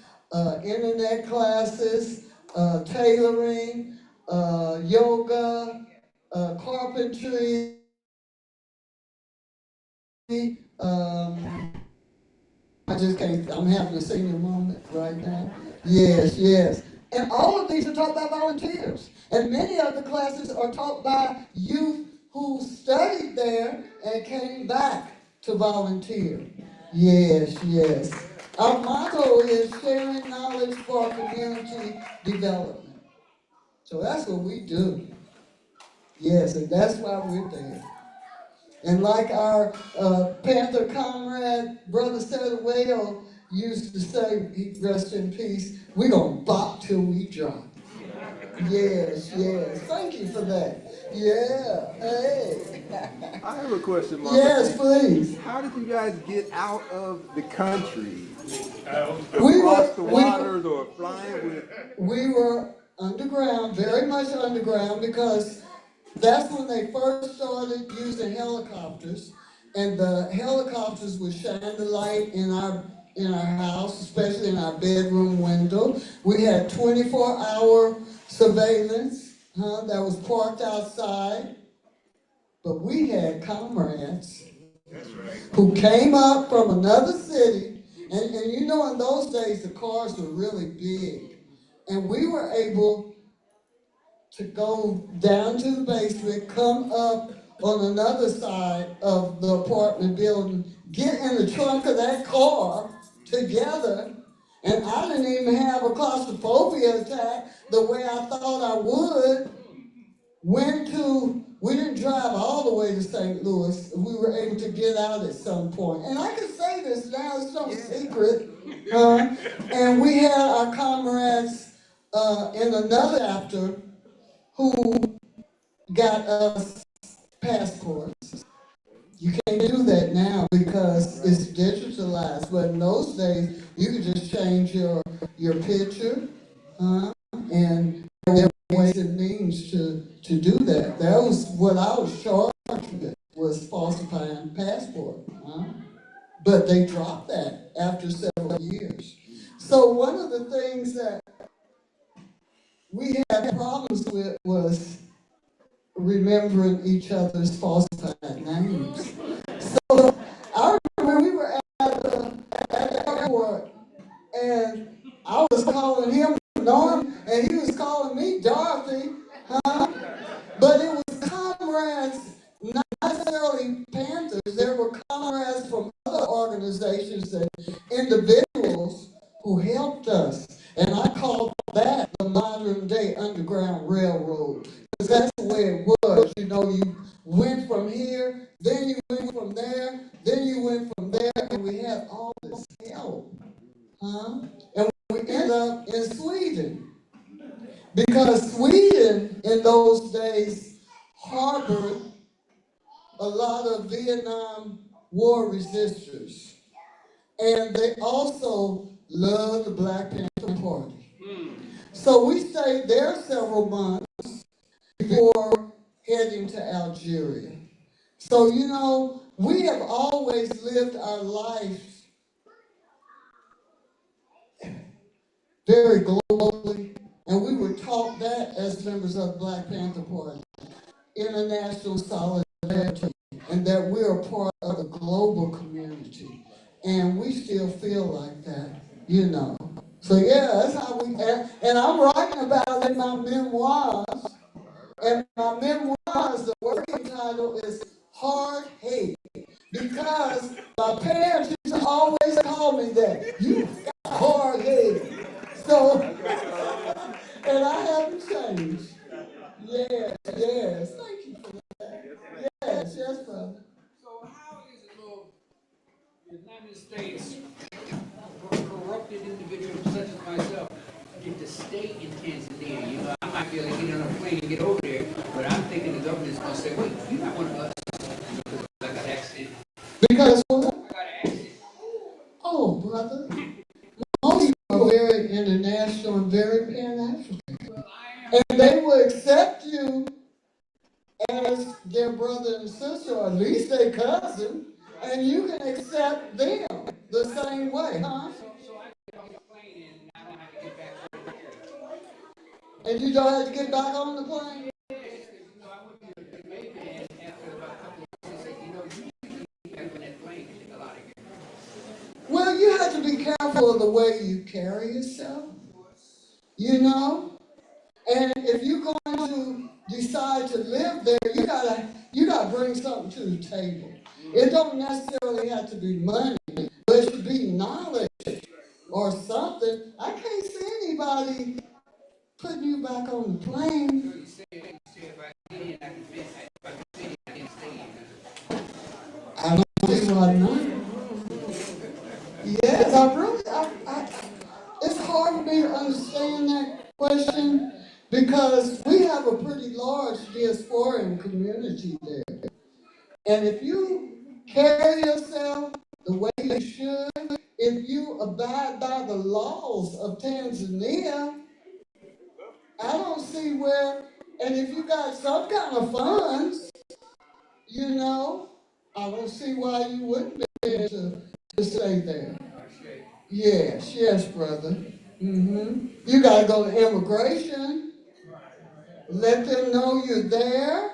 internet classes, tailoring, yoga, carpentry. I just can't, I'm having a senior moment right now. Yes. And all of these are taught by volunteers. And many of the classes are taught by youth who studied there and came back to volunteer. Yes. Our motto is sharing knowledge for community development. So that's what we do. Yes, and that's why we're there. And like our Panther comrade, Brother Settlewell, used to say, he rest in peace, we're going to bop till we drop. Yes. Thank you for that. Yeah, hey. I have a question, Mark. Yes, please. How did you guys get out of the country? We Across the waters or flying with? We were underground, very much underground, because that's when they first started using helicopters, and the helicopters would shine the light in our house, especially in our bedroom window. We had 24-hour surveillance that was parked outside, but we had comrades who came up from another city, and you know in those days the cars were really big, and we were able to go down to the basement, come up on another side of the apartment building, get in the trunk of that car together, and I didn't even have a claustrophobia attack the way I thought I would. We didn't drive all the way to St. Louis. We were able to get out at some point. And I can say this now, it's no secret. And we had our comrades in another chapter who got us passports. You can't do that now because it's digitalized. But in those days, you could just change your picture, and there were ways and means to do that. That was what I was charged with, was falsifying passport. But they dropped that after several years. So one of the things that we had problems with was remembering each other's falsified names. So I remember we were at the airport, and I was calling him Norm, and he was calling me Dorothy, But it was comrades, not necessarily Panthers. There were comrades from other organizations and individuals who helped us. And I called that the modern day Underground Railroad. Because that's the way it was. You know, you went from here, then you went from there, then you went from there, and we had all this help. And we ended up in Sweden. Because Sweden in those days harbored a lot of Vietnam War resistors. And they also loved the Black Panther Party. So we stayed there several months before heading to Algeria. So, you know, we have always lived our life very globally, and we were taught that as members of the Black Panther Party, international solidarity, and that we're a part of the global community. And we still feel like that, you know. So yeah, that's how we, and I'm writing about it in my memoirs. And my memoirs, the working title is Hard Hate. Because my parents used to always call me that. You got hard head. So, and I haven't changed. Yes, yes. Thank you for that. Yes, yes, brother. So how is it, Lord, the United States, corrupted individuals such as myself, get to stay in Tanzania? You know, I might be able to get on a plane and get over there, but I'm thinking the government's going to say, wait, you're not one of us. Because I got an accident. Because what? I got an accident. Oh, brother. Most people are very international and very Pan-African. And they will accept you as their brother and sister, or at least their cousin, and you can accept them the same way, huh? So I get on the plane and I don't have to get back on the plane. And you don't have to get back on the plane? Yes, because you know, I went to Jamaica and after about a couple of months, they said, you know, you need to get back on that plane and get a lot of here. Well, you have to be careful of the way you carry yourself, you know? And if you're going to decide to live there, you gotta bring something to the table. It don't necessarily have to be money, but it should be knowledge or something. I can't see anybody putting you back on the plane. I don't see why not. Yes, it's hard for me to understand that question because we have a pretty large diasporan community there. And if you carry yourself the way you should, if you abide by the laws of Tanzania, I don't see where, and if you got some kind of funds, you know, I don't see why you wouldn't be able to stay there. Yes, yes, brother. You gotta go to immigration. Let them know you're there.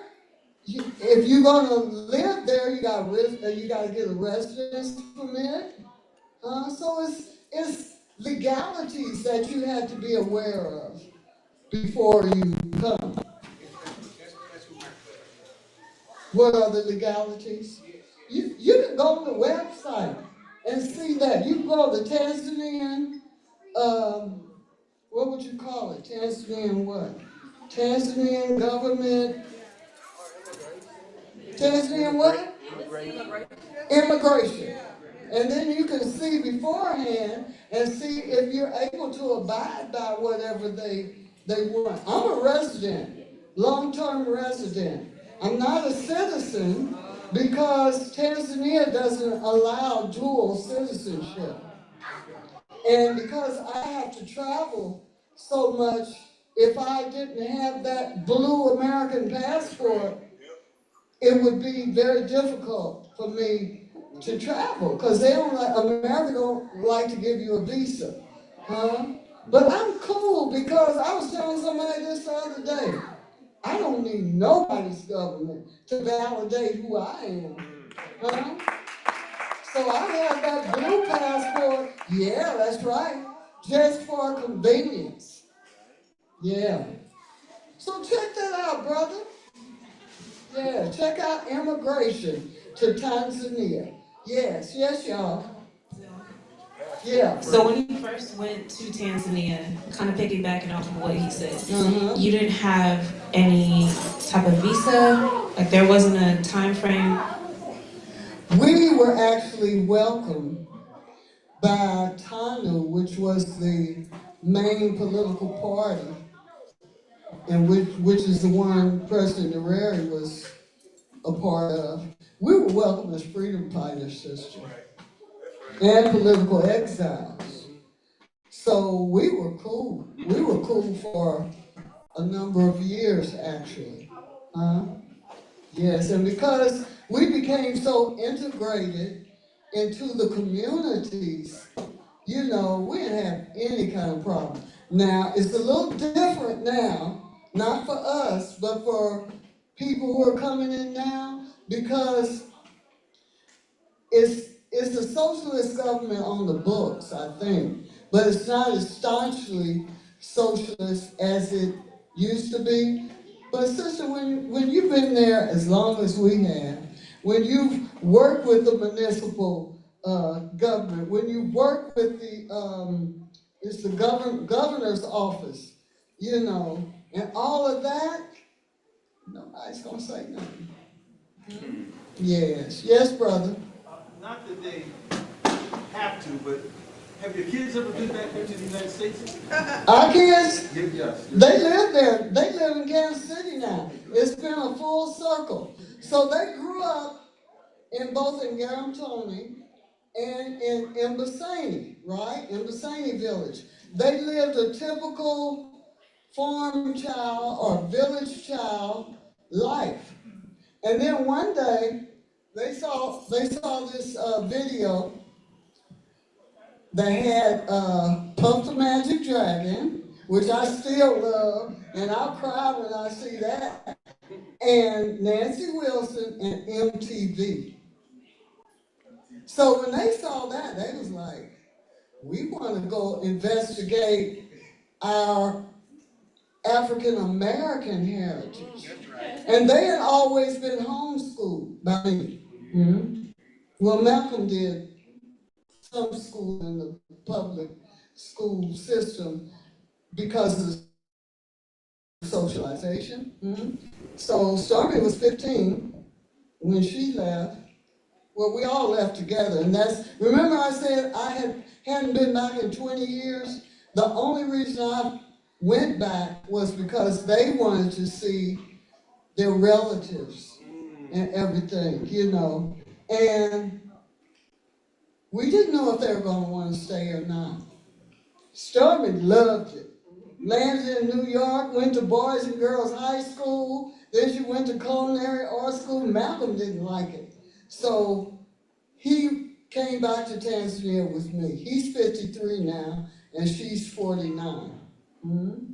If you're gonna live there, you gotta get a residence permit. So it's legalities that you have to be aware of before you come. What are the legalities? You can go on the website and see that. You can go to Tanzanian, what would you call it? Tanzanian what? Tanzanian government. Tanzanian what? Immigration. And then you can see beforehand and see if you're able to abide by whatever they want. I'm a resident, long-term resident. I'm not a citizen because Tanzania doesn't allow dual citizenship. And because I have to travel so much, if I didn't have that blue American passport, it would be very difficult for me to travel because America don't like to give you a visa, huh? But I'm cool because I was telling somebody this the other day. I don't need nobody's government to validate who I am, huh? So I have that blue passport. Yeah, that's right. Just for convenience. Yeah. So check that out, brother. Yeah, check out immigration to Tanzania. Yes, yes, y'all. Yeah. So when you first went to Tanzania, kind of piggybacking off of what he said, you didn't have any type of visa? Like there wasn't a time frame? We were actually welcomed by TANU, which was the main political party, and which is the one President Nyerere was a part of. We were welcomed as freedom fighters, sister, and political exiles. So we were cool. We were cool for a number of years, actually. Yes, and because we became so integrated into the communities, you know, we didn't have any kind of problem. Now, it's a little different now, not for us, but for people who are coming in now, because it's it's a socialist government on the books, I think, but it's not as staunchly socialist as it used to be. But sister, when you've been there as long as we have, when you've worked with the municipal government, when you work with the governor's office, you know, and all of that, nobody's gonna say nothing. Yes, brother. Not that they have to, but have your kids ever been back here to the United States? Our kids, Yes. they live there. They live in Kansas City now. It's been a full circle. So they grew up in both in Garantoni and in Mbasani, right? In Mbasani village. They lived a typical farm child or village child life. And then one day, they saw this video that had Puff the Magic Dragon, which I still love, and I'll cry when I see that, and Nancy Wilson and MTV. So when they saw that, they was like, we want to go investigate our African American heritage. And they had always been homeschooled by me. Mm-hmm. Well, Malcolm did some school in the public school system because of socialization. Mm-hmm. So Stormy was 15 when she left. Well, we all left together, and remember I said I hadn't been back in 20 years? The only reason I went back was because they wanted to see their relatives and everything, you know. And we didn't know if they were going to want to stay or not. Stormy loved it. Landed in New York, went to Boys and Girls High School, then she went to Culinary Art School. Malcolm didn't like it. So he came back to Tanzania with me. He's 53 now, and she's 49. Mm-hmm.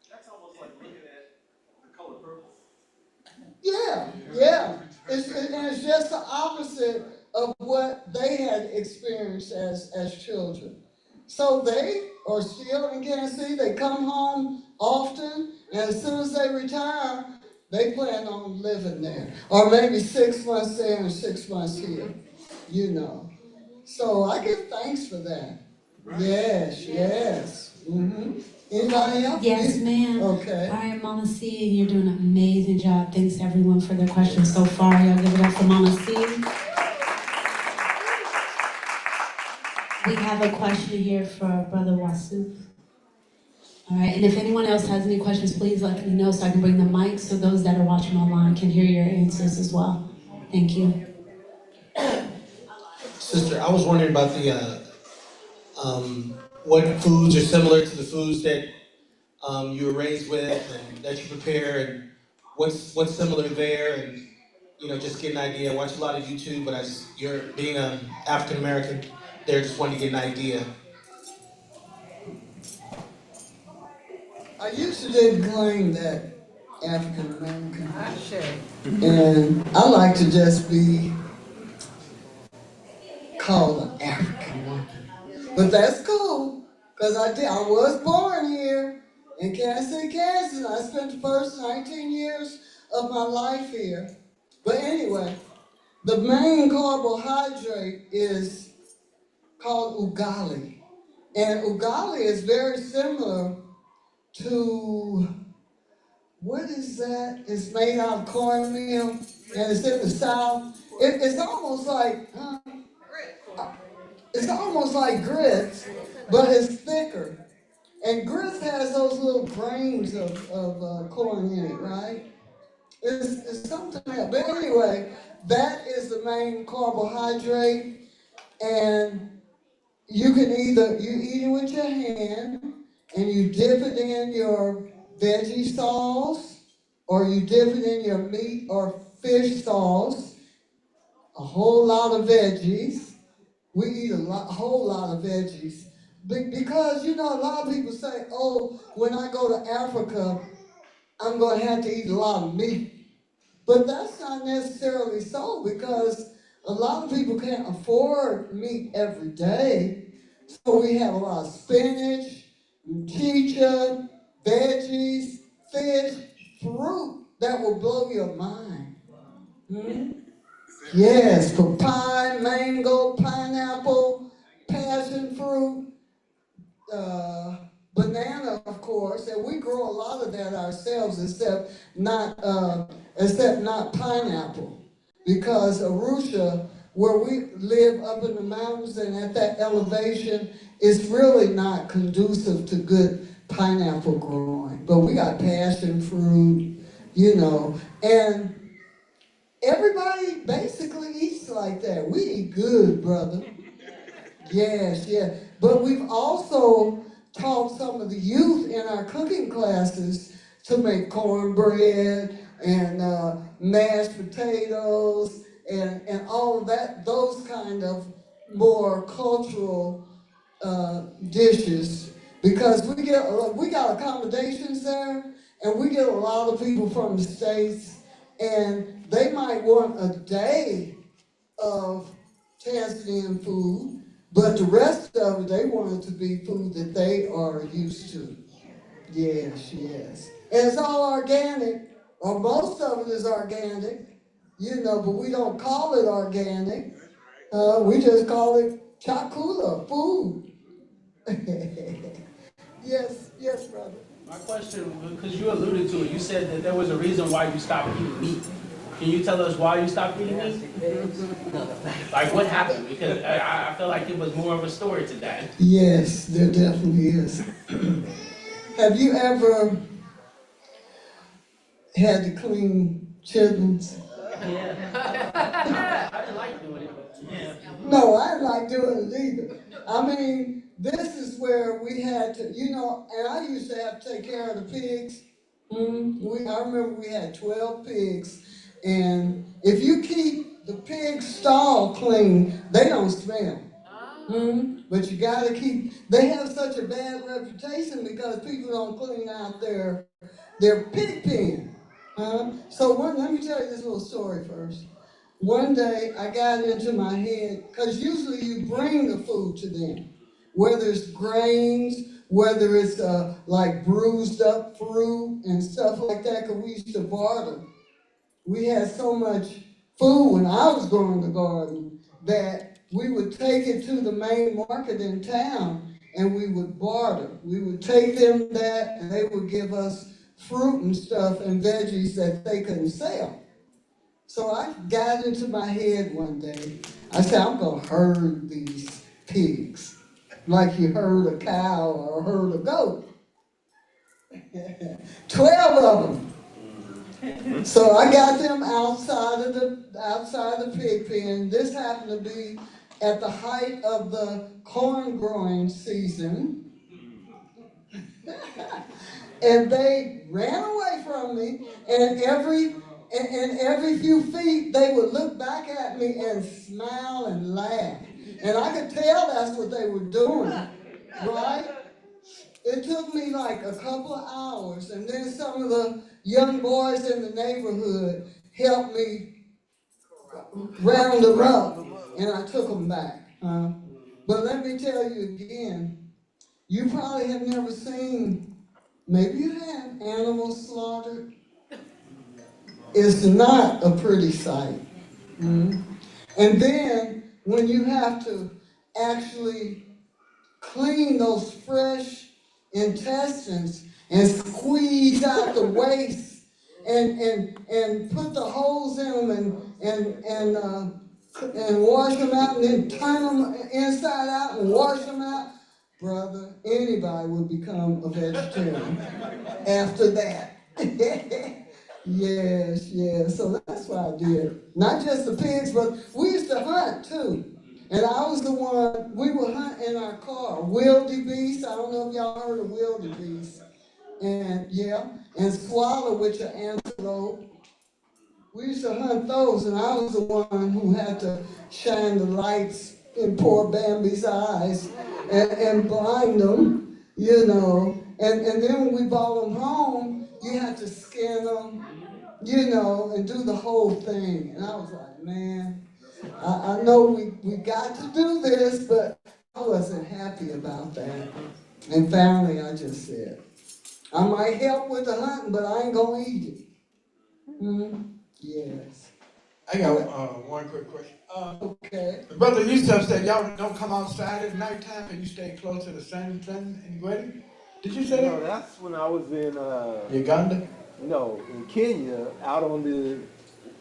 That's almost like looking at The Color Purple. Yeah. It's just the opposite of what they had experienced as children. So they are still in Kansas City. They come home often, and as soon as they retire, they plan on living there. Or maybe 6 months there and 6 months here, you know. So I give thanks for that. Right. Yes. Mm-hmm. Anybody else? Yes, ma'am. Okay. All right, Mama C, you're doing an amazing job. Thanks everyone for their questions so far. Y'all give it up for Mama C. We have a question here for Brother Wasuf. All right, and if anyone else has any questions, please let me know so I can bring the mic so those that are watching online can hear your answers as well. Thank you. Sister, I was wondering about the what foods are similar to the foods that you were raised with and that you prepare, and what's similar there, and just get an idea. I watch a lot of YouTube, but you're being an African American there, just wanted to get an idea. I used to didn't claim that African American, and I like to just be called an African woman. But that's cool, because I was born here in Kansas City, Kansas. I spent the first 19 years of my life here. But anyway, the main carbohydrate is called ugali. And ugali is very similar to, what is that? It's made out of cornmeal, and it's in the South. It's almost like, grits, but it's thicker. And grits has those little grains of corn in it, right? It's something else. But anyway, that is the main carbohydrate, and you eat it with your hand, and you dip it in your veggie sauce, or you dip it in your meat or fish sauce, a whole lot of veggies. We eat a whole lot of veggies. Because, a lot of people say, oh, when I go to Africa, I'm going to have to eat a lot of meat. But that's not necessarily so, because a lot of people can't afford meat every day. So we have a lot of spinach, chicha, veggies, fish, fruit that will blow your mind. Yes, papaya, mango, pineapple, passion fruit, banana, of course, and we grow a lot of that ourselves, except not pineapple, because Arusha, where we live up in the mountains and at that elevation, it's really not conducive to good pineapple growing. But we got passion fruit, and everybody basically eats like that. We eat good, brother. Yes, yeah. But we've also taught some of the youth in our cooking classes to make cornbread and mashed potatoes and all of that, those kind of more cultural dishes, because we got accommodations there, and we get a lot of people from the States, and they might want a day of Tanzanian food, but the rest of it, they want it to be food that they are used to. Yes, yes. And it's all organic, or most of it is organic, but we don't call it organic. We just call it chakula, food. Yes, brother. My question, because you alluded to it, you said that there was a reason why you stopped eating meat. Can you tell us why you stopped eating meat? Like, what happened? Because I feel like it was more of a story to that. Yes, there definitely is. Have you ever had to clean chitlins? Yeah. I didn't like doing it, but yeah. No, I didn't like doing it either. I mean, this is where we had to, and I used to have to take care of the pigs. I remember we had 12 pigs, and if you keep the pig stall clean, they don't smell. But you gotta they have such a bad reputation because people don't clean out their pig pen. So let me tell you this little story first. One day I got into my head, because usually you bring the food to them, whether it's grains, whether it's like bruised up fruit and stuff like that, because we used to barter. We had so much food when I was growing the garden that we would take it to the main market in town and we would barter. We would take them that and they would give us fruit and stuff and veggies that they couldn't sell. So I got into my head one day. I said, I'm going to herd these pigs like you herd a cow or herd a goat. 12 of them. So I got them outside the pig pen. This happened to be at the height of the corn growing season. And they ran away from me, and every few feet they would look back at me and smile and laugh. And I could tell that's what they were doing, right? It took me like a couple of hours, and then some of the young boys in the neighborhood helped me round them up, and I took them back. But let me tell you again, you probably have never seen, maybe you have, animals slaughtered. It's not a pretty sight. And then when you have to actually clean those fresh intestines and squeeze out the waste and put the holes in them and wash them out and then turn them inside out and wash them out, brother, anybody would become a vegetarian after that. Yes, so that's what I did. Not just the pigs, but we used to hunt too. And I was the one, we would hunt in our car. Wildebeest, I don't know if y'all heard of wildebeest. And swallow, which are antelope. We used to hunt those, and I was the one who had to shine the lights in poor Bambi's eyes and blind them, And then when we brought them home, you had to skin them, and do the whole thing. And I was like, man. I know we got to do this, but I wasn't happy about that. And finally, I just said, I might help with the hunting, but I ain't gonna eat it. Yes. I got one quick question. Okay. Brother Yusuf said y'all don't come outside at nighttime and you stay close to the sun and wedding. Did you say No, that? that's when I was in Uganda? No, in Kenya, out on the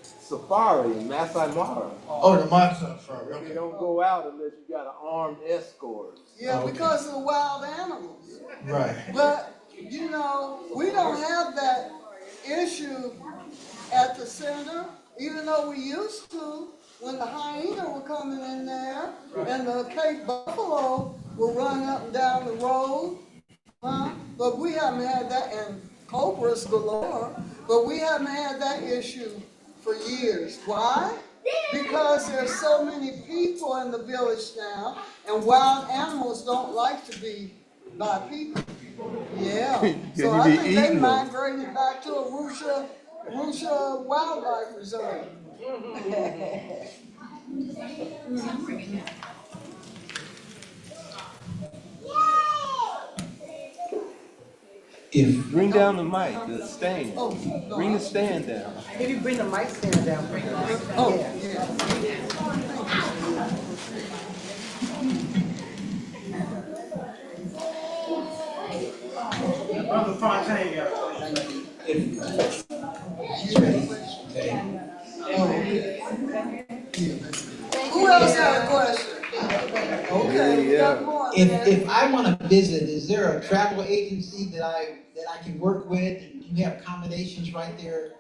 safari in Masai Mara. Oh, the Masai Safari. Okay. You don't go out unless you got an armed escort. Yeah, because of the wild animals. Right. But, you know, we don't have that issue at the center, even though we used to when the hyena were coming in there and the Cape buffalo were running up and down the road. But we haven't had that, and cobras galore, but we haven't had that issue for years. Why? Because there's so many people in the village now, and wild animals don't like to be by people. Yeah. So I think they migrated back to Arusha Wildlife Reserve. Bring down the mic, the stand. Oh, bring the stand down. If you bring the mic stand down, bring the mic. Oh, yeah. Brother Fontaine, Who else got a question? Okay, we got more. If I want to visit, is there a travel agency that I can work with, and do you have accommodations right there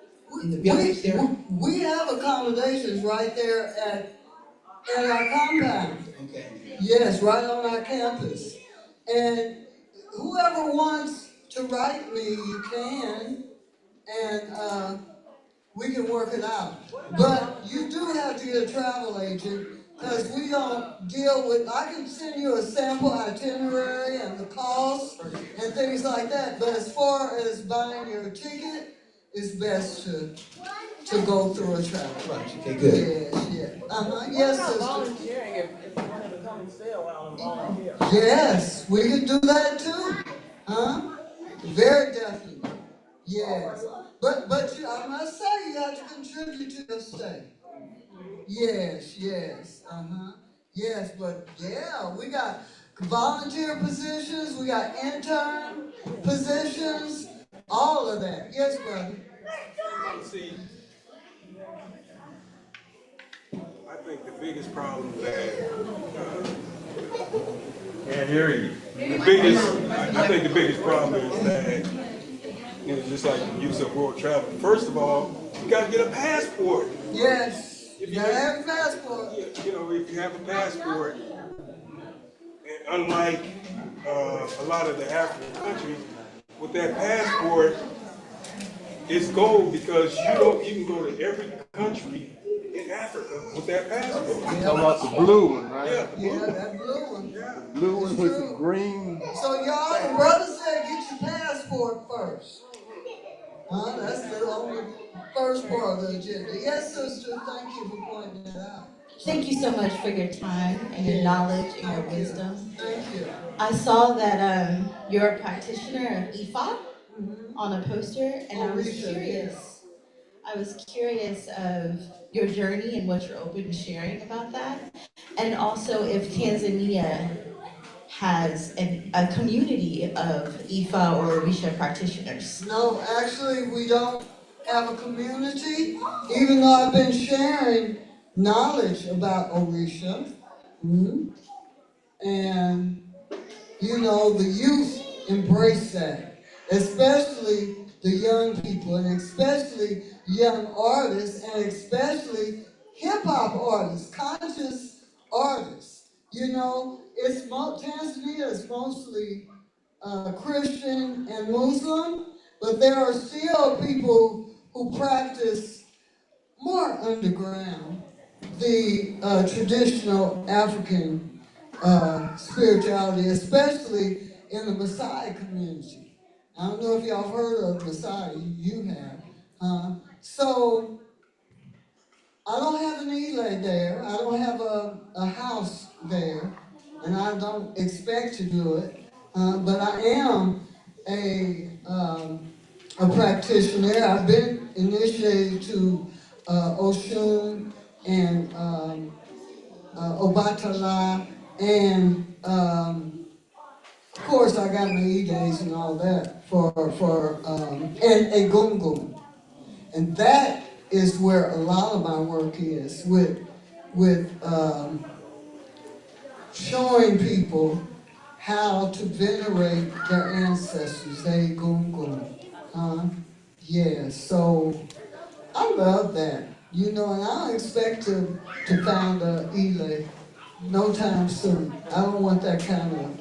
in the village there? We have accommodations right there at our compound. Okay. Yes, right on our campus. And whoever wants to write me, you can, and we can work it out. But you do have to get a travel agent, because we don't deal with, I can send you a sample itinerary and the cost and things like that, but as far as buying your ticket, it's best to go through a travel agent. Okay, good. Yes, yes. Yes, sister. Volunteering if you wanted to come and stay a while and volunteer. Yes, we can do that too. Very definitely. Yes. But I must say, you have to contribute to your stay. Yes. Yes, but yeah, we got volunteer positions, we got intern positions, all of that. Yes, brother. See, I think the biggest problem that can't hear you. I think the biggest problem is that, you know, just like the use of world travel. First of all, you got to get a passport. Yes. You gotta have a passport. You know, if you have a passport, and unlike a lot of the African countries, with that passport, it's gold because you can go to every country in Africa with that passport. You're talking about the blue one, right? Yeah, that blue one. The blue one with the green. So y'all, the brother said get your passport first. That's the only first part of the agenda. Yes, sister, thank you for pointing that out. Thank you so much for your time and your knowledge and your wisdom. Thank you. I saw that you're a practitioner of Ifa on a poster, and I was curious. I was curious of your journey and what you're open to sharing about that, and also if Tanzania has a community of Ifa or Orisha practitioners. No, actually, we don't have a community, even though I've been sharing knowledge about Orisha. And, you know, the youth embrace that, especially the young people, and especially young artists, and especially hip-hop artists, conscious artists. You know, Tanzania is mostly Christian and Muslim, but there are still people who practice more underground the traditional African spirituality, especially in the Maasai community. I don't know if y'all have heard of Maasai, you have. So I don't have an Elay there. I don't have a house there, and I don't expect to do it. But I am a practitioner. I've been initiated to Oshun and Obatala, and of course I got my E-days and all that and Egungun. And that is where a lot of my work is, with showing people how to venerate their ancestors, Egungun. Yeah, so I love that, you know, and I don't expect to found a Elay no time soon. I don't want that kind of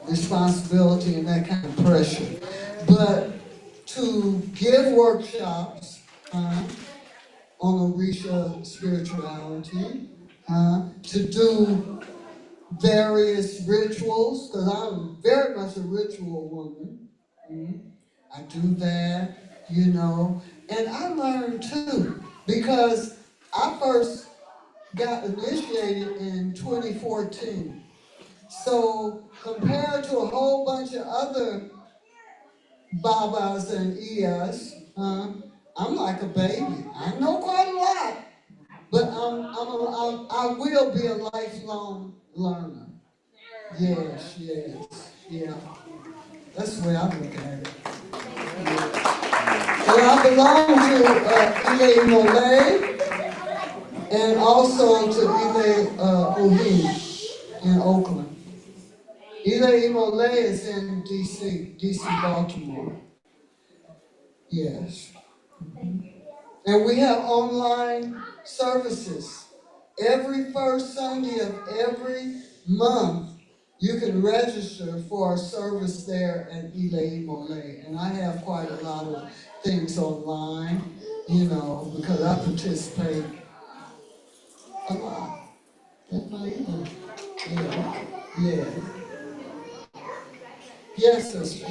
responsibility and that kind of pressure. But to give workshops on Orisha spirituality, to do various rituals, because I'm very much a ritual woman. I do that, you know, and I learned too, because I first got initiated in 2014. So compared to a whole bunch of other Babas and Iyas, I'm like a baby. I know quite a lot, but I will be a lifelong learner. Yes, yeah. That's the way I look at it. And I belong to Ile Mole and also to Ile Ohim in Oakland. Ile Mole is in DC, Baltimore. Yes. And we have online services. Every first Sunday of every month, you can register for a service there at Ile Mole. And I have quite a lot of things online, you know, because I participate a lot. Yeah. Yes, sister.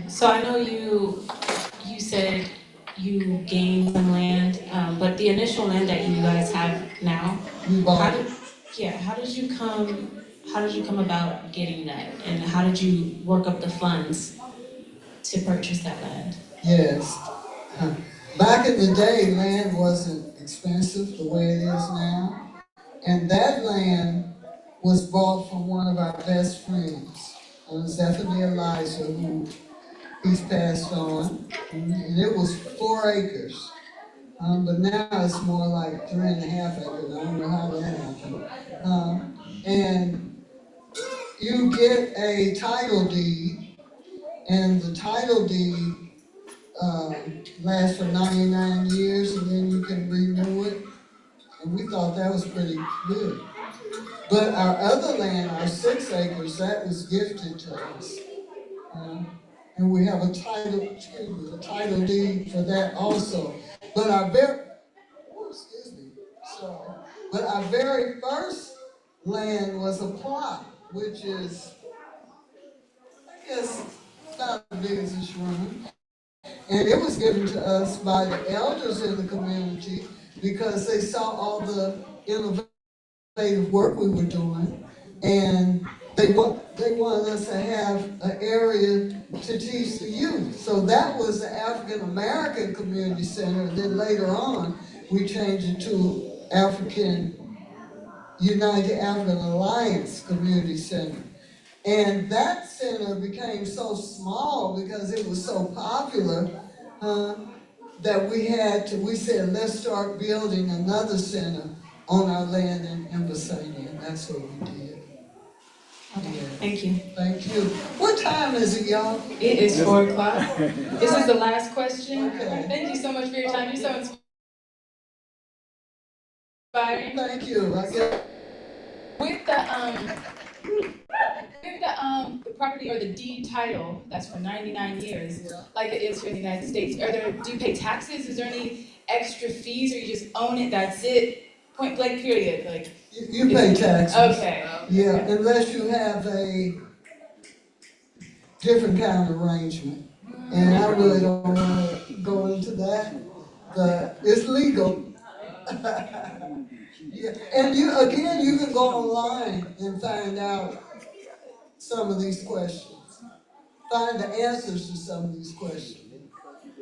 So I know you said you gained some land, but the initial land that you guys have now, how did you come about getting that, and how did you work up the funds to purchase that land? Yes. Back in the day, land wasn't expensive the way it is now, and that land was bought from one of our best friends, Zephaniah Eliza, who he's passed on, and it was 4 acres. But now it's more like 3.5 acres. I don't know how that happened. And you get a title deed, and the title deed lasts for 99 years, and then you can renew it. And we thought that was pretty good. But our other land, our 6 acres, that was gifted to us. And we have a title deed for that also. But our very first land was a plot, which is, I guess, not as big as this room. And it was given to us by the elders in the community because they saw all the innovative work we were doing, and they wanted us to have an area to teach the youth. So that was the African American Community Center. Then later on, we changed it to United African Alliance Community Center. And that center became so small because it was so popular that we said, let's start building another center on our land in Embasania, and that's what we did. Okay, thank you. Thank you. What time is it, y'all? It is 4 o'clock. This is the last question. Okay. Thank you so much for your time. You're so inspiring. Thank you. With the property or the deed title, that's for 99 years, like it is here in the United States, do you pay taxes? Is there any extra fees, or you just own it, that's it? Point blank period, like. You pay taxes. Okay. Yeah, unless you have a different kind of arrangement. And I really don't want to go into that, but it's legal. Yeah, and you can go online and find out some of these questions. Find the answers to some of these questions.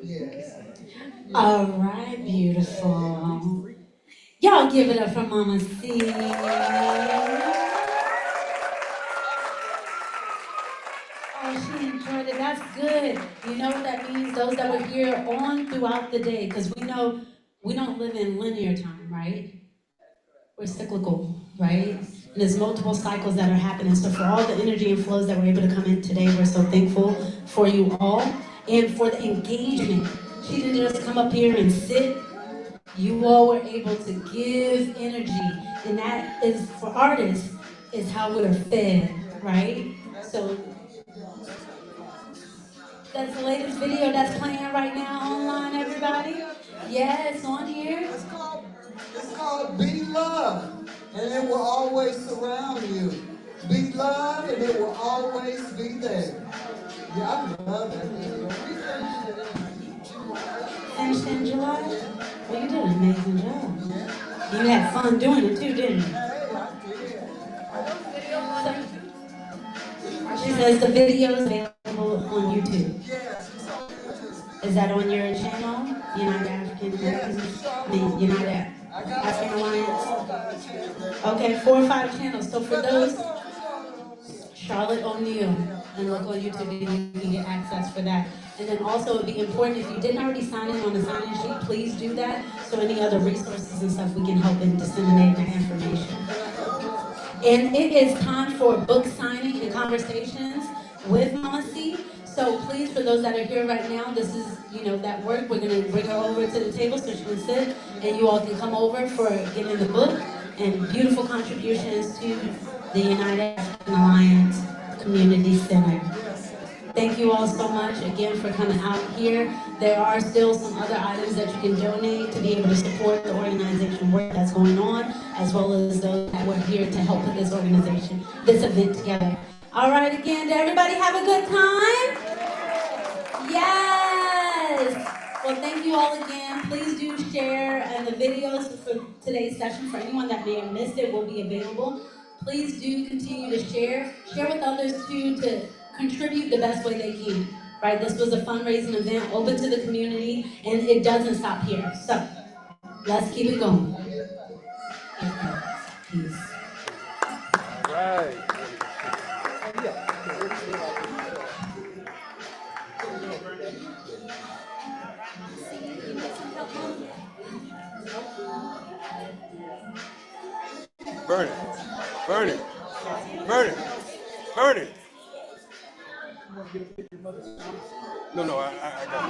Yes. All right, beautiful. Y'all give it up for Mama C. Oh, she enjoyed it. That's good. You know what that means? Those that were here on throughout the day, because we know we don't live in linear time, right? We're cyclical, right? And there's multiple cycles that are happening. So for all the energy and flows that were able to come in today, we're so thankful for you all and for the engagement. She didn't just come up here and sit. You all were able to give energy, and that is, for artists, is how we're fed, right? So that's the latest video that's playing right now online, everybody. Yeah, it's on here. It's called Be Love, and it will always surround you. Be love, and it will always be there. Yeah, I love that video. Finished in July? Well, you did an amazing job. You had fun doing it too, didn't you? She says the video is available on YouTube. Is that on your channel? United African Americans? United African Alliance? Okay, 4 or 5 channels. So for those, Charlotte O'Neill, and look on YouTube, you can get access for that. And then also, it'd be important, if you didn't already sign in on the sign-in sheet, please do that, so any other resources and stuff, we can help in disseminating that information. And it is time for book signing and conversations with Mama C. So please, for those that are here right now, this is, that work. We're gonna bring her over to the table so she can sit, and you all can come over for getting the book and beautiful contributions to the United African Alliance Community Center. Thank you all so much again for coming out here. There are still some other items that you can donate to be able to support the organization work that's going on, as well as those that were here to help put this event together. All right, again, did everybody have a good time? Yes! Well, thank you all again. Please do share, and the videos for today's session, for anyone that may have missed it, will be available. Please do continue to share with others too, to contribute the best way they can, right? This was a fundraising event open to the community, and it doesn't stop here. So let's keep it going. Peace. All right. Burn it. Burn it. Burn it. Burn it. No, I got it.